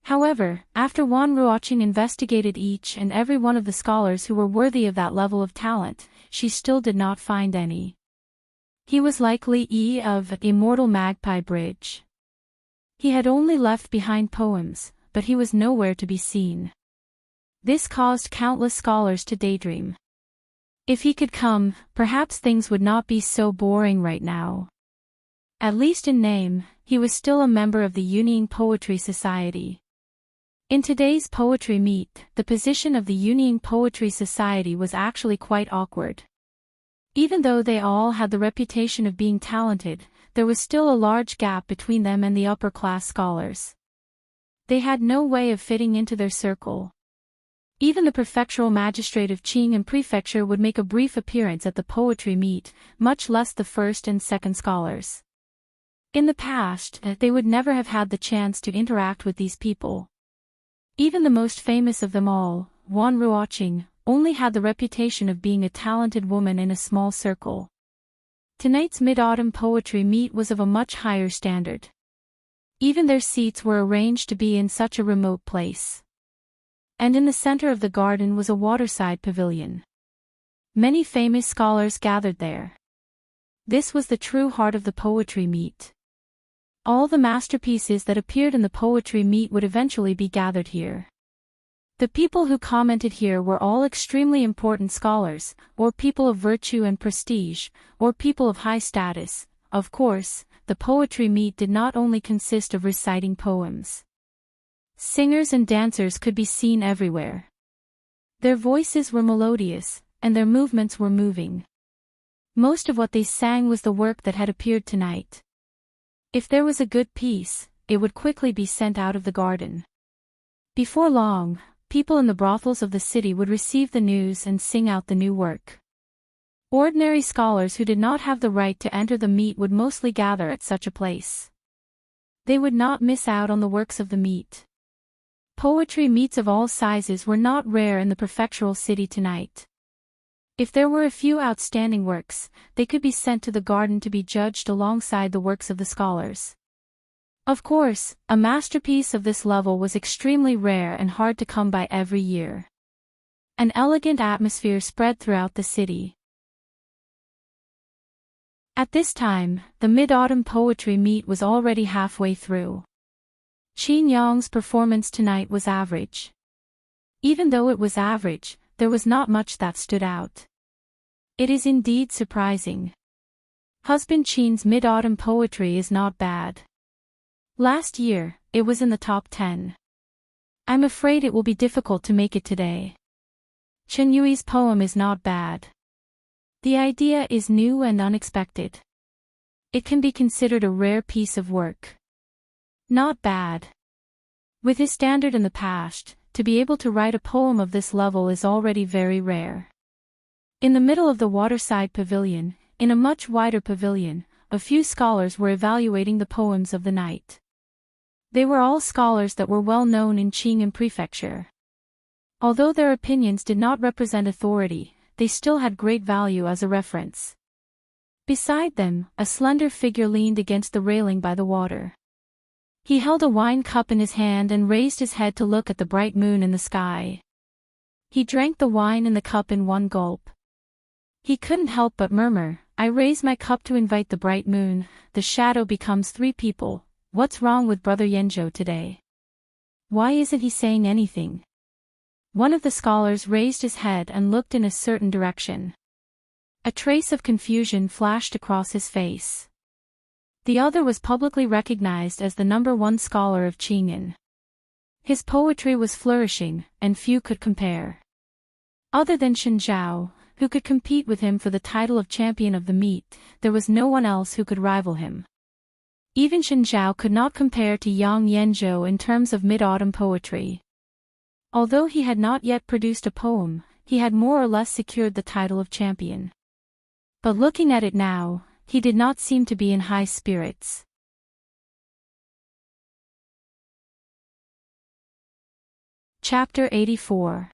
However, after Wanruoching investigated each and every one of the scholars who were worthy of that level of talent, she still did not find any. He was likely of Immortal Magpie Bridge. He had only left behind poems, but he was nowhere to be seen. This caused countless scholars to daydream. If he could come, perhaps things would not be so boring right now. At least in name, he was still a member of the Yunying Poetry Society. In today's poetry meet, the position of the Yunying Poetry Society was actually quite awkward. Even though they all had the reputation of being talented, there was still a large gap between them and the upper-class scholars. They had no way of fitting into their circle. Even the prefectural magistrate of Qing and prefecture would make a brief appearance at the poetry meet, much less the first and second scholars. In the past, they would never have had the chance to interact with these people. Even the most famous of them all, Wanruoching, only had the reputation of being a talented woman in a small circle. Tonight's Mid-Autumn Poetry Meet was of a much higher standard. Even their seats were arranged to be in such a remote place. And in the center of the garden was a waterside pavilion. Many famous scholars gathered there. This was the true heart of the poetry meet. All the masterpieces that appeared in the poetry meet would eventually be gathered here. The people who commented here were all extremely important scholars, or people of virtue and prestige, or people of high status. Of course, the poetry meet did not only consist of reciting poems. Singers and dancers could be seen everywhere. Their voices were melodious, and their movements were moving. Most of what they sang was the work that had appeared tonight. If there was a good piece, it would quickly be sent out of the garden. Before long, people in the brothels of the city would receive the news and sing out the new work. Ordinary scholars who did not have the right to enter the meet would mostly gather at such a place. They would not miss out on the works of the meet. Poetry meets of all sizes were not rare in the prefectural city tonight. If there were a few outstanding works, they could be sent to the garden to be judged alongside the works of the scholars. Of course, a masterpiece of this level was extremely rare and hard to come by every year. An elegant atmosphere spread throughout the city. At this time, the Mid-Autumn Poetry Meet was already halfway through. Qin Yang's performance tonight was average. Even though it was average, there was not much that stood out. It is indeed surprising. Husband Qin's Mid-Autumn Poetry is not bad. Last year, it was in the top 10. I'm afraid it will be difficult to make it today. Chen Yui's poem is not bad. The idea is new and unexpected. It can be considered a rare piece of work. Not bad. With his standard in the past, to be able to write a poem of this level is already very rare. In the middle of the waterside pavilion, in a much wider pavilion, a few scholars were evaluating the poems of the night. They were all scholars that were well known in Qing and prefecture. Although their opinions did not represent authority, they still had great value as a reference. Beside them, a slender figure leaned against the railing by the water. He held a wine cup in his hand and raised his head to look at the bright moon in the sky. He drank the wine in the cup in one gulp. He couldn't help but murmur, "I raise my cup to invite the bright moon, the shadow becomes 3 people. What's wrong with Brother Yanzhou today? Why isn't he saying anything?" One of the scholars raised his head and looked in a certain direction. A trace of confusion flashed across his face. The other was publicly recognized as the #1 scholar of Qing'an. His poetry was flourishing, and few could compare. Other than Shen Zhao, who could compete with him for the title of champion of the meet, there was no one else who could rival him. Even Shen Zhao could not compare to Yang Yanzhou in terms of mid-autumn poetry. Although he had not yet produced a poem, he had more or less secured the title of champion. But looking at it now, he did not seem to be in high spirits. Chapter 84.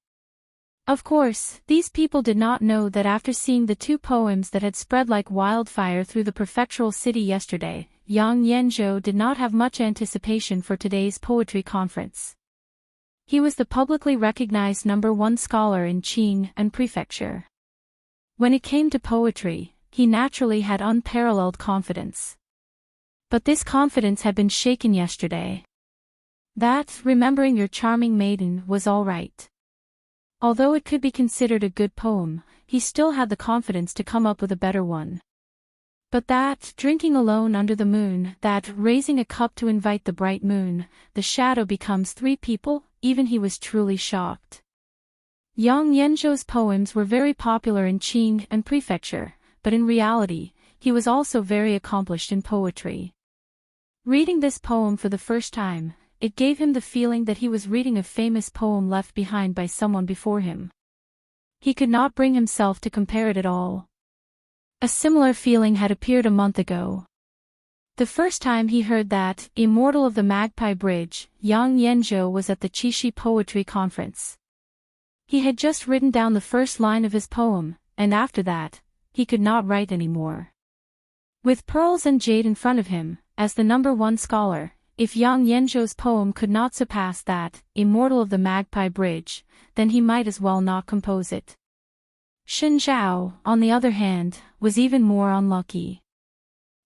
Of course, these people did not know that after seeing the two poems that had spread like wildfire through the prefectural city yesterday, Yang Yanzhou did not have much anticipation for today's poetry conference. He was the publicly recognized #1 scholar in Qing and Prefecture. When it came to poetry, he naturally had unparalleled confidence. But this confidence had been shaken yesterday. That, remembering your charming maiden, was all right. Although it could be considered a good poem, he still had the confidence to come up with a better one. But that, drinking alone under the moon, that, raising a cup to invite the bright moon, the shadow becomes three people, even he was truly shocked. Yang Yanzhou's poems were very popular in Qing and Prefecture, but in reality, he was also very accomplished in poetry. Reading this poem for the first time, it gave him the feeling that he was reading a famous poem left behind by someone before him. He could not bring himself to compare it at all. A similar feeling had appeared a month ago. The first time he heard that, Immortal of the Magpie Bridge, Yang Yanzhou was at the Qixi Poetry Conference. He had just written down the first line of his poem, and after that, he could not write anymore. With pearls and jade in front of him, as the #1 scholar, if Yang Yanzhou's poem could not surpass that, Immortal of the Magpie Bridge, then he might as well not compose it. Shen Zhao, on the other hand, was even more unlucky.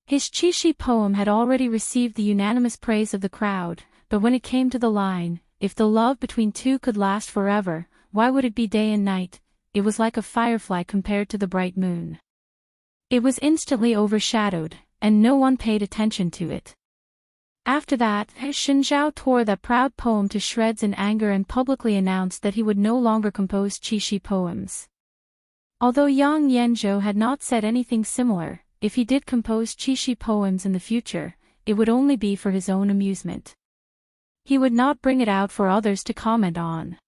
His Qixi poem had already received the unanimous praise of the crowd, but when it came to the line, if the love between two could last forever, why would it be day and night? It was like a firefly compared to the bright moon. It was instantly overshadowed, and no one paid attention to it. After that, Shen Zhao tore that proud poem to shreds in anger and publicly announced that he would no longer compose Qixi poems. Although Yang Yanzhou had not said anything similar, if he did compose Qixi poems in the future, it would only be for his own amusement. He would not bring it out for others to comment on.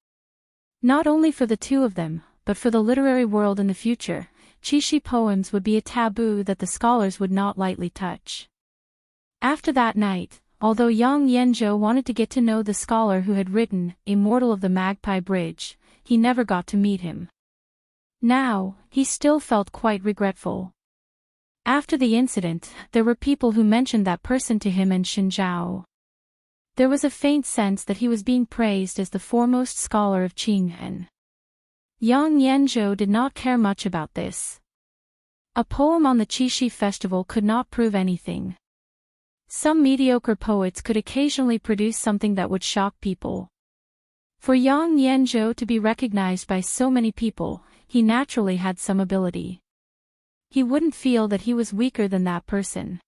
Not only for the two of them, but for the literary world in the future, Qixi poems would be a taboo that the scholars would not lightly touch. After that night, although Yang Yanzhou wanted to get to know the scholar who had written Immortal of the Magpie Bridge, he never got to meet him. Now, he still felt quite regretful. After the incident, there were people who mentioned that person to him and Shen Zhao. There was a faint sense that he was being praised as the foremost scholar of Qing. Yang Yanzhou did not care much about this. A poem on the Qixi festival could not prove anything. Some mediocre poets could occasionally produce something that would shock people. For Yang Yanzhou to be recognized by so many people, he naturally had some ability. He wouldn't feel that he was weaker than that person.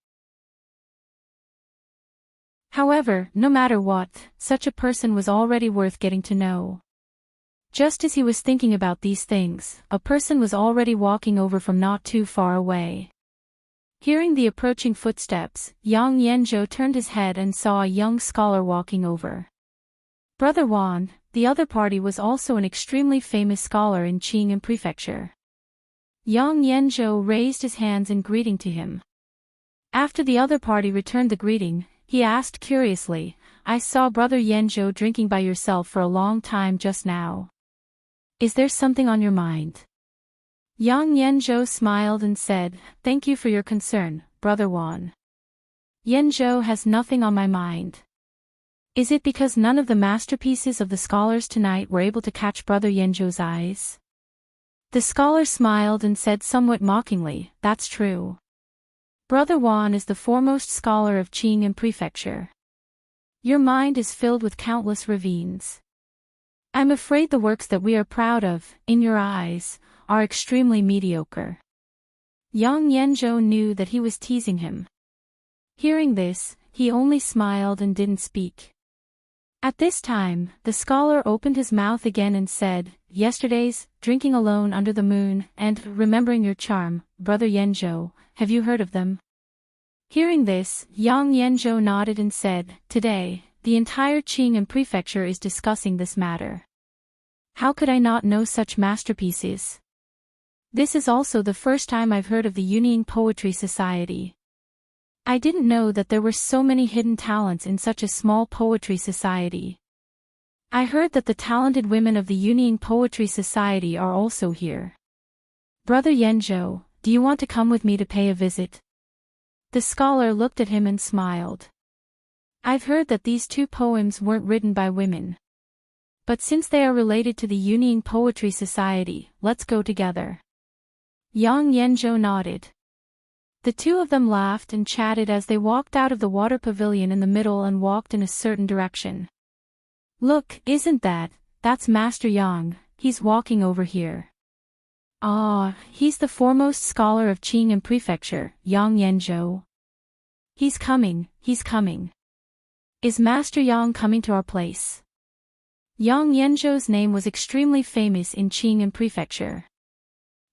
However, no matter what, such a person was already worth getting to know. Just as he was thinking about these things, a person was already walking over from not too far away. Hearing the approaching footsteps, Yang Yanzhou turned his head and saw a young scholar walking over. Brother Wan, the other party, was also an extremely famous scholar in Qing and Prefecture. Yang Yanzhou raised his hands in greeting to him. After the other party returned the greeting, he asked curiously, "I saw Brother Yanzhou drinking by yourself for a long time just now. Is there something on your mind?" Yang Yanzhou smiled and said, "Thank you for your concern, Brother Wan. Yanzhou has nothing on my mind. Is it because none of the masterpieces of the scholars tonight were able to catch Brother Yanzhou's eyes?" The scholar smiled and said somewhat mockingly, "That's true. Brother Wan is the foremost scholar of Qing and Prefecture. Your mind is filled with countless ravines. I'm afraid the works that we are proud of, in your eyes, are extremely mediocre." Yang Yanzhou knew that he was teasing him. Hearing this, he only smiled and didn't speak. At this time, the scholar opened his mouth again and said, "Yesterday's, Drinking Alone Under the Moon, and Remembering Your Charm, Brother Yanzhou, have you heard of them?" Hearing this, Yang Yanzhou nodded and said, "Today, the entire Qing and Prefecture is discussing this matter. How could I not know such masterpieces?" This is also the first time I've heard of the Union Poetry Society. I didn't know that there were so many hidden talents in such a small poetry society. I heard that the talented women of the Union Poetry Society are also here. Brother Yenjo, do you want to come with me to pay a visit? The scholar looked at him and smiled. I've heard that these two poems weren't written by women. But since they are related to the Union Poetry Society, let's go together. Yang Yenjo nodded. The two of them laughed and chatted as they walked out of the water pavilion in the middle and walked in a certain direction. Look, isn't that's Master Yang, he's walking over here. Ah, he's the foremost scholar of Qingham Prefecture, Yang Yenjo. He's coming. Is Master Yang coming to our place? Yang Yenjo's name was extremely famous in Qingham Prefecture.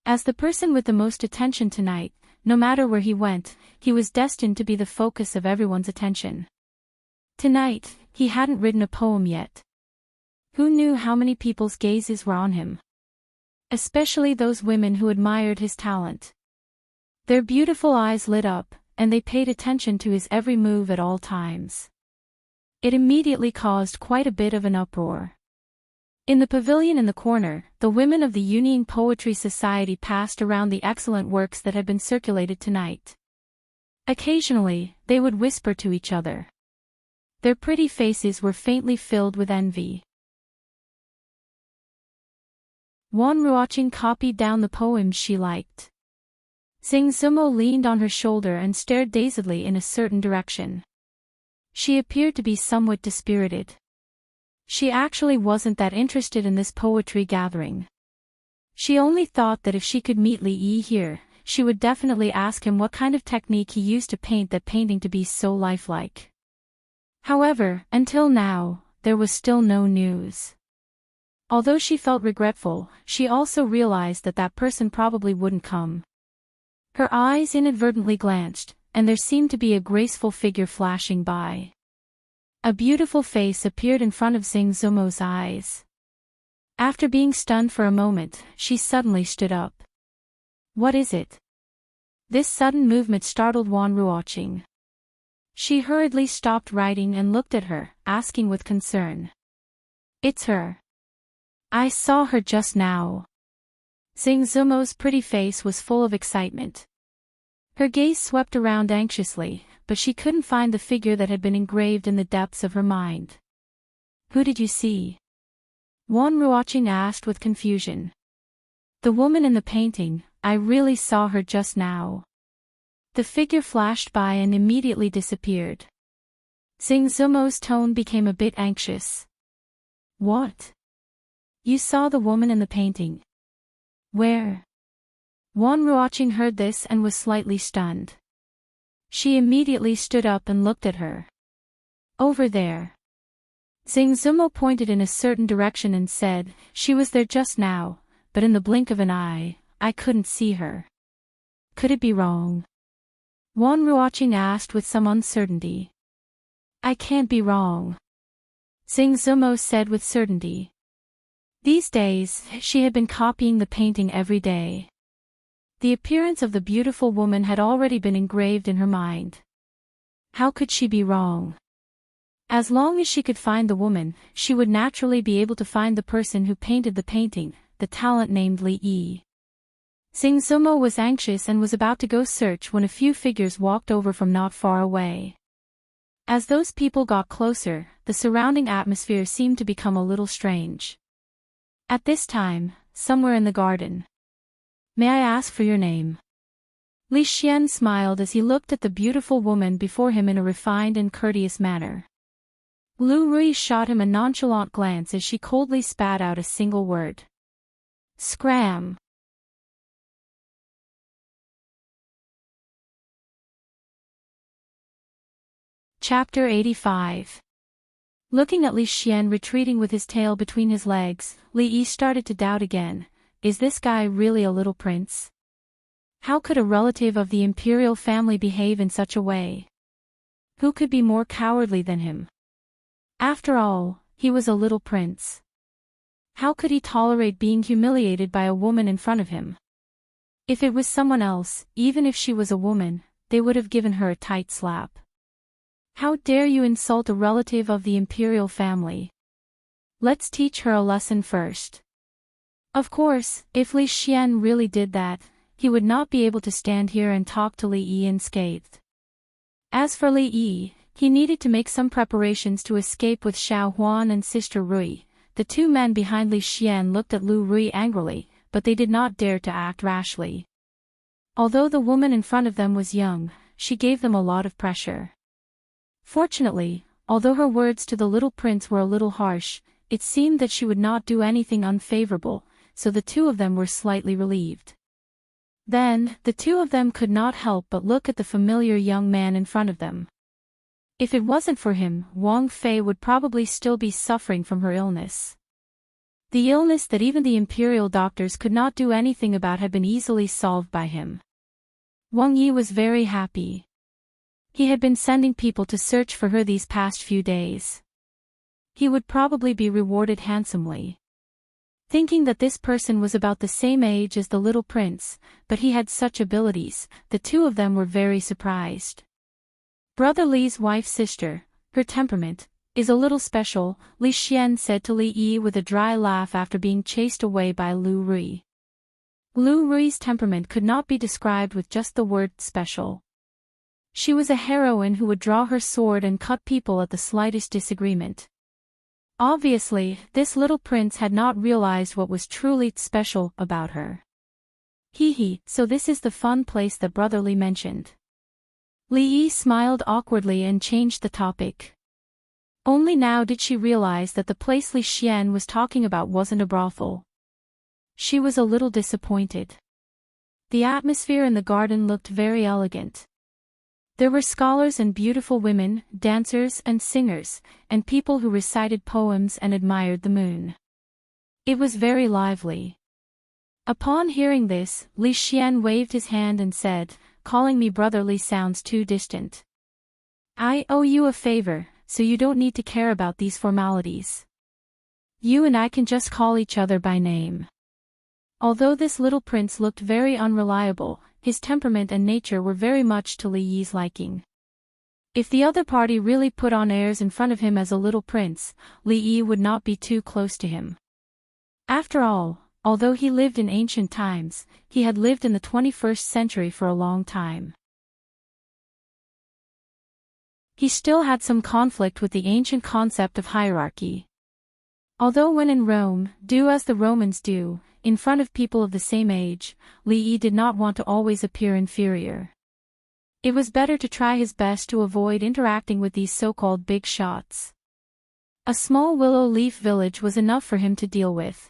As the person with the most attention tonight, no matter where he went, he was destined to be the focus of everyone's attention. Tonight, he hadn't written a poem yet. Who knew how many people's gazes were on him? Especially those women who admired his talent. Their beautiful eyes lit up, and they paid attention to his every move at all times. It immediately caused quite a bit of an uproar. In the pavilion in the corner, the women of the Union Poetry Society passed around the excellent works that had been circulated tonight. Occasionally, they would whisper to each other. Their pretty faces were faintly filled with envy. Wan Ruoqing copied down the poems she liked. Xing Zumo leaned on her shoulder and stared dazedly in a certain direction. She appeared to be somewhat dispirited. She actually wasn't that interested in this poetry gathering. She only thought that if she could meet Li Yi here, she would definitely ask him what kind of technique he used to paint that painting to be so lifelike. However, until now, there was still no news. Although she felt regretful, she also realized that that person probably wouldn't come. Her eyes inadvertently glanced, and there seemed to be a graceful figure flashing by. A beautiful face appeared in front of Xing Zumo's eyes. After being stunned for a moment, she suddenly stood up. What is it? This sudden movement startled Wan Ruoqing. She hurriedly stopped writing and looked at her, asking with concern. It's her. I saw her just now. Xing Zumo's pretty face was full of excitement. Her gaze swept around anxiously, but she couldn't find the figure that had been engraved in the depths of her mind. Who did you see? Wan Ruoqing asked with confusion. The woman in the painting, I really saw her just now. The figure flashed by and immediately disappeared. Xing Zumo's tone became a bit anxious. What? You saw the woman in the painting? Where? Wan Ruoqing heard this and was slightly stunned. She immediately stood up and looked at her. Over there. Xing Zumo pointed in a certain direction and said, she was there just now, but in the blink of an eye, I couldn't see her. Could it be wrong? Wan Ruoqing asked with some uncertainty. I can't be wrong. Xing Zumo said with certainty. These days, she had been copying the painting every day. The appearance of the beautiful woman had already been engraved in her mind. How could she be wrong? As long as she could find the woman, she would naturally be able to find the person who painted the painting, the talent named Li Yi. Xing Zumo was anxious and was about to go search when a few figures walked over from not far away. As those people got closer, the surrounding atmosphere seemed to become a little strange. At this time, somewhere in the garden. May I ask for your name? Li Xian smiled as he looked at the beautiful woman before him in a refined and courteous manner. Lu Rui shot him a nonchalant glance as she coldly spat out a single word. Scram. Chapter 85. Looking at Li Xian retreating with his tail between his legs, Li Yi started to doubt again. Is this guy really a little prince? How could a relative of the imperial family behave in such a way? Who could be more cowardly than him? After all, he was a little prince. How could he tolerate being humiliated by a woman in front of him? If it was someone else, even if she was a woman, they would have given her a tight slap. How dare you insult a relative of the imperial family? Let's teach her a lesson first. Of course, if Li Xian really did that, he would not be able to stand here and talk to Li Yi unscathed. As for Li Yi, he needed to make some preparations to escape with Xiao Huan and Sister Rui. The two men behind Li Xian looked at Lu Rui angrily, but they did not dare to act rashly. Although the woman in front of them was young, she gave them a lot of pressure. Fortunately, although her words to the little prince were a little harsh, it seemed that she would not do anything unfavorable, so the two of them were slightly relieved. Then, the two of them could not help but look at the familiar young man in front of them. If it wasn't for him, Wang Fei would probably still be suffering from her illness. The illness that even the imperial doctors could not do anything about had been easily solved by him. Wang Yi was very happy. He had been sending people to search for her these past few days. He would probably be rewarded handsomely. Thinking that this person was about the same age as the little prince, but he had such abilities, the two of them were very surprised. Brother Li's wife's sister, her temperament, is a little special, Li Xian said to Li Yi with a dry laugh after being chased away by Lu Rui. Lu Rui's temperament could not be described with just the word special. She was a heroine who would draw her sword and cut people at the slightest disagreement. Obviously, this little prince had not realized what was truly special about her. So this is the fun place that Brother Li mentioned. Li Yi smiled awkwardly and changed the topic. Only now did she realize that the place Li Xian was talking about wasn't a brothel. She was a little disappointed. The atmosphere in the garden looked very elegant. There were scholars and beautiful women, dancers and singers, and people who recited poems and admired the moon. It was very lively. Upon hearing this, Li Xian waved his hand and said, "Calling me Brother Li sounds too distant. I owe you a favor, so you don't need to care about these formalities. You and I can just call each other by name." Although this little prince looked very unreliable, his temperament and nature were very much to Li Yi's liking. If the other party really put on airs in front of him as a little prince, Li Yi would not be too close to him. After all, although he lived in ancient times, he had lived in the 21st century for a long time. He still had some conflict with the ancient concept of hierarchy. Although when in Rome, do as the Romans do, in front of people of the same age, Li Yi did not want to always appear inferior. It was better to try his best to avoid interacting with these so-called big shots. A small willow leaf village was enough for him to deal with.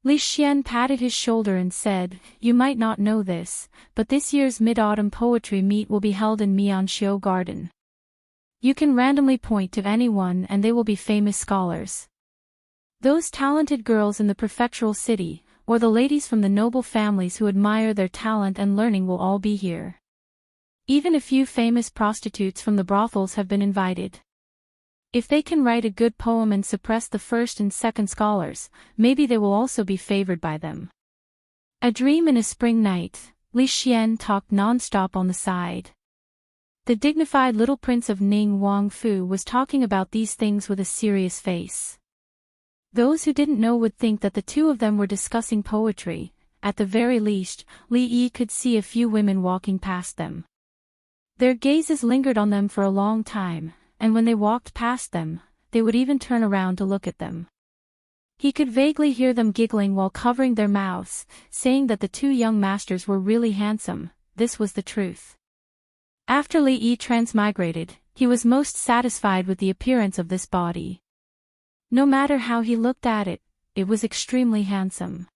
Li Xian patted his shoulder and said, "You might not know this, but this year's Mid-Autumn Poetry Meet will be held in Mianxiu Garden. You can randomly point to anyone and they will be famous scholars. Those talented girls in the prefectural city, or the ladies from the noble families who admire their talent and learning will all be here. Even a few famous prostitutes from the brothels have been invited. If they can write a good poem and suppress the first and second scholars, maybe they will also be favored by them." A dream in a spring night, Li Xian talked non-stop on the side. The dignified little prince of Ning Wang Fu was talking about these things with a serious face. Those who didn't know would think that the two of them were discussing poetry. At the very least, Li Yi could see a few women walking past them. Their gazes lingered on them for a long time, and when they walked past them, they would even turn around to look at them. He could vaguely hear them giggling while covering their mouths, saying that the two young masters were really handsome. This was the truth. After Li Yi transmigrated, he was most satisfied with the appearance of this body. No matter how he looked at it, it was extremely handsome.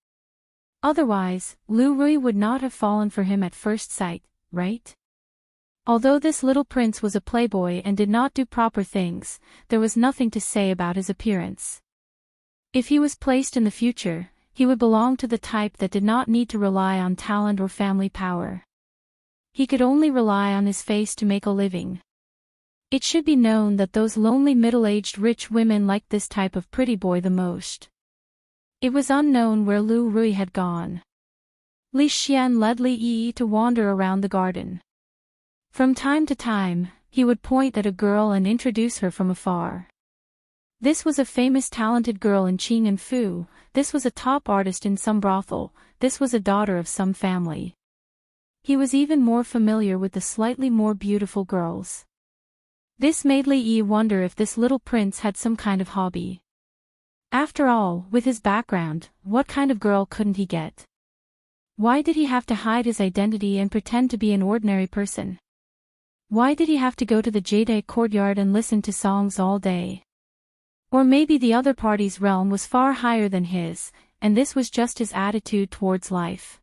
Otherwise, Lu Rui would not have fallen for him at first sight, right? Although this little prince was a playboy and did not do proper things, there was nothing to say about his appearance. If he was placed in the future, he would belong to the type that did not need to rely on talent or family power. He could only rely on his face to make a living. It should be known that those lonely middle-aged rich women liked this type of pretty boy the most. It was unknown where Lu Rui had gone. Li Xian led Li Yi to wander around the garden. From time to time, he would point at a girl and introduce her from afar. This was a famous talented girl in Qing and Fu, this was a top artist in some brothel, this was a daughter of some family. He was even more familiar with the slightly more beautiful girls. This made Li Yi wonder if this little prince had some kind of hobby. After all, with his background, what kind of girl couldn't he get? Why did he have to hide his identity and pretend to be an ordinary person? Why did he have to go to the Jade courtyard and listen to songs all day? Or maybe the other party's realm was far higher than his, and this was just his attitude towards life.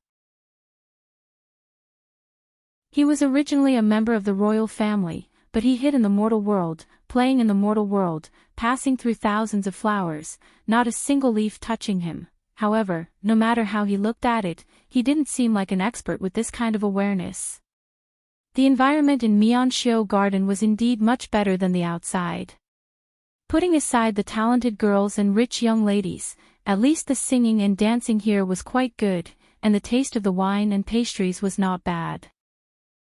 He was originally a member of the royal family, but he hid in the mortal world, playing in the mortal world, passing through thousands of flowers, not a single leaf touching him. However, no matter how he looked at it, he didn't seem like an expert with this kind of awareness. The environment in Mianxiu Garden was indeed much better than the outside. Putting aside the talented girls and rich young ladies, at least the singing and dancing here was quite good, and the taste of the wine and pastries was not bad.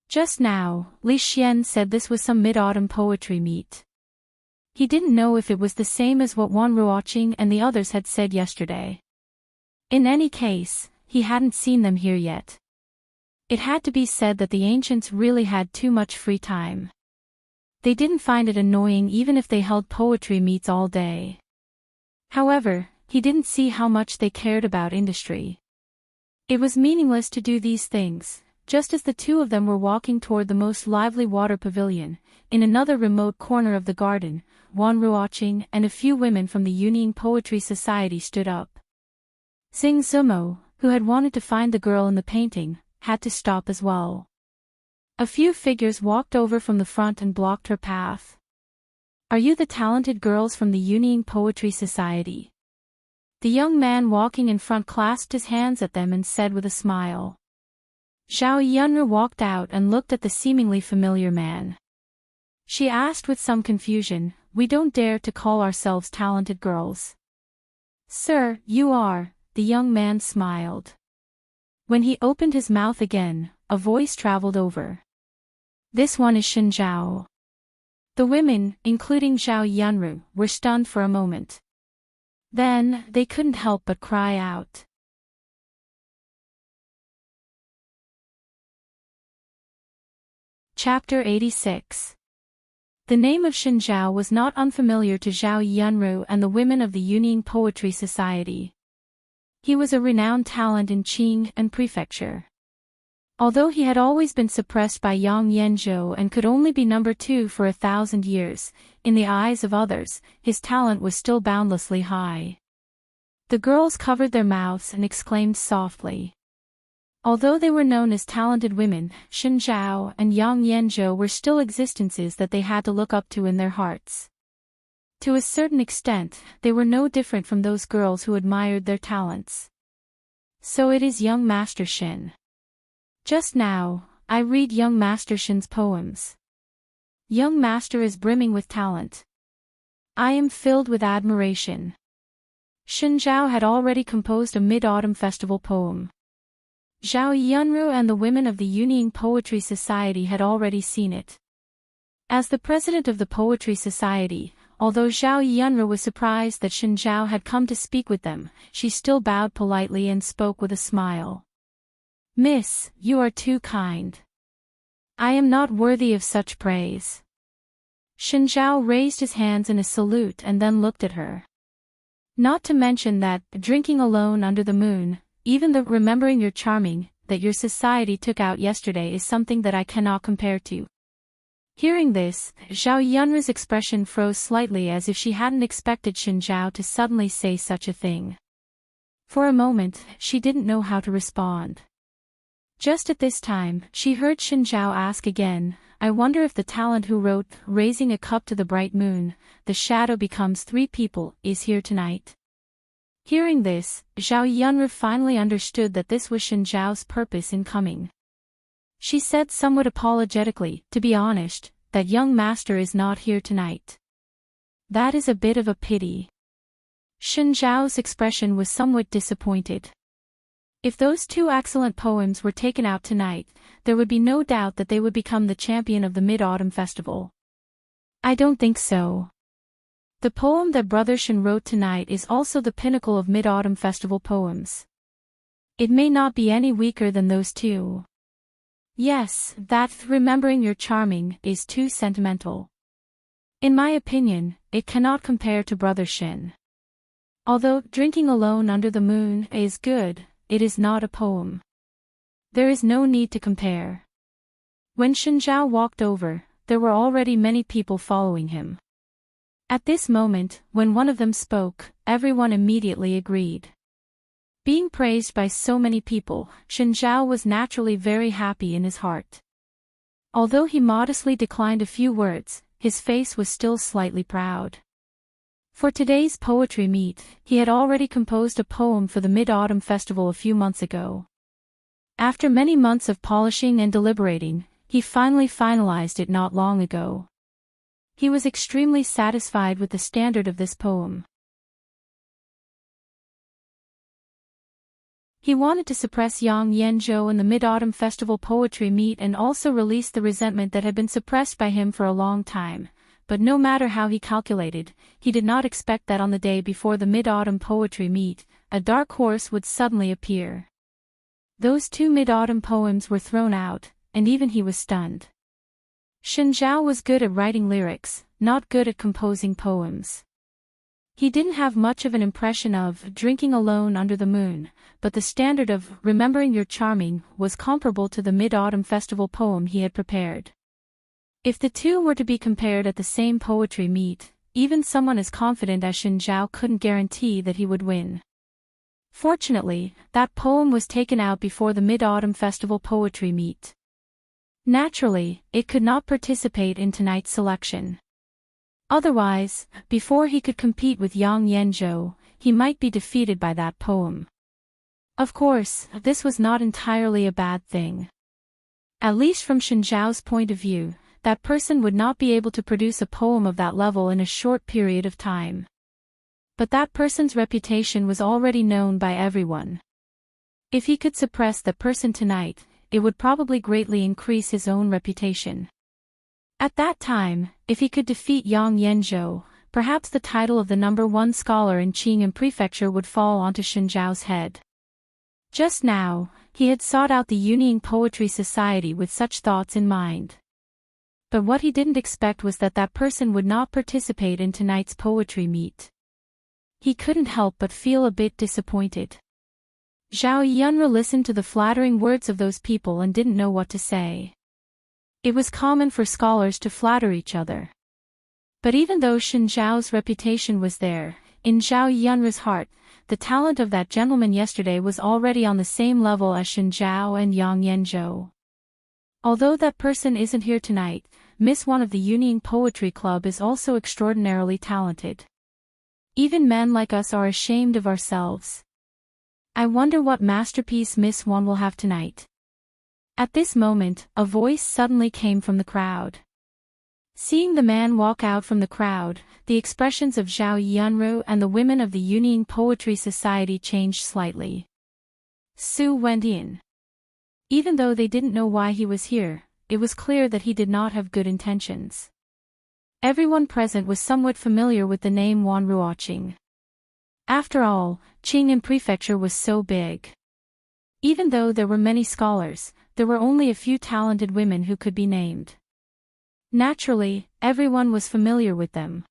Just now, Li Xian said this was some mid-autumn poetry meet. He didn't know if it was the same as what Wan Ruoqing and the others had said yesterday. In any case, he hadn't seen them here yet. It had to be said that the ancients really had too much free time. They didn't find it annoying even if they held poetry meets all day. However, he didn't see how much they cared about industry. It was meaningless to do these things. Just as the two of them were walking toward the most lively water pavilion, in another remote corner of the garden, Wan Ruoqing and a few women from the Yunning Poetry Society stood up. Xing Zumo, who had wanted to find the girl in the painting, had to stop as well. A few figures walked over from the front and blocked her path. "Are you the talented girls from the Yunning Poetry Society?" The young man walking in front clasped his hands at them and said with a smile. Zhao Yunru walked out and looked at the seemingly familiar man. She asked with some confusion, "We don't dare to call ourselves talented girls." "Sir, you are," the young man smiled. When he opened his mouth again, a voice traveled over. "This one is Shen Zhao." The women, including Zhao Yunru, were stunned for a moment. Then, they couldn't help but cry out. Chapter 86. The name of Shen Zhao was not unfamiliar to Zhao Yunru and the women of the Yunning Poetry Society. He was a renowned talent in Qing and Prefecture. Although he had always been suppressed by Yang Yanzhou and could only be number 2 for 1,000 years, in the eyes of others, his talent was still boundlessly high. The girls covered their mouths and exclaimed softly. Although they were known as talented women, Shen Zhao and Yang Yanzhou were still existences that they had to look up to in their hearts. To a certain extent, they were no different from those girls who admired their talents. "So it is young Master Shen. Just now, I read young Master Shen's poems. Young Master is brimming with talent. I am filled with admiration." Shen Zhao had already composed a mid-autumn festival poem. Zhao Yunru and the women of the Yunning Poetry Society had already seen it. As the president of the Poetry Society, although Zhao Yunru was surprised that Shen Zhao had come to speak with them, she still bowed politely and spoke with a smile. "Miss, you are too kind. I am not worthy of such praise." Shen Zhao raised his hands in a salute and then looked at her. "Not to mention that, drinking alone under the moon, even the remembering you're charming, that your society took out yesterday is something that I cannot compare to." Hearing this, Zhao Yunru's expression froze slightly as if she hadn't expected Shen Zhao to suddenly say such a thing. For a moment, she didn't know how to respond. Just at this time, she heard Shen Zhao ask again, "I wonder if the talent who wrote, raising a cup to the bright moon, the shadow becomes 3 people, is here tonight?" Hearing this, Zhao Yunru finally understood that this was Shen Zhao's purpose in coming. She said somewhat apologetically, "To be honest, that young master is not here tonight." "That is a bit of a pity." Shen Zhao's expression was somewhat disappointed. If those two excellent poems were taken out tonight, there would be no doubt that they would become the champion of the Mid-Autumn Festival. I don't think so. The poem that Brother Shin wrote tonight is also the pinnacle of Mid-Autumn Festival poems. It may not be any weaker than those two. Yes, that Remembering You're Charming is too sentimental. In my opinion, it cannot compare to Brother Shin. Although Drinking Alone Under the Moon is good, it is not a poem. There is no need to compare. When Shin Zhao walked over, there were already many people following him. At this moment, when one of them spoke, everyone immediately agreed. Being praised by so many people, Shin Zhao was naturally very happy in his heart. Although he modestly declined a few words, his face was still slightly proud. For today's poetry meet, he had already composed a poem for the Mid-Autumn Festival a few months ago. After many months of polishing and deliberating, he finally finalized it not long ago. He was extremely satisfied with the standard of this poem. He wanted to suppress Yang Yanzhou in the Mid-Autumn Festival poetry meet and also release the resentment that had been suppressed by him for a long time. But no matter how he calculated, he did not expect that on the day before the Mid-Autumn Poetry Meet, a dark horse would suddenly appear. Those two Mid-Autumn poems were thrown out, and even he was stunned. Shin Zhao was good at writing lyrics, not good at composing poems. He didn't have much of an impression of Drinking Alone Under the Moon, but the standard of Remembering You're Charming was comparable to the Mid-Autumn Festival poem he had prepared. If the two were to be compared at the same poetry meet, even someone as confident as Shin Zhao couldn't guarantee that he would win. Fortunately, that poem was taken out before the Mid-Autumn Festival poetry meet. Naturally, it could not participate in tonight's selection. Otherwise, before he could compete with Yang Yanzhou, he might be defeated by that poem. Of course, this was not entirely a bad thing. At least from Shin Zhao's point of view, that person would not be able to produce a poem of that level in a short period of time. But that person's reputation was already known by everyone. If he could suppress that person tonight, it would probably greatly increase his own reputation. At that time, if he could defeat Yang Yanzhou, perhaps the title of the #1 scholar in Qingyun Prefecture would fall onto Shin Zhao's head. Just now, he had sought out the Yunying Poetry Society with such thoughts in mind. But what he didn't expect was that that person would not participate in tonight's poetry meet. He couldn't help but feel a bit disappointed. Zhao Yunra listened to the flattering words of those people and didn't know what to say. It was common for scholars to flatter each other. But even though Shin Zhao's reputation was there, in Zhao Yunra's heart, the talent of that gentleman yesterday was already on the same level as Shin Zhao and Yang Yanzhou. Although that person isn't here tonight, Miss One of the Yunying Poetry Club is also extraordinarily talented. Even men like us are ashamed of ourselves. I wonder what masterpiece Miss One will have tonight. At this moment, a voice suddenly came from the crowd. Seeing the man walk out from the crowd, the expressions of Zhao Yunru and the women of the Yunying Poetry Society changed slightly. Su went in. Even though they didn't know why he was here, it was clear that he did not have good intentions. Everyone present was somewhat familiar with the name Wan Ruoqing. After all, Qingyun Prefecture was so big. Even though there were many scholars, there were only a few talented women who could be named. Naturally, everyone was familiar with them.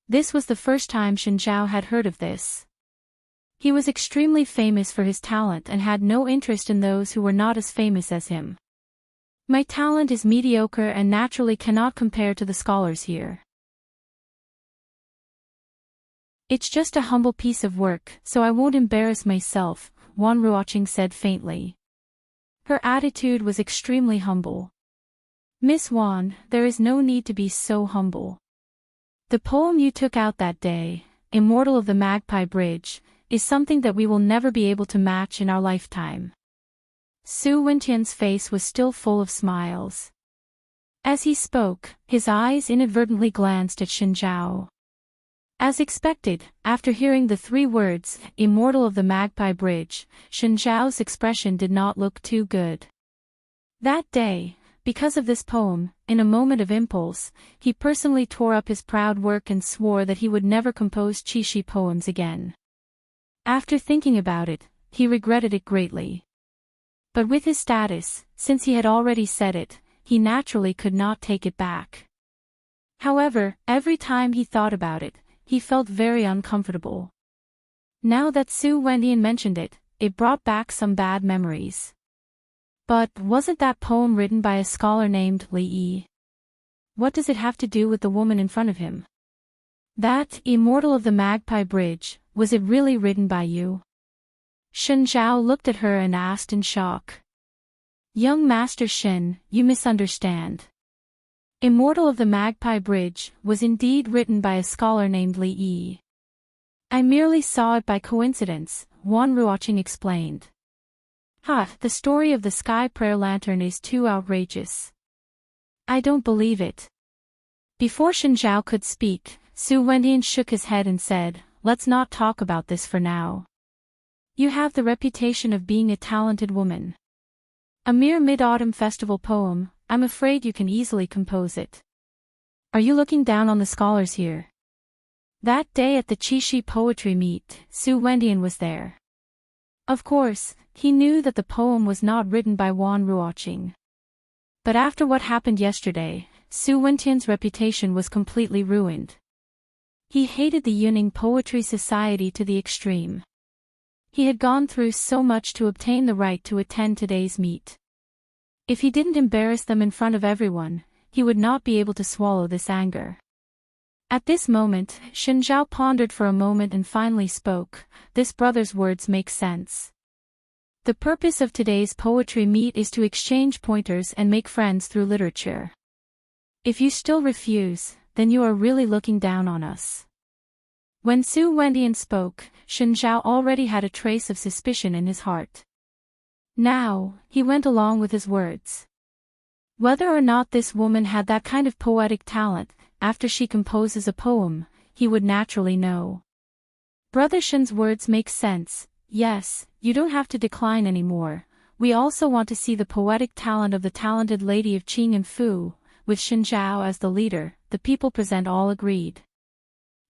This was the first time Shin Zhao had heard of this. He was extremely famous for his talent and had no interest in those who were not as famous as him. My talent is mediocre and naturally cannot compare to the scholars here. It's just a humble piece of work, so I won't embarrass myself, Wan Ruoqing said faintly. Her attitude was extremely humble. Miss Wan, there is no need to be so humble. The poem you took out that day, Immortal of the Magpie Bridge, is something that we will never be able to match in our lifetime. Su Wentian's face was still full of smiles. As he spoke, his eyes inadvertently glanced at Shin Zhao. As expected, after hearing the 3 words, Immortal of the Magpie Bridge, Shen Zhao's expression did not look too good. That day, because of this poem, in a moment of impulse, he personally tore up his proud work and swore that he would never compose qixi poems again. After thinking about it, he regretted it greatly. But with his status, since he had already said it, he naturally could not take it back. However, every time he thought about it, he felt very uncomfortable. Now that Su Wendian mentioned it, it brought back some bad memories. But wasn't that poem written by a scholar named Li Yi? What does it have to do with the woman in front of him? That Immortal of the Magpie Bridge, was it really written by you? Shen Zhao looked at her and asked in shock. Young Master Shen, you misunderstand. Immortal of the Magpie Bridge was indeed written by a scholar named Li Yi. I merely saw it by coincidence, Wan Ruoqing explained. The story of the Sky Prayer Lantern is too outrageous. I don't believe it. Before Shen Zhao could speak, Su Wendian shook his head and said, let's not talk about this for now. You have the reputation of being a talented woman. A mere Mid-Autumn Festival poem, I'm afraid you can easily compose it. Are you looking down on the scholars here? That day at the Qixi poetry meet, Su Wendian was there. Of course, he knew that the poem was not written by Wan Ruoqing. But after what happened yesterday, Su Wendian's reputation was completely ruined. He hated the Yuning Poetry Society to the extreme. He had gone through so much to obtain the right to attend today's meet. If he didn't embarrass them in front of everyone, he would not be able to swallow this anger. At this moment, Shen Zhao pondered for a moment and finally spoke. This brother's words make sense. The purpose of today's poetry meet is to exchange pointers and make friends through literature. If you still refuse, then you are really looking down on us. When Su Wendian spoke, Shen Zhao already had a trace of suspicion in his heart. Now, he went along with his words. Whether or not this woman had that kind of poetic talent, after she composes a poem, he would naturally know. Brother Shen's words make sense. Yes, you don't have to decline anymore. We also want to see the poetic talent of the talented lady of Qing and Fu. With Shen Zhao as the leader, the people present all agreed.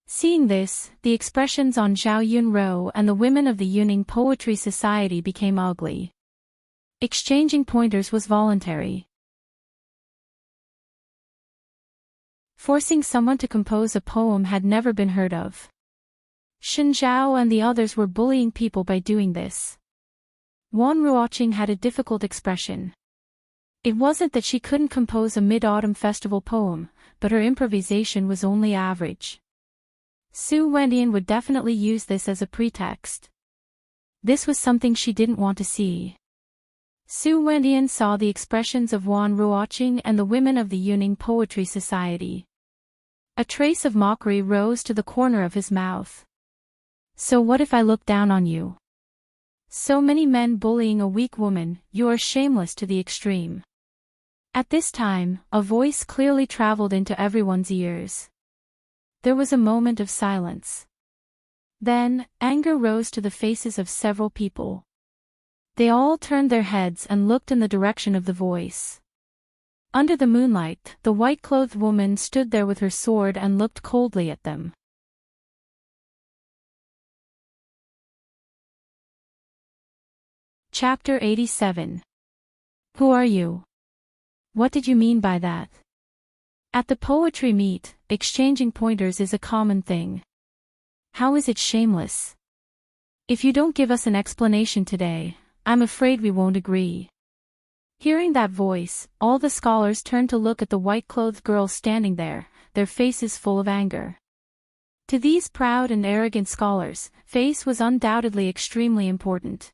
Seeing this, the expressions on Zhao Yunro and the women of the Yuning Poetry Society became ugly. Exchanging pointers was voluntary. Forcing someone to compose a poem had never been heard of. Shen Zhao and the others were bullying people by doing this. Wan Ruoqing had a difficult expression. It wasn't that she couldn't compose a Mid-Autumn Festival poem, but her improvisation was only average. Su Wendian would definitely use this as a pretext. This was something she didn't want to see. Su Wendian saw the expressions of Wan Ruoqing and the women of the Yuning Poetry Society. A trace of mockery rose to the corner of his mouth. So what if I look down on you? So many men bullying a weak woman, you are shameless to the extreme. At this time, a voice clearly traveled into everyone's ears. There was a moment of silence. Then, anger rose to the faces of several people. They all turned their heads and looked in the direction of the voice. Under the moonlight, the white-clothed woman stood there with her sword and looked coldly at them. Chapter 87. Who are you? What did you mean by that? At the poetry meet, exchanging pointers is a common thing. How is it shameless? If you don't give us an explanation today, I'm afraid we won't agree. Hearing that voice, all the scholars turned to look at the white-clothed girl standing there, their faces full of anger. To these proud and arrogant scholars, face was undoubtedly extremely important.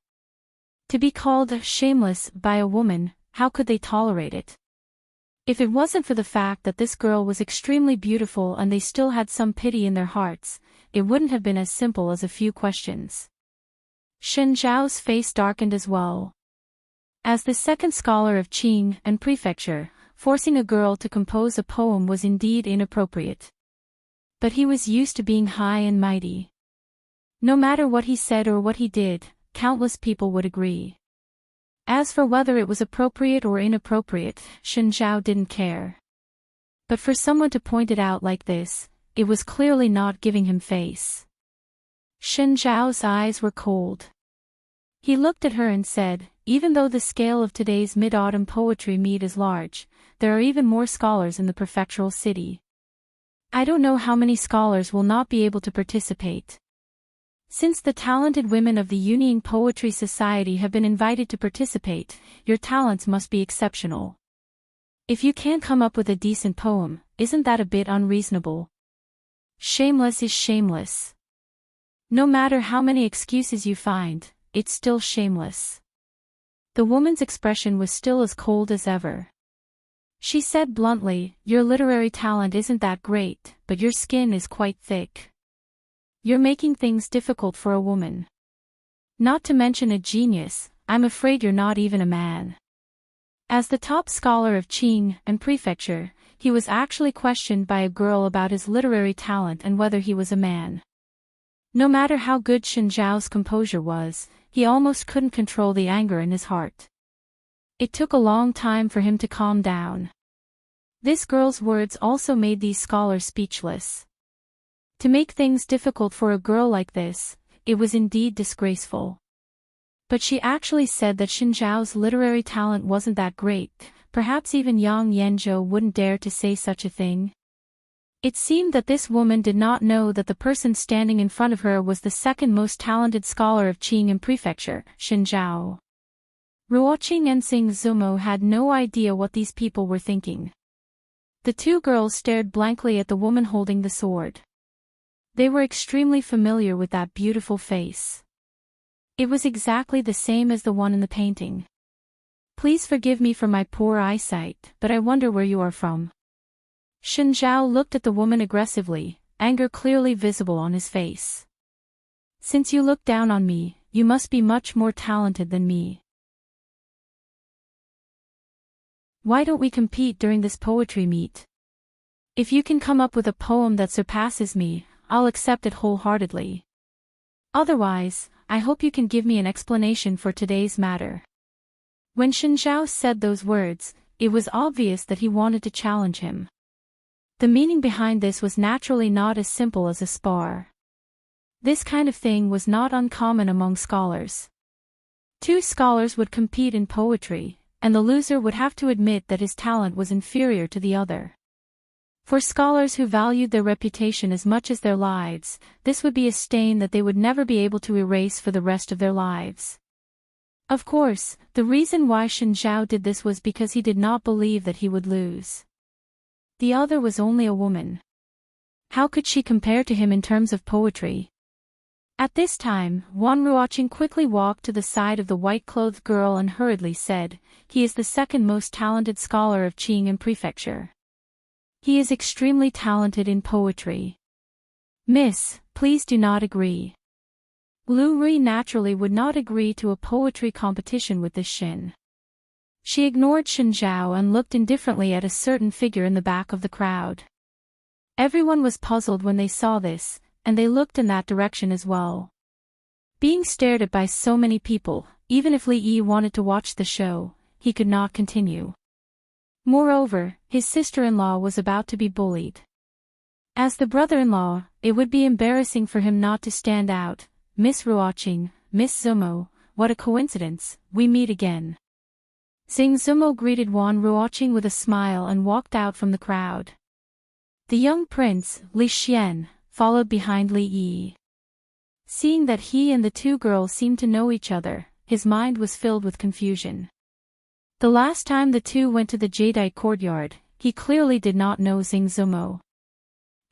To be called shameless by a woman, how could they tolerate it? If it wasn't for the fact that this girl was extremely beautiful and they still had some pity in their hearts, it wouldn't have been as simple as a few questions. Shen Zhao's face darkened as well. As the second scholar of Qing and Prefecture, forcing a girl to compose a poem was indeed inappropriate. But he was used to being high and mighty. No matter what he said or what he did, countless people would agree. As for whether it was appropriate or inappropriate, Shen Zhao didn't care. But for someone to point it out like this, it was clearly not giving him face. Shen Zhao's eyes were cold. He looked at her and said, even though the scale of today's mid-autumn poetry meet is large, there are even more scholars in the prefectural city. I don't know how many scholars will not be able to participate. Since the talented women of the Yunying Poetry Society have been invited to participate, your talents must be exceptional. If you can't come up with a decent poem, isn't that a bit unreasonable? Shameless is shameless. No matter how many excuses you find, it's still shameless. The woman's expression was still as cold as ever. She said bluntly, your literary talent isn't that great, but your skin is quite thick. You're making things difficult for a woman. Not to mention a genius, I'm afraid you're not even a man. As the top scholar of Qing and Prefecture, he was actually questioned by a girl about his literary talent and whether he was a man. No matter how good Shen Zhao's composure was, he almost couldn't control the anger in his heart. It took a long time for him to calm down. This girl's words also made these scholars speechless. To make things difficult for a girl like this, it was indeed disgraceful. But she actually said that Shen Zhao's literary talent wasn't that great, perhaps even Yang Yanzhou wouldn't dare to say such a thing. It seemed that this woman did not know that the person standing in front of her was the second most talented scholar of Qing and Prefecture, Shen Zhao. Ruoqing and Xing Zumo had no idea what these people were thinking. The two girls stared blankly at the woman holding the sword. They were extremely familiar with that beautiful face. It was exactly the same as the one in the painting. Please forgive me for my poor eyesight, but I wonder where you are from. Shen Zhao looked at the woman aggressively, anger clearly visible on his face. Since you look down on me, you must be much more talented than me. Why don't we compete during this poetry meet? If you can come up with a poem that surpasses me, I'll accept it wholeheartedly. Otherwise, I hope you can give me an explanation for today's matter. When Shen Zhao said those words, it was obvious that he wanted to challenge him. The meaning behind this was naturally not as simple as a spar. This kind of thing was not uncommon among scholars. Two scholars would compete in poetry, and the loser would have to admit that his talent was inferior to the other. For scholars who valued their reputation as much as their lives, this would be a stain that they would never be able to erase for the rest of their lives. Of course, the reason why Shen Zhao did this was because he did not believe that he would lose. The other was only a woman. How could she compare to him in terms of poetry? At this time, Wan Ruoqing quickly walked to the side of the white-clothed girl and hurriedly said, he is the second most talented scholar of Qing and Prefecture. He is extremely talented in poetry. Miss, please do not agree. Lu Rui naturally would not agree to a poetry competition with this Shen. She ignored Shen Zhao and looked indifferently at a certain figure in the back of the crowd. Everyone was puzzled when they saw this, and they looked in that direction as well. Being stared at by so many people, even if Li Yi wanted to watch the show, he could not continue. Moreover, his sister-in-law was about to be bullied. As the brother-in-law, it would be embarrassing for him not to stand out. Miss Ruoqing, Miss Zumo, what a coincidence, we meet again. Xing Zumo greeted Wan Ruoqing with a smile and walked out from the crowd. The young prince, Li Xian, followed behind Li Yi. Seeing that he and the two girls seemed to know each other, his mind was filled with confusion. The last time the two went to the Jadeite courtyard, he clearly did not know Xing Zumo.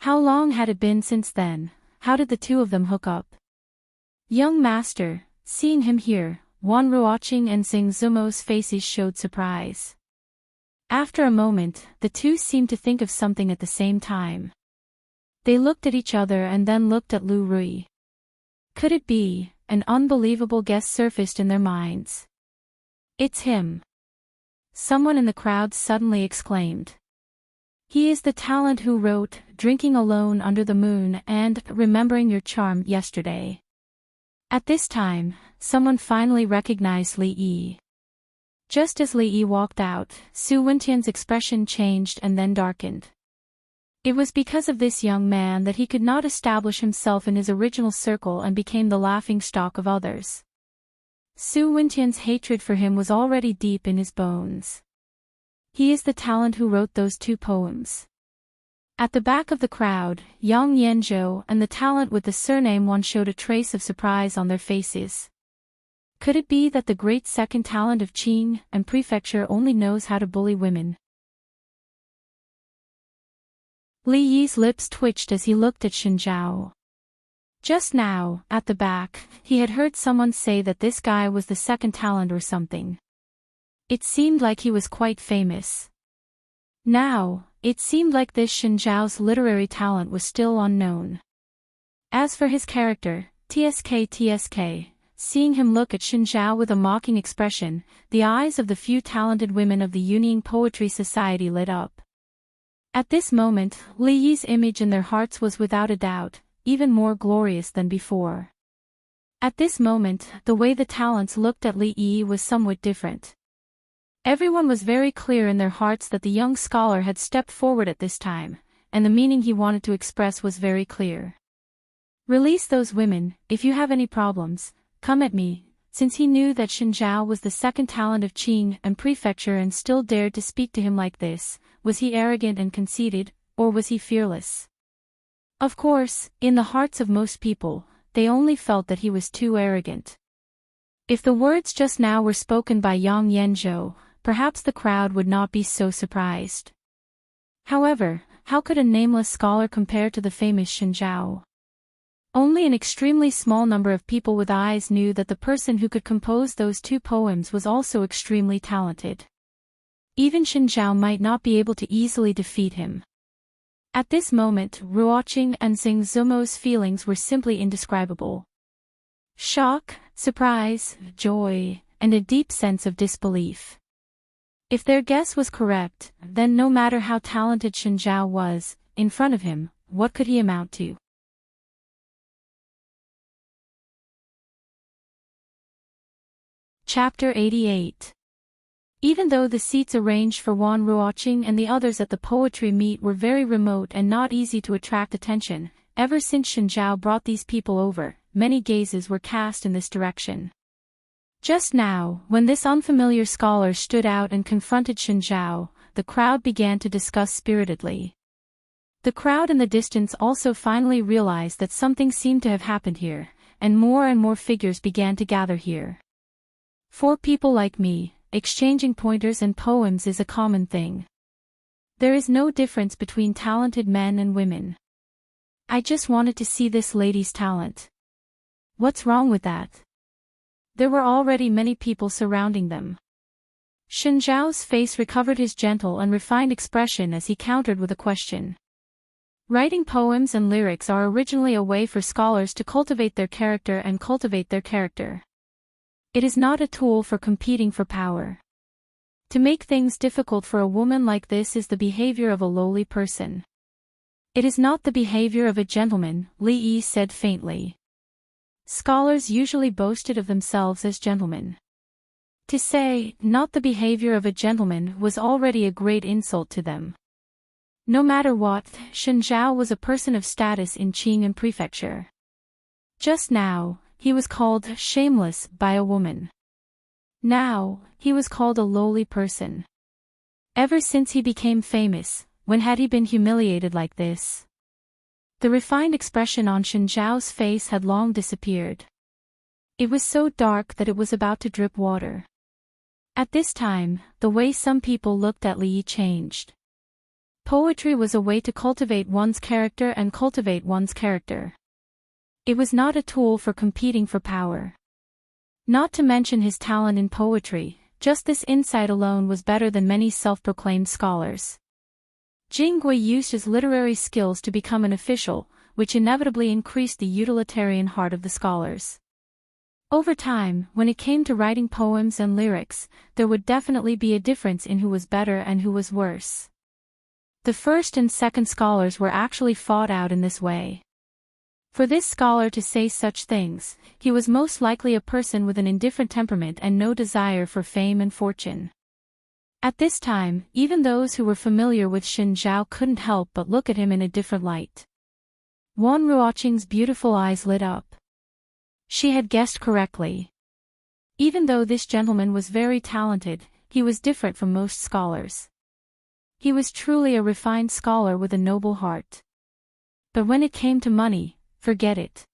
How long had it been since then? How did the two of them hook up? Young master, seeing him here, Wan Ruoqing and Xing Zumo's faces showed surprise. After a moment, the two seemed to think of something at the same time. They looked at each other and then looked at Lu Rui. Could it be? An unbelievable guess surfaced in their minds. It's him. Someone in the crowd suddenly exclaimed. He is the talent who wrote Drinking Alone Under the Moon and Remembering Your Charm Yesterday. At this time, someone finally recognized Li Yi. Just as Li Yi walked out, Su Wentian's expression changed and then darkened. It was because of this young man that he could not establish himself in his original circle and became the laughingstock of others. Su Wentian's hatred for him was already deep in his bones. He is the talent who wrote those 2 poems. At the back of the crowd, Yang Yanzhou and the talent with the surname Wan showed a trace of surprise on their faces. Could it be that the great second talent of Qing and Prefecture only knows how to bully women? Li Yi's lips twitched as he looked at Xinzhao. Just now, at the back, he had heard someone say that this guy was the second talent or something. It seemed like he was quite famous. Now, it seemed like this Xinzhao's literary talent was still unknown. As for his character, TSK, seeing him look at Xinzhao with a mocking expression, the eyes of the few talented women of the Yunying Poetry Society lit up. At this moment, Li Yi's image in their hearts was without a doubt even more glorious than before. At this moment, the way the talents looked at Li Yi was somewhat different. Everyone was very clear in their hearts that the young scholar had stepped forward at this time, and the meaning he wanted to express was very clear. Release those women, if you have any problems, come at me. Since he knew that Xinzhao was the second talent of Qing and Prefecture and still dared to speak to him like this, was he arrogant and conceited, or was he fearless? Of course, in the hearts of most people, they only felt that he was too arrogant. If the words just now were spoken by Yang Yanzhou, perhaps the crowd would not be so surprised. However, how could a nameless scholar compare to the famous Xinzhao? Only an extremely small number of people with eyes knew that the person who could compose those 2 poems was also extremely talented. Even Xinzhao might not be able to easily defeat him. At this moment, Ruoqing and Xing Zumo's feelings were simply indescribable. Shock, surprise, joy, and a deep sense of disbelief. If their guess was correct, then no matter how talented Xinzhao was, in front of him, what could he amount to? Chapter 88. Even though the seats arranged for Wan Ruoqing and the others at the poetry meet were very remote and not easy to attract attention, ever since Xinzhao brought these people over, many gazes were cast in this direction. Just now, when this unfamiliar scholar stood out and confronted Xinzhao, the crowd began to discuss spiritedly. The crowd in the distance also finally realized that something seemed to have happened here, and more figures began to gather here. For people like me, exchanging pointers and poems is a common thing. There is no difference between talented men and women. I just wanted to see this lady's talent. What's wrong with that? There were already many people surrounding them. Xinzhao's face recovered his gentle and refined expression as he countered with a question. Writing poems and lyrics are originally a way for scholars to cultivate their character and cultivate their character. It is not a tool for competing for power. To make things difficult for a woman like this is the behavior of a lowly person. It is not the behavior of a gentleman, Li Yi said faintly. Scholars usually boasted of themselves as gentlemen. To say, not the behavior of a gentleman was already a great insult to them. No matter what, Xinzhao was a person of status in Qing and Prefecture. Just now, he was called shameless by a woman. Now, he was called a lowly person. Ever since he became famous, when had he been humiliated like this? The refined expression on Xinzhao's face had long disappeared. It was so dark that it was about to drip water. At this time, the way some people looked at Li Yi changed. Poetry was a way to cultivate one's character and cultivate one's character. It was not a tool for competing for power. Not to mention his talent in poetry, just this insight alone was better than many self-proclaimed scholars. Jingui used his literary skills to become an official, which inevitably increased the utilitarian heart of the scholars. Over time, when it came to writing poems and lyrics, there would definitely be a difference in who was better and who was worse. The first and second scholars were actually fought out in this way. For this scholar to say such things, he was most likely a person with an indifferent temperament and no desire for fame and fortune. At this time, even those who were familiar with Xin Zhao couldn't help but look at him in a different light. Wan Ruoqing's beautiful eyes lit up. She had guessed correctly. Even though this gentleman was very talented, he was different from most scholars. He was truly a refined scholar with a noble heart. But when it came to money, forget it.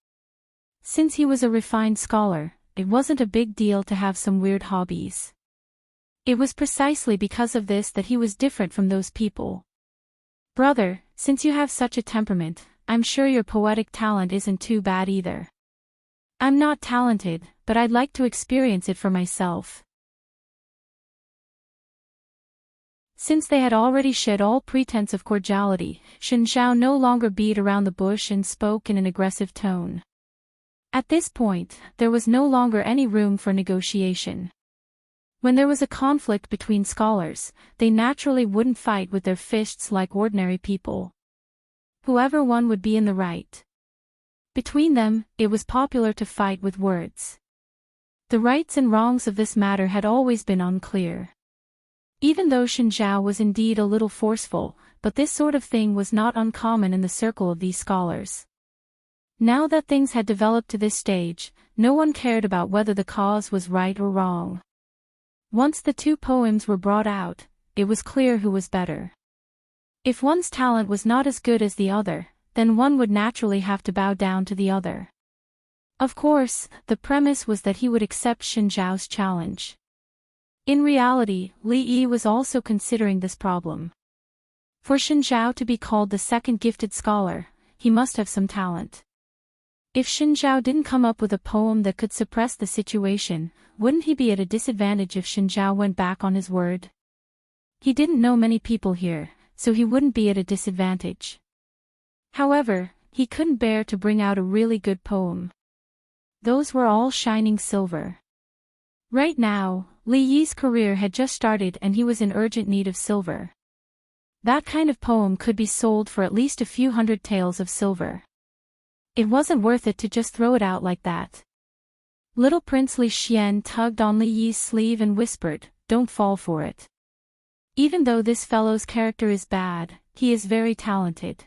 Since he was a refined scholar, it wasn't a big deal to have some weird hobbies. It was precisely because of this that he was different from those people. Brother, since you have such a temperament, I'm sure your poetic talent isn't too bad either. I'm not talented, but I'd like to experience it for myself. Since they had already shed all pretense of cordiality, Xin Zhao no longer beat around the bush and spoke in an aggressive tone. At this point, there was no longer any room for negotiation. When there was a conflict between scholars, they naturally wouldn't fight with their fists like ordinary people. Whoever won would be in the right. Between them, it was popular to fight with words. The rights and wrongs of this matter had always been unclear. Even though Xin Zhao was indeed a little forceful, but this sort of thing was not uncommon in the circle of these scholars. Now that things had developed to this stage, no one cared about whether the cause was right or wrong. Once the two poems were brought out, it was clear who was better. If one's talent was not as good as the other, then one would naturally have to bow down to the other. Of course, the premise was that he would accept Xin Zhao's challenge. In reality, Li Yi was also considering this problem. For Xin Zhao to be called the second gifted scholar, he must have some talent. If Xin Zhao didn't come up with a poem that could suppress the situation, wouldn't he be at a disadvantage if Xin Zhao went back on his word? He didn't know many people here, so he wouldn't be at a disadvantage. However, he couldn't bear to bring out a really good poem. Those were all shining silver. Right now, Li Yi's career had just started and he was in urgent need of silver. That kind of poem could be sold for at least a few hundred taels of silver. It wasn't worth it to just throw it out like that. Little Prince Li Xian tugged on Li Yi's sleeve and whispered, "Don't fall for it. Even though this fellow's character is bad, he is very talented."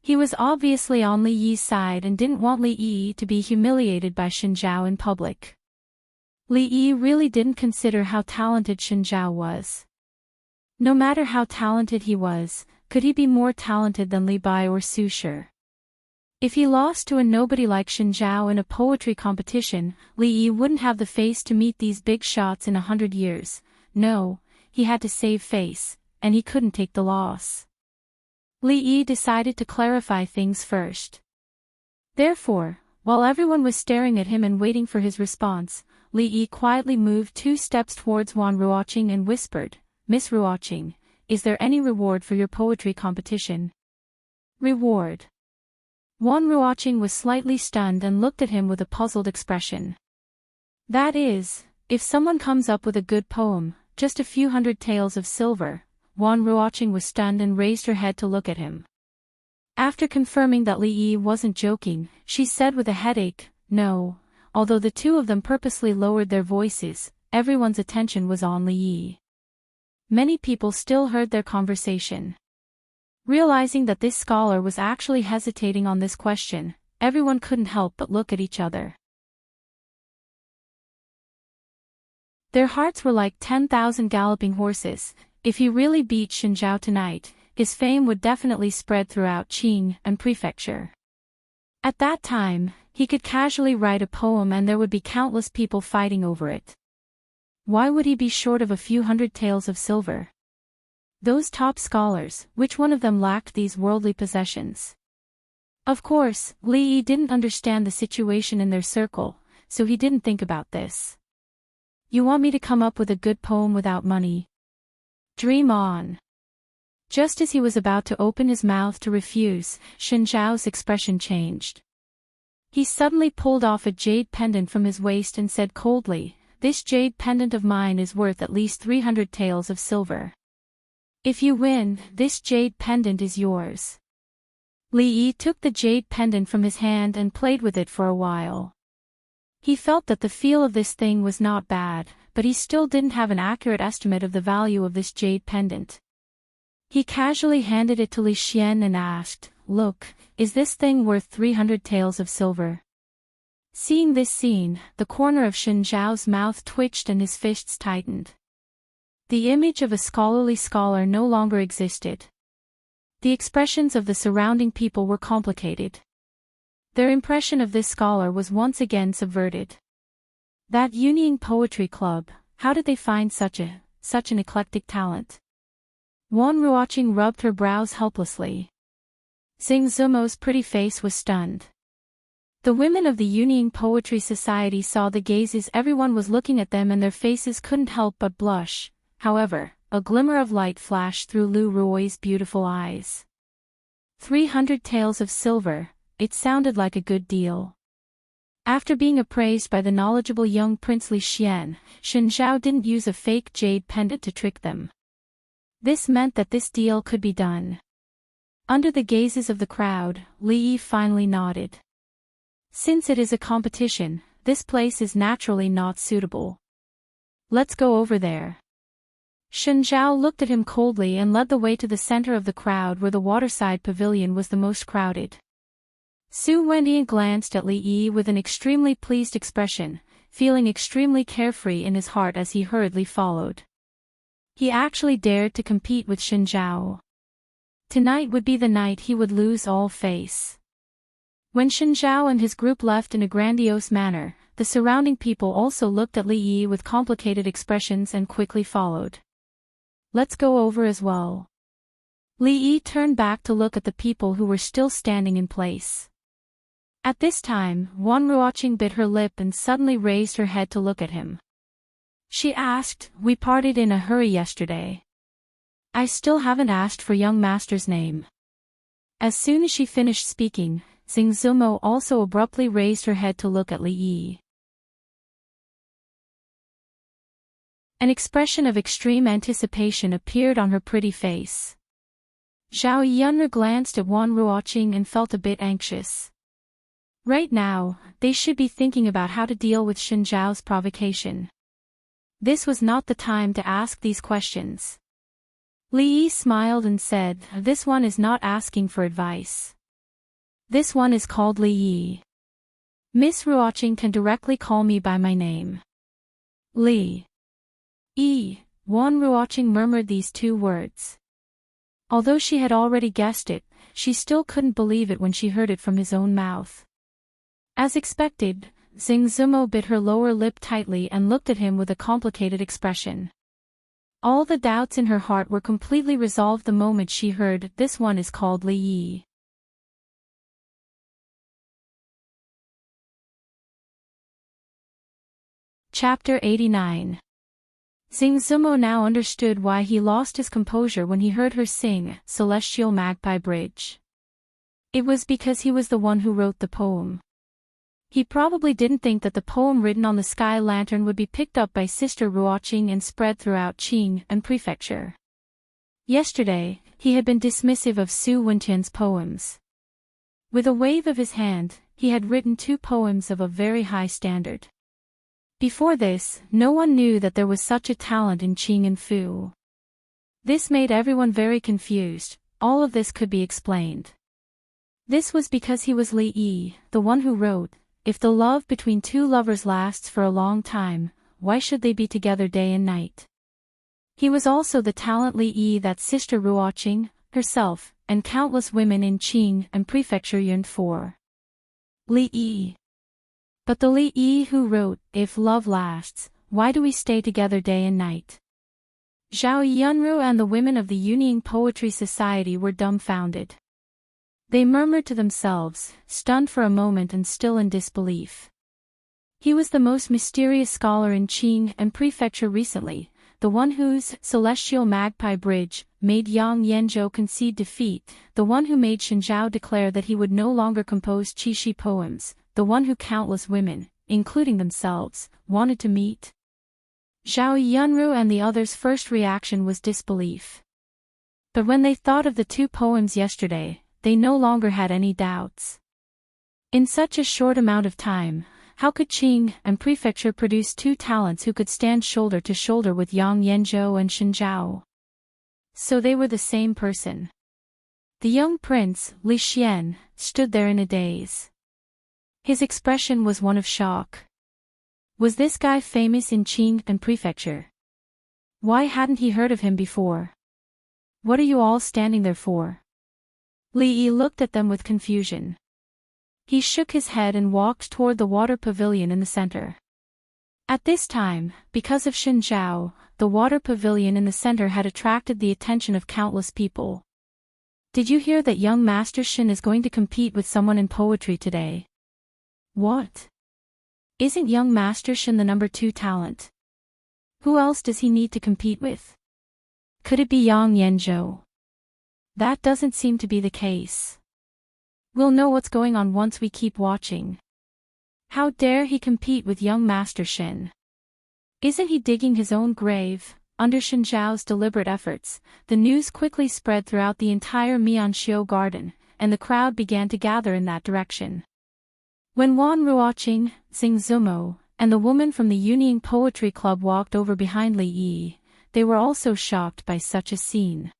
He was obviously on Li Yi's side and didn't want Li Yi to be humiliated by Xin Zhao in public. Li Yi really didn't consider how talented Xin Zhao was. No matter how talented he was, could he be more talented than Li Bai or Su Shi? If he lost to a nobody like Xin Zhao in a poetry competition, Li Yi wouldn't have the face to meet these big shots in 100 years. No, he had to save face, and he couldn't take the loss. Li Yi decided to clarify things first. Therefore, while everyone was staring at him and waiting for his response, Li Yi quietly moved 2 steps towards Wan Ruoqing and whispered, "Miss Ruoqing, is there any reward for your poetry competition?" Reward? Wan Ruoqing was slightly stunned and looked at him with a puzzled expression. That is, if someone comes up with a good poem, just a few hundred taels of silver. Wan Ruoqing was stunned and raised her head to look at him. After confirming that Li Yi wasn't joking, she said with a headache, "No." Although the two of them purposely lowered their voices, everyone's attention was on Li Yi. Many people still heard their conversation. Realizing that this scholar was actually hesitating on this question, everyone couldn't help but look at each other. Their hearts were like 10,000 galloping horses. If he really beat Xin Zhao tonight, his fame would definitely spread throughout Qing and Prefecture. At that time, he could casually write a poem and there would be countless people fighting over it. Why would he be short of a few hundred taels of silver? Those top scholars, which one of them lacked these worldly possessions? Of course, Li Yi didn't understand the situation in their circle, so he didn't think about this. "You want me to come up with a good poem without money? Dream on." Just as he was about to open his mouth to refuse, Xin Zhao's expression changed. He suddenly pulled off a jade pendant from his waist and said coldly, "This jade pendant of mine is worth at least 300 taels of silver." If you win, this jade pendant is yours. Li Yi took the jade pendant from his hand and played with it for a while. He felt that the feel of this thing was not bad, but he still didn't have an accurate estimate of the value of this jade pendant. He casually handed it to Li Xian and asked, "Look, is this thing worth 300 taels of silver?" Seeing this scene, the corner of Shen Zhao's mouth twitched and his fists tightened. The image of a scholarly scholar no longer existed. The expressions of the surrounding people were complicated. Their impression of this scholar was once again subverted. That Yunying Poetry Club, how did they find such an eclectic talent? Wan Ruoqing rubbed her brows helplessly. Xing Zumo's pretty face was stunned. The women of the Yunying Poetry Society saw the gazes everyone was looking at them and their faces couldn't help but blush. However, a glimmer of light flashed through Lu Ruoi's beautiful eyes. 300 taels of silver, it sounded like a good deal. After being appraised by the knowledgeable young Prince Li Xian, Shen Zhao didn't use a fake jade pendant to trick them. This meant that this deal could be done. Under the gazes of the crowd, Li Yi finally nodded. Since it is a competition, this place is naturally not suitable. Let's go over there. Shen Zhao looked at him coldly and led the way to the center of the crowd where the waterside pavilion was the most crowded. Su Wendian glanced at Li Yi with an extremely pleased expression, feeling extremely carefree in his heart as he hurriedly followed. He actually dared to compete with Shen Zhao. Tonight would be the night he would lose all face. When Shen Zhao and his group left in a grandiose manner, the surrounding people also looked at Li Yi with complicated expressions and quickly followed. Let's go over as well. Li Yi turned back to look at the people who were still standing in place. At this time, Wan Ruoqing bit her lip and suddenly raised her head to look at him. She asked, "We parted in a hurry yesterday. I still haven't asked for young master's name." As soon as she finished speaking, Xing Zumo also abruptly raised her head to look at Li Yi. An expression of extreme anticipation appeared on her pretty face. Zhao Yunru glanced at Wan Ruoqing and felt a bit anxious. Right now, they should be thinking about how to deal with Shen Zhao's provocation. This was not the time to ask these questions. Li Yi smiled and said, "This one is not asking for advice. This one is called Li Yi. Miss Ruoqing can directly call me by my name." Li Yi. Wan Ruoqing murmured these two words. Although she had already guessed it, she still couldn't believe it when she heard it from his own mouth. As expected, Xing Zumo bit her lower lip tightly and looked at him with a complicated expression. All the doubts in her heart were completely resolved the moment she heard, "This one is called Li Yi." Chapter 89. Xing Zumo now understood why he lost his composure when he heard her sing Celestial Magpie Bridge. It was because he was the one who wrote the poem. He probably didn't think that the poem written on the sky lantern would be picked up by Sister Ruoqing and spread throughout Qing and Prefecture. Yesterday, he had been dismissive of Su Wenqian's poems. With a wave of his hand, he had written 2 poems of a very high standard. Before this, no one knew that there was such a talent in Qing and Fu. This made everyone very confused. All of this could be explained. This was because he was Li Yi, the one who wrote, "If the love between 2 lovers lasts for a long time, why should they be together day and night?" He was also the talent Li Yi that Sister Ruoqing, herself, and countless women in Qing and Prefecture yearned for. Li Yi. But the Li Yi who wrote, "If love lasts, why do we stay together day and night?" Zhao Yunru and the women of the Yunying Poetry Society were dumbfounded. They murmured to themselves, stunned for a moment and still in disbelief. He was the most mysterious scholar in Qing and Prefecture recently, the one whose Celestial Magpie Bridge made Yang Yanzhou concede defeat, the one who made Shen Zhao declare that he would no longer compose Qixi poems, the one who countless women, including themselves, wanted to meet. Zhao Yunru and the others' first reaction was disbelief. But when they thought of the two poems yesterday, they no longer had any doubts. In such a short amount of time, how could Qing and Prefecture produce two talents who could stand shoulder to shoulder with Yang Yanzhou and Shenjiao? So they were the same person. The young prince, Li Xian, stood there in a daze. His expression was one of shock. Was this guy famous in Qing and Prefecture? Why hadn't he heard of him before? What are you all standing there for? Li Yi looked at them with confusion. He shook his head and walked toward the water pavilion in the center. At this time, because of Shenjiao, the water pavilion in the center had attracted the attention of countless people. Did you hear that young Master Shen is going to compete with someone in poetry today? What? Isn't young Master Shen the number 2 talent? Who else does he need to compete with? Could it be Yang Yanzhou? That doesn't seem to be the case. We'll know what's going on once we keep watching. How dare he compete with young Master Shen? Isn't he digging his own grave? Under Shenjiao's deliberate efforts, the news quickly spread throughout the entire Mianxiu garden, and the crowd began to gather in that direction. When Wan Ruoqing, Xing Zumo, and the woman from the Yunying Poetry Club walked over behind Li Yi, they were also shocked by such a scene.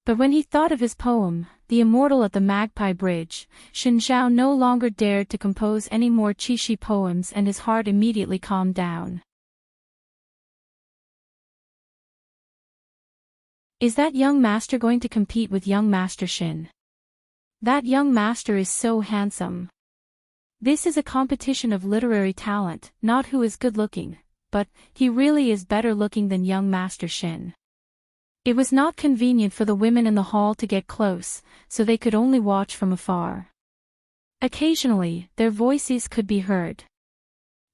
But when he thought of his poem, The Immortal at the Magpie Bridge, Shenjiao no longer dared to compose any more qixi poems and his heart immediately calmed down. Is that young master going to compete with young Master Shen? That young master is so handsome. This is a competition of literary talent, not who is good-looking, but he really is better looking than young Master Shen. It was not convenient for the women in the hall to get close, so they could only watch from afar. Occasionally, their voices could be heard.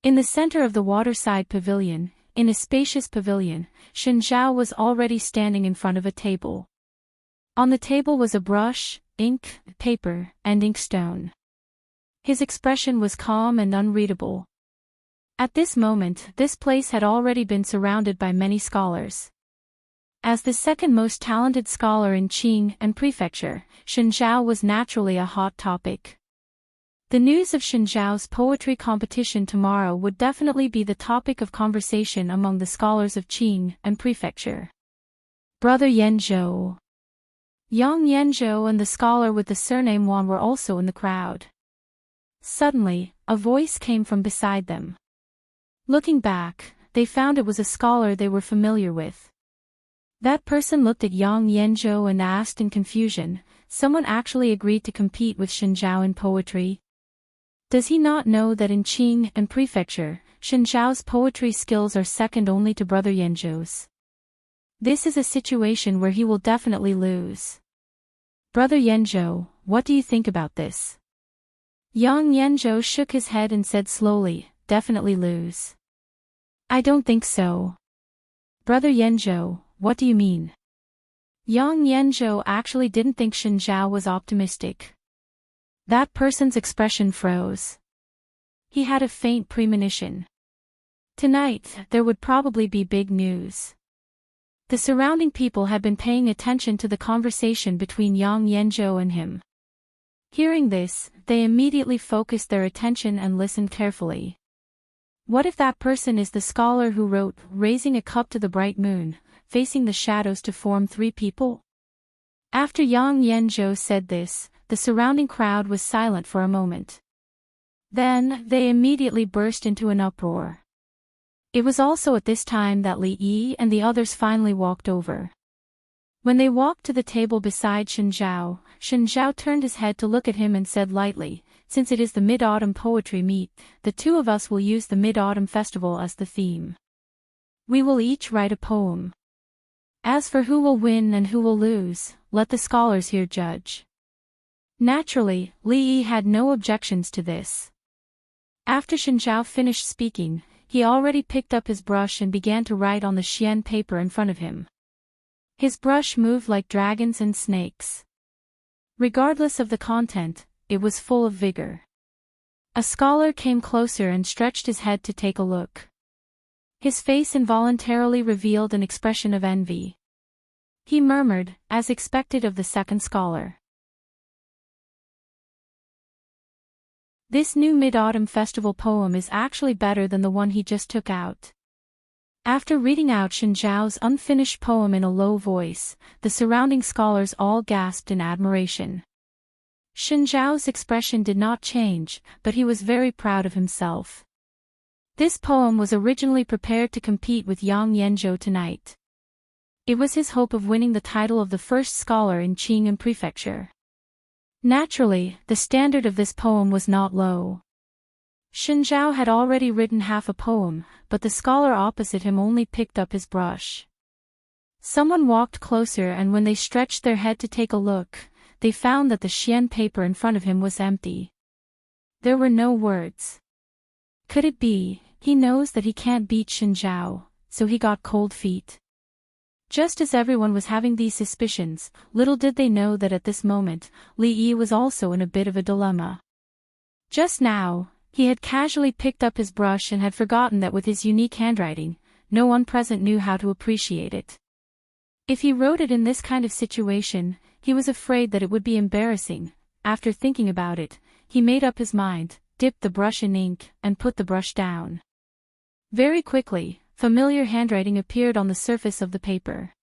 In the center of the waterside pavilion, in a spacious pavilion, Shenjiao was already standing in front of a table. On the table was a brush, ink, paper, and inkstone. His expression was calm and unreadable. At this moment, this place had already been surrounded by many scholars. As the second most talented scholar in Qing and Prefecture, Shenjiao was naturally a hot topic. The news of Shenjiao's poetry competition tomorrow would definitely be the topic of conversation among the scholars of Qing and Prefecture. Brother Yanzhou. Yang Yanzhou and the scholar with the surname Wan were also in the crowd. Suddenly, a voice came from beside them. Looking back, they found it was a scholar they were familiar with. That person looked at Yang Yanzhou and asked in confusion, someone actually agreed to compete with Shenjiao in poetry? Does he not know that in Qing and Prefecture, Shenjiao's poetry skills are second only to Brother Yanzhou's? This is a situation where he will definitely lose. Brother Yanzhou, what do you think about this? Yang Yanzhou shook his head and said slowly, definitely lose. I don't think so. Brother Yanzhou, what do you mean? Yang Yanzhou actually didn't think Shenjiao was optimistic. That person's expression froze. He had a faint premonition. Tonight, there would probably be big news. The surrounding people had been paying attention to the conversation between Yang Yanzhou and him. Hearing this, they immediately focused their attention and listened carefully. What if that person is the scholar who wrote, raising a cup to the bright moon, facing the shadows to form 3 people? After Yang Yanzhou said this, the surrounding crowd was silent for a moment. Then, they immediately burst into an uproar. It was also at this time that Li Yi and the others finally walked over. When they walked to the table beside Shenjiao, Shenjiao turned his head to look at him and said lightly, since it is the Mid-Autumn Poetry Meet, the two of us will use the Mid-Autumn Festival as the theme. We will each write a poem. As for who will win and who will lose, let the scholars here judge. Naturally, Li Yi had no objections to this. After Shenjiao finished speaking, he already picked up his brush and began to write on the xian paper in front of him. His brush moved like dragons and snakes. Regardless of the content, it was full of vigor. A scholar came closer and stretched his head to take a look. His face involuntarily revealed an expression of envy. he murmured, as expected of the second scholar. This new Mid-Autumn Festival poem is actually better than the one he just took out. After reading out Shen Zhao's unfinished poem in a low voice, the surrounding scholars all gasped in admiration. Shen Zhao's expression did not change, but he was very proud of himself. This poem was originally prepared to compete with Yang Yanzhou tonight. It was his hope of winning the title of the first scholar in Qinghai Prefecture. Naturally, the standard of this poem was not low. Shen Zhao had already written half a poem, but the scholar opposite him only picked up his brush. Someone walked closer, and when they stretched their head to take a look, they found that the xian paper in front of him was empty. There were no words. Could it be, he knows that he can't beat Shen Zhao, so he got cold feet? Just as everyone was having these suspicions, little did they know that at this moment, Li Yi was also in a bit of a dilemma. Just now, he had casually picked up his brush and had forgotten that with his unique handwriting, no one present knew how to appreciate it. If he wrote it in this kind of situation, he was afraid that it would be embarrassing. After thinking about it, he made up his mind, dipped the brush in ink, and put the brush down. Very quickly, familiar handwriting appeared on the surface of the paper.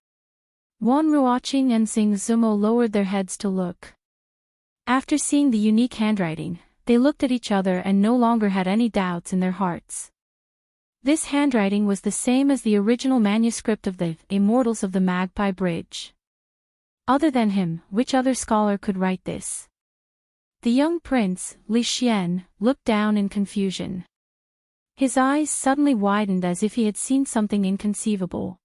Wan Ruoqing and Xing Zumo lowered their heads to look. After seeing the unique handwriting, they looked at each other and no longer had any doubts in their hearts. This handwriting was the same as the original manuscript of the Immortals of the Magpie Bridge. Other than him, which other scholar could write this? The young prince, Li Xian, looked down in confusion. His eyes suddenly widened as if he had seen something inconceivable.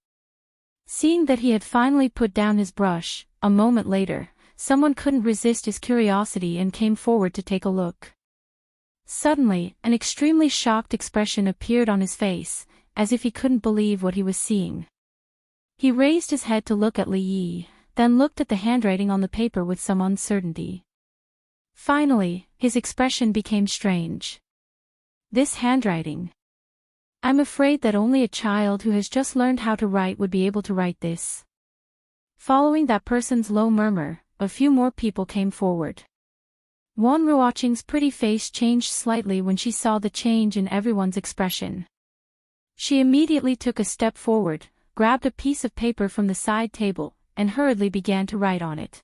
Seeing that he had finally put down his brush, a moment later, someone couldn't resist his curiosity and came forward to take a look. Suddenly, an extremely shocked expression appeared on his face, as if he couldn't believe what he was seeing. He raised his head to look at Li Yi, then looked at the handwriting on the paper with some uncertainty. Finally, his expression became strange. This handwriting. I'm afraid that only a child who has just learned how to write would be able to write this. Following that person's low murmur, a few more people came forward. Wan Ruoqing's pretty face changed slightly when she saw the change in everyone's expression. She immediately took a step forward, grabbed a piece of paper from the side table, and hurriedly began to write on it.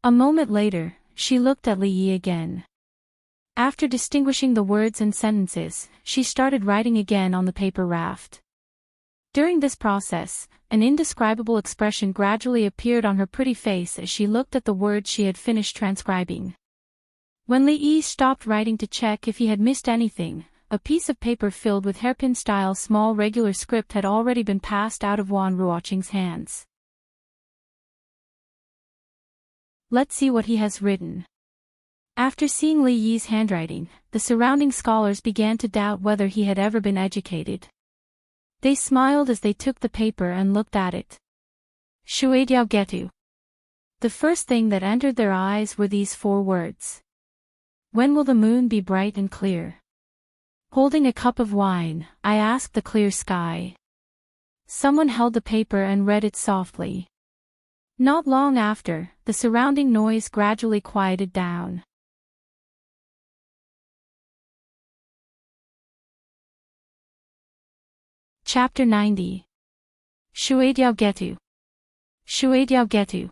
A moment later, she looked at Li Yi again. After distinguishing the words and sentences, she started writing again on the paper raft. During this process, an indescribable expression gradually appeared on her pretty face as she looked at the words she had finished transcribing. When Li Yi stopped writing to check if he had missed anything, a piece of paper filled with hairpin-style small regular script had already been passed out of Wan Ruoqing's hands. Let's see what he has written. After seeing Li Yi's handwriting, the surrounding scholars began to doubt whether he had ever been educated. They smiled as they took the paper and looked at it. Shuidiao Getu. The first thing that entered their eyes were these 4 words. When will the moon be bright and clear? Holding a cup of wine, I asked the clear sky. Someone held the paper and read it softly. Not long after, the surrounding noise gradually quieted down. Chapter 90. Shuidiao Getu. Shuidiao Getu.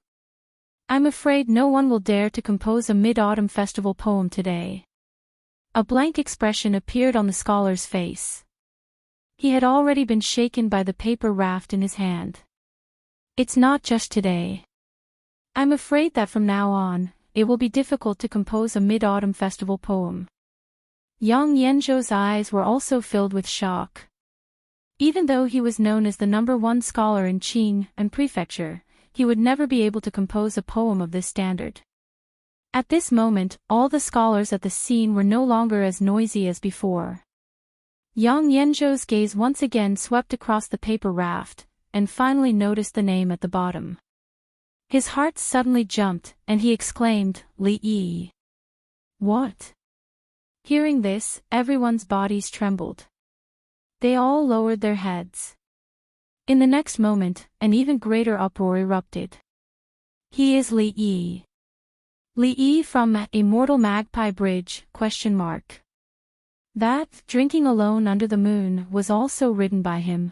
I'm afraid no one will dare to compose a Mid-Autumn Festival poem today. A blank expression appeared on the scholar's face. He had already been shaken by the paper raft in his hand. It's not just today. I'm afraid that from now on, it will be difficult to compose a Mid-Autumn Festival poem. Yang Yanzhou's eyes were also filled with shock. Even though he was known as the #1 scholar in Qinghai Prefecture, he would never be able to compose a poem of this standard. At this moment, all the scholars at the scene were no longer as noisy as before. Yang Yanzhou's gaze once again swept across the paper raft, and finally noticed the name at the bottom. His heart suddenly jumped, and he exclaimed, Li Yi. What? Hearing this, everyone's bodies trembled. They all lowered their heads. In the next moment, an even greater uproar erupted. He is Li Yi. Li Yi from Immortal Magpie Bridge, ? That, Drinking Alone Under the Moon, was also written by him.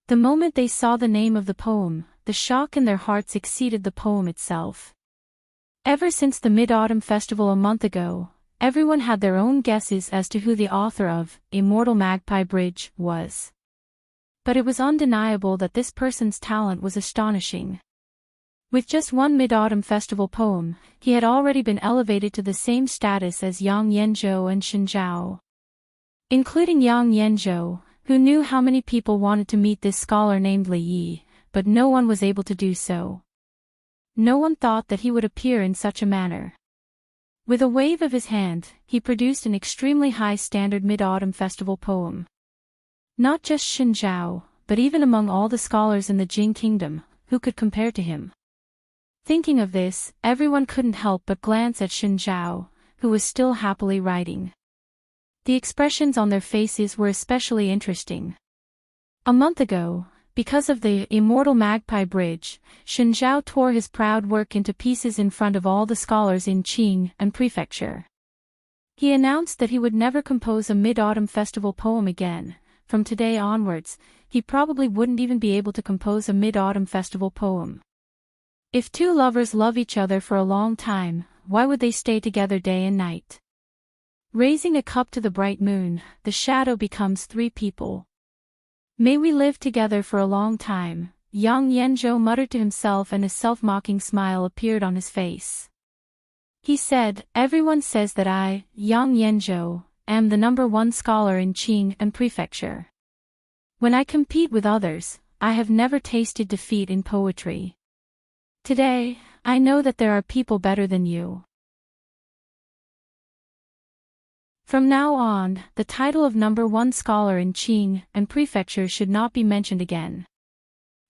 The moment they saw the name of the poem, the shock in their hearts exceeded the poem itself. Ever since the Mid-Autumn Festival a month ago, everyone had their own guesses as to who the author of Immortal Magpie Bridge was. But it was undeniable that this person's talent was astonishing. With just one Mid-Autumn Festival poem, he had already been elevated to the same status as Yang Yanzhou and Shen Zhao. Including Yang Yanzhou, who knew how many people wanted to meet this scholar named Li Yi, but no one was able to do so. No one thought that he would appear in such a manner. With a wave of his hand, he produced an extremely high-standard Mid-Autumn Festival poem. Not just Shen Zhao, but even among all the scholars in the Jing Kingdom, who could compare to him. Thinking of this, everyone couldn't help but glance at Shen Zhao, who was still happily writing. The expressions on their faces were especially interesting. A month ago, because of the Immortal Magpie Bridge, Shen Zhao tore his proud work into pieces in front of all the scholars in Qing and Prefecture. He announced that he would never compose a Mid-Autumn Festival poem again. From today onwards, he probably wouldn't even be able to compose a Mid-Autumn Festival poem. If two lovers love each other for a long time, why would they stay together day and night? Raising a cup to the bright moon, the shadow becomes three people. May we live together for a long time, Yang Yanzhou muttered to himself, and a self-mocking smile appeared on his face. He said, everyone says that I, Yang Yanzhou, am the #1 scholar in Qing and Prefecture. When I compete with others, I have never tasted defeat in poetry. Today, I know that there are people better than you. From now on, the title of #1 scholar in Qing and Prefecture should not be mentioned again.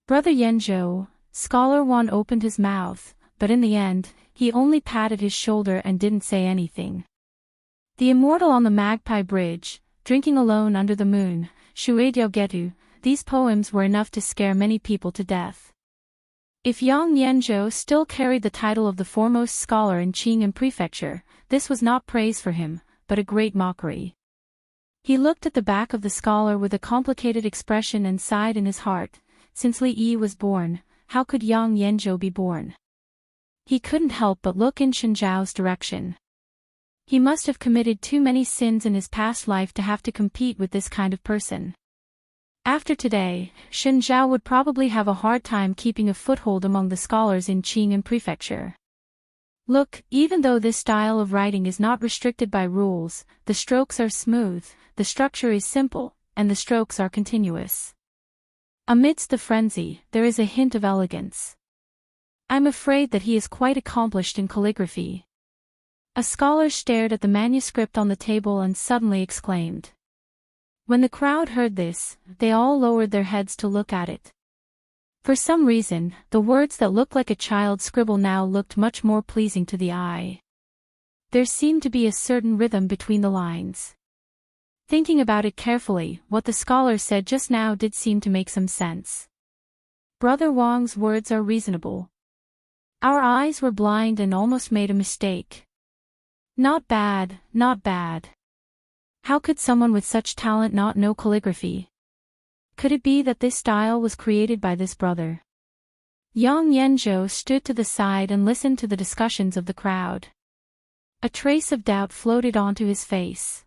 Brother Yanzhou, Scholar Wan opened his mouth, but in the end, he only patted his shoulder and didn't say anything. The Immortal on the Magpie Bridge, Drinking Alone Under the Moon, Shueidiao Getu, these poems were enough to scare many people to death. If Yang Yanzhou still carried the title of the foremost scholar in Qing and Prefecture, this was not praise for him, but a great mockery. He looked at the back of the scholar with a complicated expression and sighed in his heart. Since Li Yi was born, how could Yang Yanzhou be born? He couldn't help but look in Shen Zhao's direction. He must have committed too many sins in his past life to have to compete with this kind of person. After today, Shen Zhao would probably have a hard time keeping a foothold among the scholars in Qing and Prefecture. Look, even though this style of writing is not restricted by rules, the strokes are smooth, the structure is simple, and the strokes are continuous. Amidst the frenzy, there is a hint of elegance. I'm afraid that he is quite accomplished in calligraphy. A scholar stared at the manuscript on the table and suddenly exclaimed. When the crowd heard this, they all lowered their heads to look at it. For some reason, the words that looked like a child's scribble now looked much more pleasing to the eye. There seemed to be a certain rhythm between the lines. Thinking about it carefully, what the scholar said just now did seem to make some sense. Brother Wang's words are reasonable. Our eyes were blind and almost made a mistake. Not bad, not bad. How could someone with such talent not know calligraphy? Could it be that this style was created by this brother? Yang Yanzhou stood to the side and listened to the discussions of the crowd. A trace of doubt floated onto his face.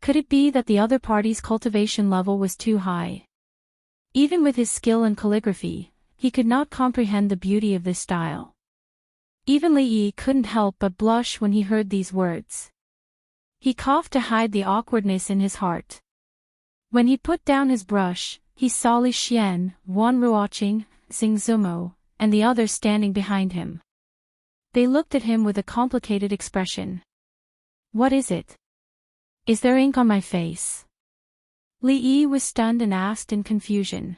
Could it be that the other party's cultivation level was too high? Even with his skill in calligraphy, he could not comprehend the beauty of this style. Even Li Yi couldn't help but blush when he heard these words. He coughed to hide the awkwardness in his heart. When he put down his brush, he saw Li Xian, one watching, Xing Zumo, and the other standing behind him. They looked at him with a complicated expression. What is it? Is there ink on my face? Li Yi was stunned and asked in confusion.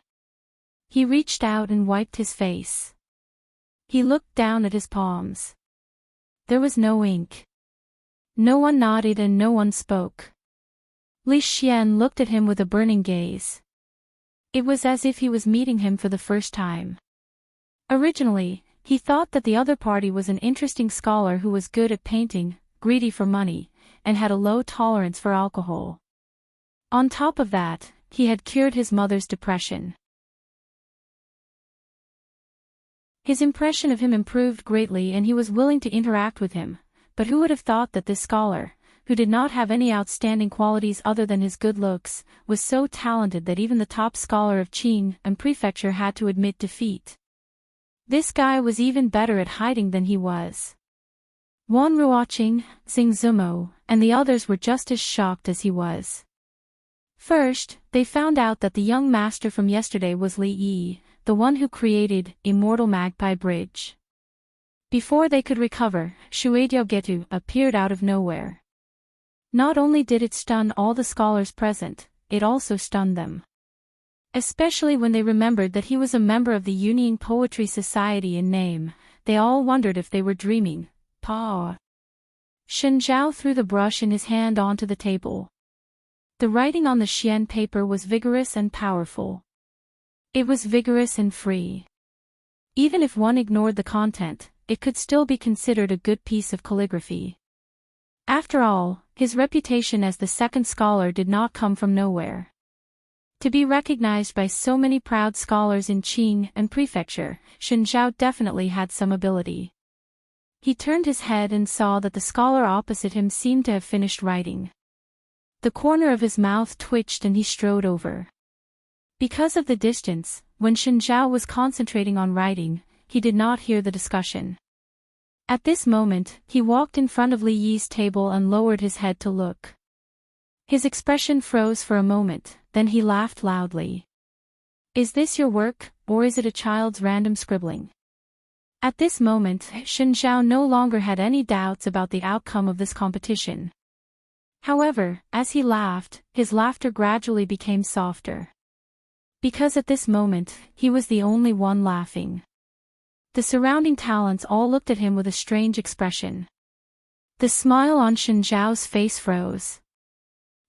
He reached out and wiped his face. He looked down at his palms. There was no ink. No one nodded and no one spoke. Li Xian looked at him with a burning gaze. It was as if he was meeting him for the first time. Originally, he thought that the other party was an interesting scholar who was good at painting, greedy for money, and had a low tolerance for alcohol. On top of that, he had cured his mother's depression. His impression of him improved greatly and he was willing to interact with him, but who would have thought that this scholar, who did not have any outstanding qualities other than his good looks, was so talented that even the top scholar of Qing and Prefecture had to admit defeat. This guy was even better at hiding than he was. Wan Ruoqing, Xing Zumo, and the others were just as shocked as he was. First, they found out that the young master from yesterday was Li Yi, the one who created Immortal Magpie Bridge. Before they could recover, Shueidyogetu appeared out of nowhere. Not only did it stun all the scholars present, it also stunned them. Especially when they remembered that he was a member of the Yunying Poetry Society in name, they all wondered if they were dreaming. Pa. Shen Zhao threw the brush in his hand onto the table. The writing on the xian paper was vigorous and powerful. It was vigorous and free. Even if one ignored the content, it could still be considered a good piece of calligraphy. After all, his reputation as the second scholar did not come from nowhere. To be recognized by so many proud scholars in Qing and Prefecture, Shen Zhao definitely had some ability. He turned his head and saw that the scholar opposite him seemed to have finished writing. The corner of his mouth twitched and he strode over. Because of the distance, when Shen Zhao was concentrating on writing, he did not hear the discussion. At this moment, he walked in front of Li Yi's table and lowered his head to look. His expression froze for a moment, then he laughed loudly. "Is this your work, or is it a child's random scribbling?" At this moment, Shen Zhao no longer had any doubts about the outcome of this competition. However, as he laughed, his laughter gradually became softer. Because at this moment, he was the only one laughing. The surrounding talents all looked at him with a strange expression. The smile on Shen Zhao's face froze.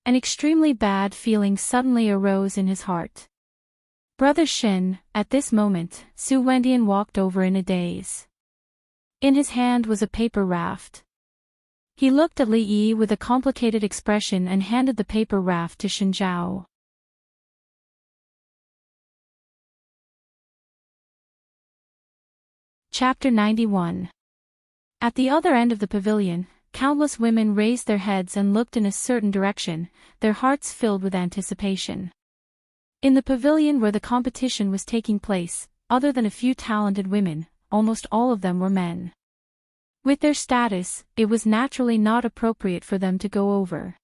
An extremely bad feeling suddenly arose in his heart. "Brother Shen," at this moment, Su Wendian walked over in a daze. In his hand was a paper raft. He looked at Li Yi with a complicated expression and handed the paper raft to Shen Zhao. Chapter 91. At the other end of the pavilion, countless women raised their heads and looked in a certain direction, their hearts filled with anticipation. In the pavilion where the competition was taking place, other than a few talented women, almost all of them were men. With their status, it was naturally not appropriate for them to go over.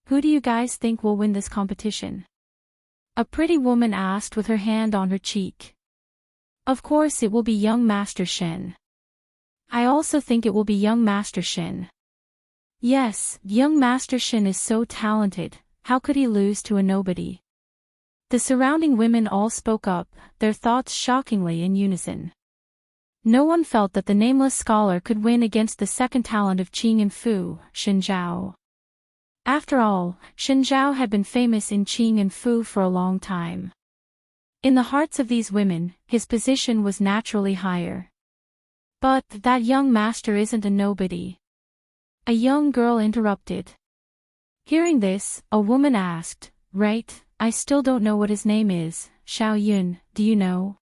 "Who do you guys think will win this competition?" a pretty woman asked with her hand on her cheek. "Of course it will be young Master Shen." "I also think it will be young Master Shen." "Yes, young Master Shen is so talented, how could he lose to a nobody?" The surrounding women all spoke up, their thoughts shockingly in unison. No one felt that the nameless scholar could win against the second talent of Qing and Fu, Shen Zhao. After all, Shen Zhao had been famous in Qing and Fu for a long time. In the hearts of these women, his position was naturally higher. "But that young master isn't a nobody," a young girl interrupted. Hearing this, a woman asked, "Right, I still don't know what his name is, Xiao Yun, do you know?"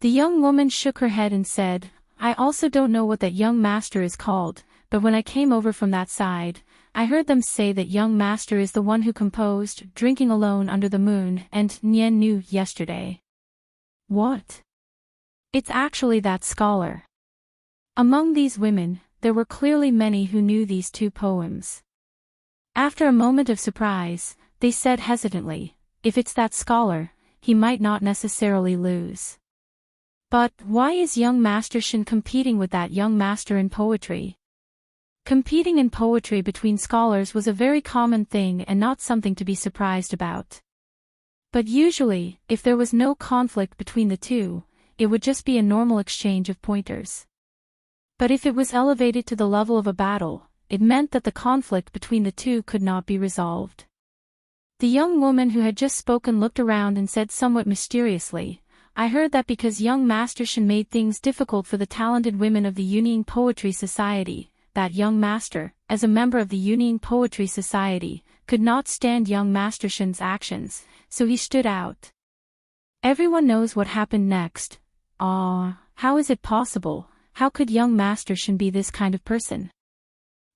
The young woman shook her head and said, "I also don't know what that young master is called, but when I came over from that side, I heard them say that young master is the one who composed Drinking Alone Under the Moon and Nian Nu yesterday." "What?" "It's actually that scholar." Among these women, there were clearly many who knew these two poems. After a moment of surprise, they said hesitantly, "If it's that scholar, he might not necessarily lose." "But why is young Master Shen competing with that young master in poetry?" Competing in poetry between scholars was a very common thing and not something to be surprised about. But usually, if there was no conflict between the two, it would just be a normal exchange of pointers. But if it was elevated to the level of a battle, it meant that the conflict between the two could not be resolved. The young woman who had just spoken looked around and said somewhat mysteriously, I heard that because young Master Shen made things difficult for the talented women of the Union Poetry Society, that young master, as a member of the Union Poetry Society, could not stand young Master Shen's actions, so he stood out. Everyone knows what happened next. Ah, how is it possible? How could young Master Shen be this kind of person?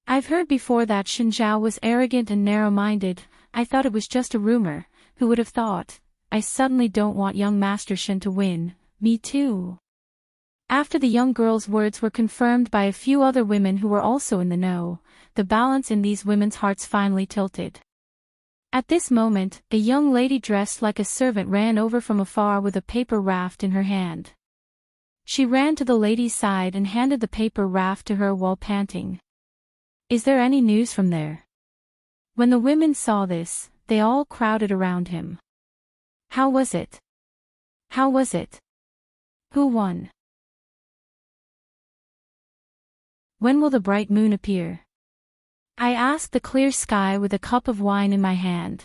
I've heard before that Shen Zhao was arrogant and narrow-minded. I thought it was just a rumor. Who would have thought? I suddenly don't want young Master Shen to win. Me too. After the young girl's words were confirmed by a few other women who were also in the know, the balance in these women's hearts finally tilted. At this moment, a young lady dressed like a servant ran over from afar with a paper raft in her hand. She ran to the lady's side and handed the paper raft to her while panting. Is there any news from there? When the women saw this, they all crowded around him. How was it? How was it? Who won? When will the bright moon appear? I asked the clear sky with a cup of wine in my hand.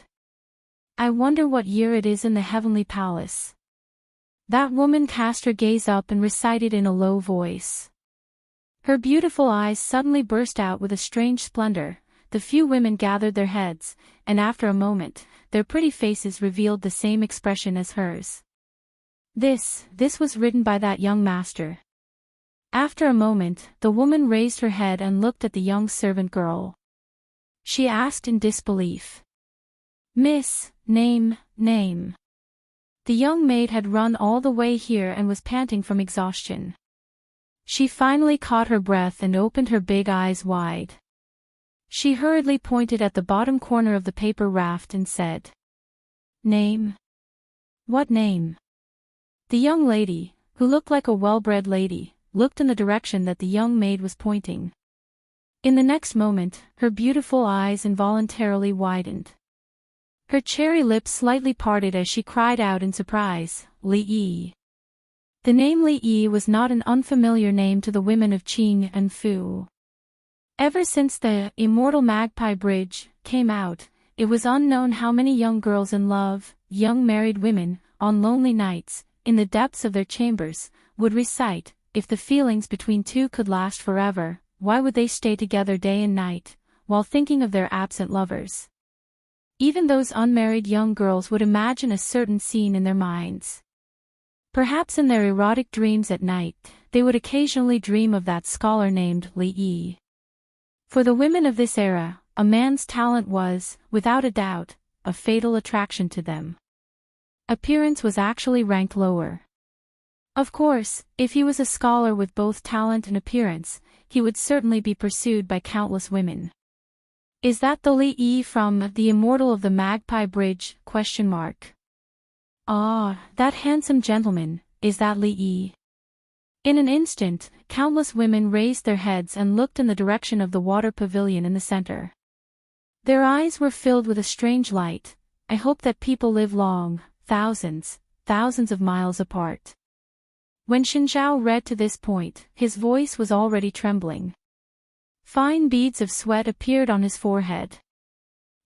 I wonder what year it is in the heavenly palace. That woman cast her gaze up and recited in a low voice. Her beautiful eyes suddenly burst out with a strange splendor. The few women gathered their heads, and after a moment, their pretty faces revealed the same expression as hers. This was written by that young master. After a moment, the woman raised her head and looked at the young servant girl. She asked in disbelief. Miss, name. The young maid had run all the way here and was panting from exhaustion. She finally caught her breath and opened her big eyes wide. She hurriedly pointed at the bottom corner of the paper raft and said, Name? What name? The young lady, who looked like a well-bred lady, looked in the direction that the young maid was pointing. In the next moment, her beautiful eyes involuntarily widened. Her cherry lips slightly parted as she cried out in surprise, Li Yi. The name Li Yi was not an unfamiliar name to the women of Qing and Fu. Ever since the Immortal Magpie Bridge came out, it was unknown how many young girls in love, young married women, on lonely nights, in the depths of their chambers, would recite, if the feelings between two could last forever, why would they stay together day and night, while thinking of their absent lovers? Even those unmarried young girls would imagine a certain scene in their minds. Perhaps in their erotic dreams at night, they would occasionally dream of that scholar named Li Yi. For the women of this era, a man's talent was, without a doubt, a fatal attraction to them. Appearance was actually ranked lower. Of course, if he was a scholar with both talent and appearance, he would certainly be pursued by countless women. Is that the Li Yi from The Immortal of the Magpie Bridge? Ah, that handsome gentleman, is that Li Yi? In an instant, countless women raised their heads and looked in the direction of the water pavilion in the center. Their eyes were filled with a strange light. I hope that people live long, thousands of miles apart. When Shen Zhao read to this point, his voice was already trembling. Fine beads of sweat appeared on his forehead.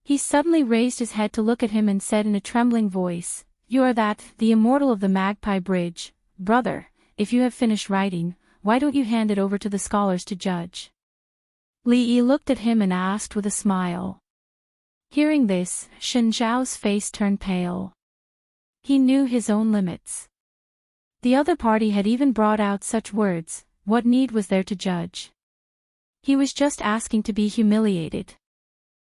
He suddenly raised his head to look at him and said in a trembling voice, You are the Immortal of the Magpie Bridge, brother. If you have finished writing, why don't you hand it over to the scholars to judge? Li Yi looked at him and asked with a smile. Hearing this, Shen Zhao's face turned pale. He knew his own limits. The other party had even brought out such words, what need was there to judge? He was just asking to be humiliated.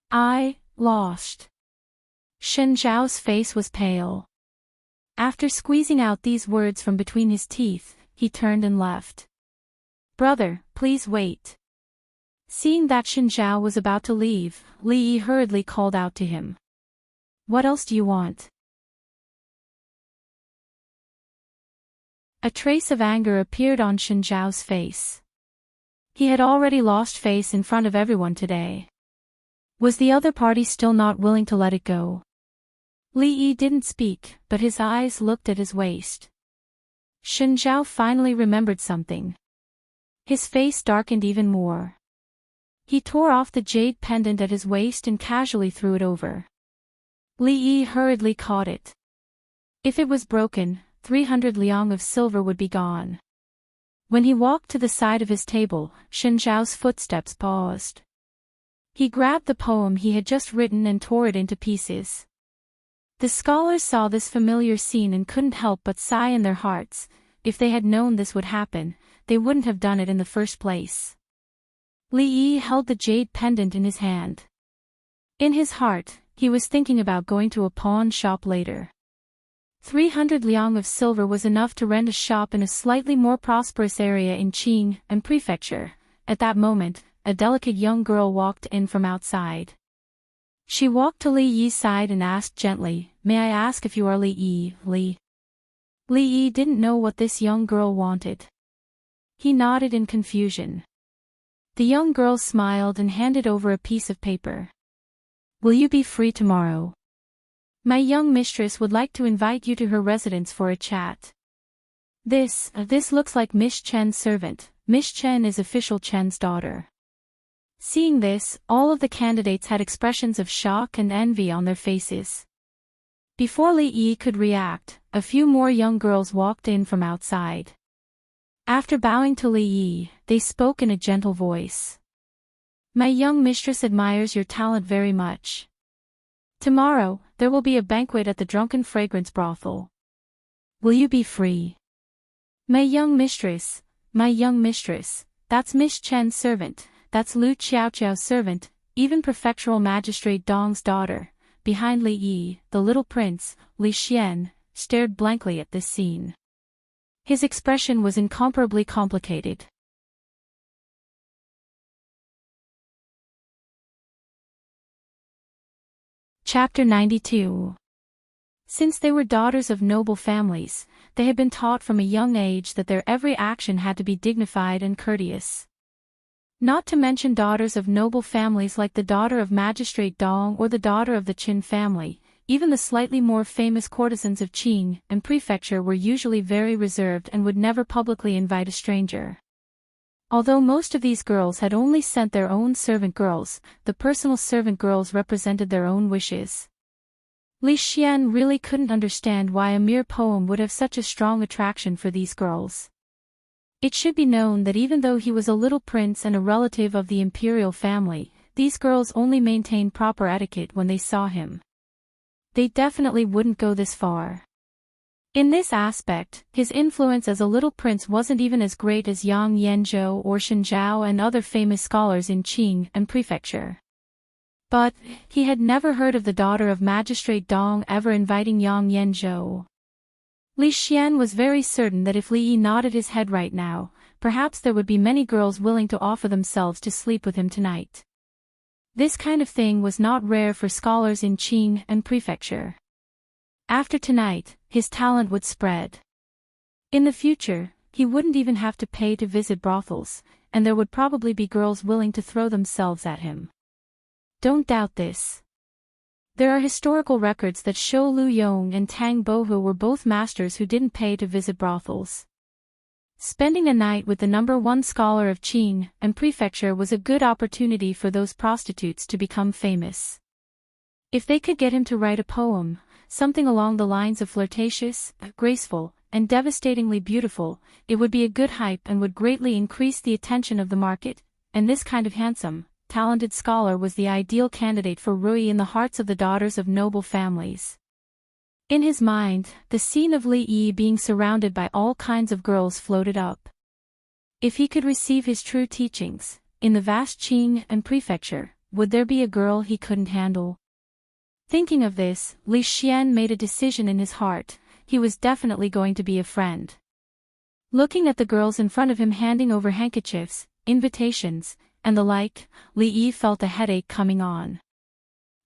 I lost. Shen Zhao's face was pale. After squeezing out these words from between his teeth, he turned and left. Brother, please wait. Seeing that Shen Zhao was about to leave, Li Yi hurriedly called out to him. What else do you want? A trace of anger appeared on Shen Zhao's face. He had already lost face in front of everyone today. Was the other party still not willing to let it go? Li Yi didn't speak, but his eyes looked at his waist. Shen Zhao finally remembered something. His face darkened even more. He tore off the jade pendant at his waist and casually threw it over. Li Yi hurriedly caught it. If it was broken, 300 liang of silver would be gone. When he walked to the side of his table, Shen Zhao's footsteps paused. He grabbed the poem he had just written and tore it into pieces. The scholars saw this familiar scene and couldn't help but sigh in their hearts. If they had known this would happen, they wouldn't have done it in the first place. Li Yi held the jade pendant in his hand. In his heart, he was thinking about going to a pawn shop later. 300 liang of silver was enough to rent a shop in a slightly more prosperous area in Qing and Prefecture. At that moment, a delicate young girl walked in from outside. She walked to Li Yi's side and asked gently, "May I ask if you are Li Yi, Li?" Li Yi didn't know what this young girl wanted. He nodded in confusion. The young girl smiled and handed over a piece of paper. "Will you be free tomorrow? My young mistress would like to invite you to her residence for a chat." This looks like Miss Chen's servant. Miss Chen is official Chen's daughter. Seeing this, all of the candidates had expressions of shock and envy on their faces. Before Li Yi could react, a few more young girls walked in from outside. After bowing to Li Yi, they spoke in a gentle voice. "My young mistress admires your talent very much. Tomorrow, there will be a banquet at the Drunken Fragrance Brothel. Will you be free?" My young mistress, that's Miss Chen's servant, that's Lu Qiaoqiao's servant, even Prefectural Magistrate Dong's daughter." Behind Li Yi, the little prince, Li Xian, stared blankly at this scene. His expression was incomparably complicated. Chapter 92. Since they were daughters of noble families, they had been taught from a young age that their every action had to be dignified and courteous. Not to mention daughters of noble families like the daughter of Magistrate Dong or the daughter of the Qin family, even the slightly more famous courtesans of Qing and Prefecture were usually very reserved and would never publicly invite a stranger. Although most of these girls had only sent their own servant girls, the personal servant girls represented their own wishes. Li Xian really couldn't understand why a mere poem would have such a strong attraction for these girls. It should be known that even though he was a little prince and a relative of the imperial family, these girls only maintained proper etiquette when they saw him. They definitely wouldn't go this far. In this aspect, his influence as a little prince wasn't even as great as Yang Yanzhou or Shen Zhao and other famous scholars in Qing and Prefecture. But, he had never heard of the daughter of Magistrate Dong ever inviting Yang Yanzhou. Li Xian was very certain that if Li Yi nodded his head right now, perhaps there would be many girls willing to offer themselves to sleep with him tonight. This kind of thing was not rare for scholars in Qing and Prefecture. After tonight, his talent would spread. In the future, he wouldn't even have to pay to visit brothels, and there would probably be girls willing to throw themselves at him. Don't doubt this. There are historical records that show Lu Yong and Tang Bohu were both masters who didn't pay to visit brothels. Spending a night with the #1 scholar of Qing and Prefecture was a good opportunity for those prostitutes to become famous. If they could get him to write a poem, something along the lines of flirtatious, graceful, and devastatingly beautiful, it would be a good hype and would greatly increase the attention of the market, and this kind of handsome, talented scholar was the ideal candidate for Rui in the hearts of the daughters of noble families. In his mind, the scene of Li Yi being surrounded by all kinds of girls floated up. If he could receive his true teachings, in the vast Qing and Prefecture, would there be a girl he couldn't handle? Thinking of this, Li Xian made a decision in his heart. He was definitely going to be a friend. Looking at the girls in front of him handing over handkerchiefs, invitations, and the like, Li Yi felt a headache coming on.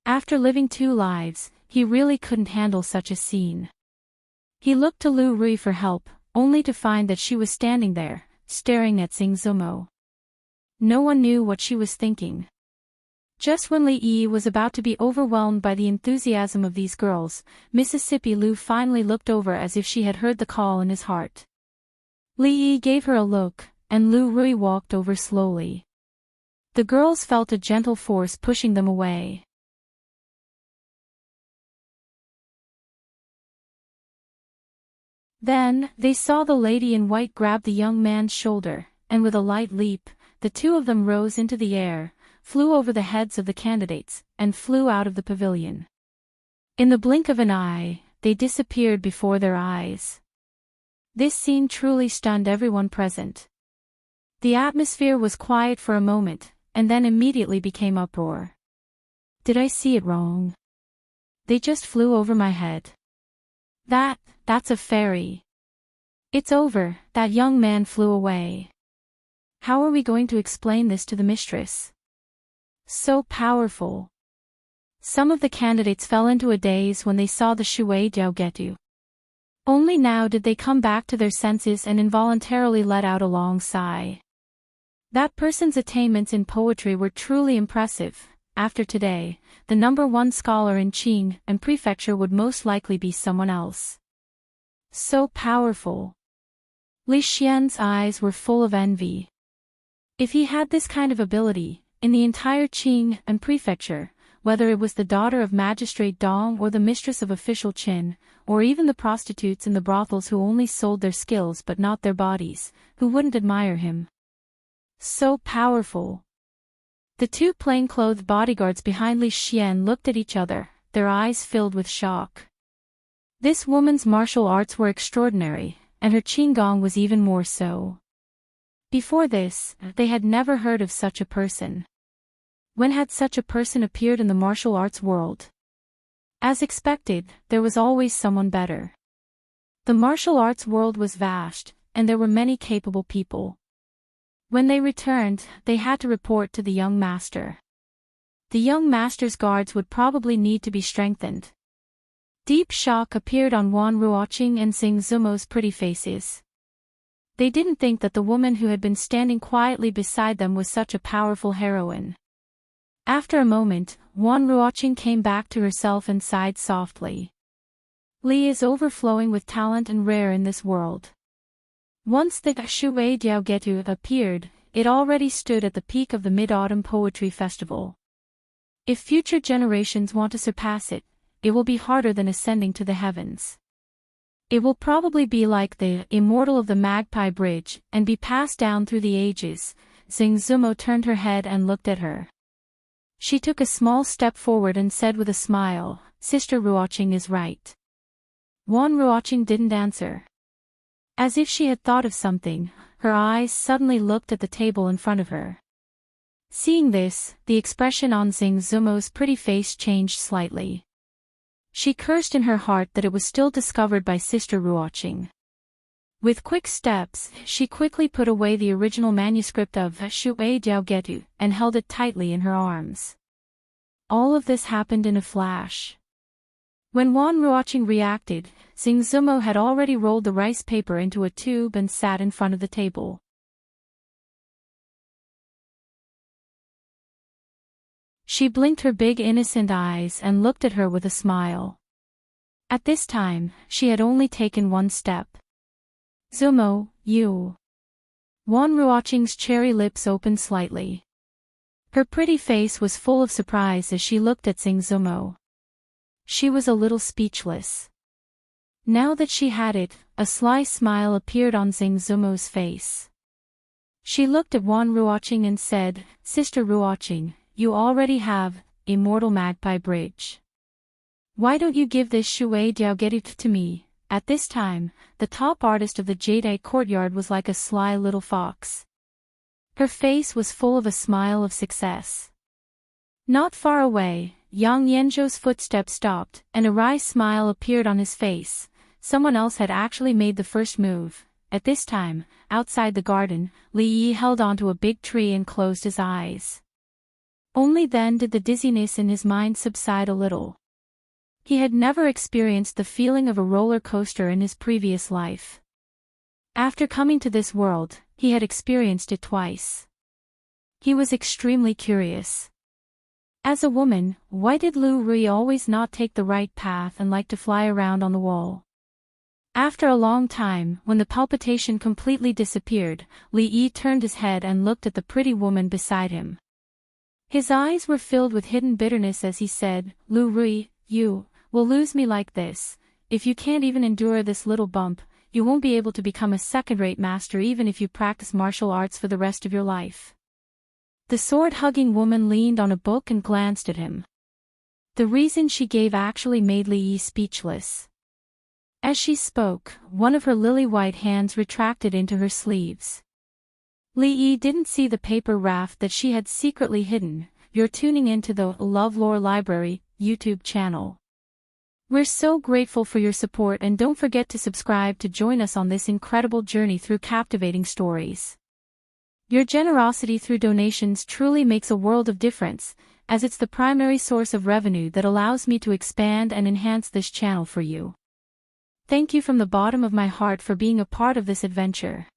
After living 2 lives, he really couldn't handle such a scene. He looked to Lu Rui for help, only to find that she was standing there, staring at Xing Zumo. No one knew what she was thinking. Just when Li Yi was about to be overwhelmed by the enthusiasm of these girls, Mississippi Lu finally looked over as if she had heard the call in his heart. Li Yi gave her a look, and Lu Rui walked over slowly. The girls felt a gentle force pushing them away. Then, they saw the lady in white grab the young man's shoulder, and with a light leap, the two of them rose into the air, flew over the heads of the candidates, and flew out of the pavilion. In the blink of an eye, they disappeared before their eyes. This scene truly stunned everyone present. The atmosphere was quiet for a moment, and then immediately became uproar. Did I see it wrong? They just flew over my head. That's a fairy. It's over, that young man flew away. How are we going to explain this to the mistress? So powerful. Some of the candidates fell into a daze when they saw the Shui Jiaogetu. Only now did they come back to their senses and involuntarily let out a long sigh. That person's attainments in poetry were truly impressive. After today, the #1 scholar in Qing and prefecture would most likely be someone else. So powerful. Li Xian's eyes were full of envy. If he had this kind of ability, in the entire Qing and prefecture, whether it was the daughter of Magistrate Dong or the mistress of official Qin, or even the prostitutes in the brothels who only sold their skills but not their bodies, who wouldn't admire him? So powerful. The two plainclothed bodyguards behind Li Xian looked at each other, their eyes filled with shock. This woman's martial arts were extraordinary, and her qigong was even more so. Before this, they had never heard of such a person. When had such a person appeared in the martial arts world? As expected, there was always someone better. The martial arts world was vast, and there were many capable people. When they returned, they had to report to the young master. The young master's guards would probably need to be strengthened. Deep shock appeared on Wan Ruoqing and Xing Zumo's pretty faces. They didn't think that the woman who had been standing quietly beside them was such a powerful heroine. After a moment, Wan Ruoqing came back to herself and sighed softly. Li is overflowing with talent and rare in this world. Once the Shui Jiaogetu appeared, it already stood at the peak of the Mid-Autumn Poetry Festival. If future generations want to surpass it, it will be harder than ascending to the heavens. It will probably be like the Immortal of the Magpie Bridge and be passed down through the ages. Xing Zumo turned her head and looked at her. She took a small step forward and said with a smile, "Sister Ruoqing is right." Wan Ruoqing didn't answer. As if she had thought of something, her eyes suddenly looked at the table in front of her. Seeing this, the expression on Xing Zumo's pretty face changed slightly. She cursed in her heart that it was still discovered by Sister Ruoqing. With quick steps, she quickly put away the original manuscript of Shui Jiaogetu and held it tightly in her arms. All of this happened in a flash. When Wan Ruoqing reacted, Xing Zumo had already rolled the rice paper into a tube and sat in front of the table. She blinked her big innocent eyes and looked at her with a smile. At this time, she had only taken one step. "Zumo, you..." Wan Ruoqing's cherry lips opened slightly. Her pretty face was full of surprise as she looked at Xing Zumo. She was a little speechless. Now that she had it, a sly smile appeared on Xing Zumo's face. She looked at Wan Ruoqing and said, "Sister Ruoqing, you already have Immortal Magpie Bridge. Why don't you give this Shui Jiaogetu to me?" At this time, the top artist of the Jade courtyard was like a sly little fox. Her face was full of a smile of success. Not far away, Yang Yanzhou's footsteps stopped, and a wry smile appeared on his face. Someone else had actually made the first move. At this time, outside the garden, Li Yi held onto a big tree and closed his eyes. Only then did the dizziness in his mind subside a little. He had never experienced the feeling of a roller coaster in his previous life. After coming to this world, he had experienced it twice. He was extremely curious. As a woman, why did Lu Rui always not take the right path and like to fly around on the wall? After a long time, when the palpitation completely disappeared, Li Yi turned his head and looked at the pretty woman beside him. His eyes were filled with hidden bitterness as he said, "Lu Rui, you will lose me like this. If you can't even endure this little bump, you won't be able to become a second-rate master even if you practice martial arts for the rest of your life. The sword-hugging woman leaned on a book and glanced at him. The reason she gave actually made Li Yi speechless. As she spoke, one of her lily-white hands retracted into her sleeves. Li Yi didn't see the paper raft that she had secretly hidden. You're tuning into the LoveLore Library YouTube channel. We're so grateful for your support, and don't forget to subscribe to join us on this incredible journey through captivating stories. Your generosity through donations truly makes a world of difference, as it's the primary source of revenue that allows me to expand and enhance this channel for you. Thank you from the bottom of my heart for being a part of this adventure.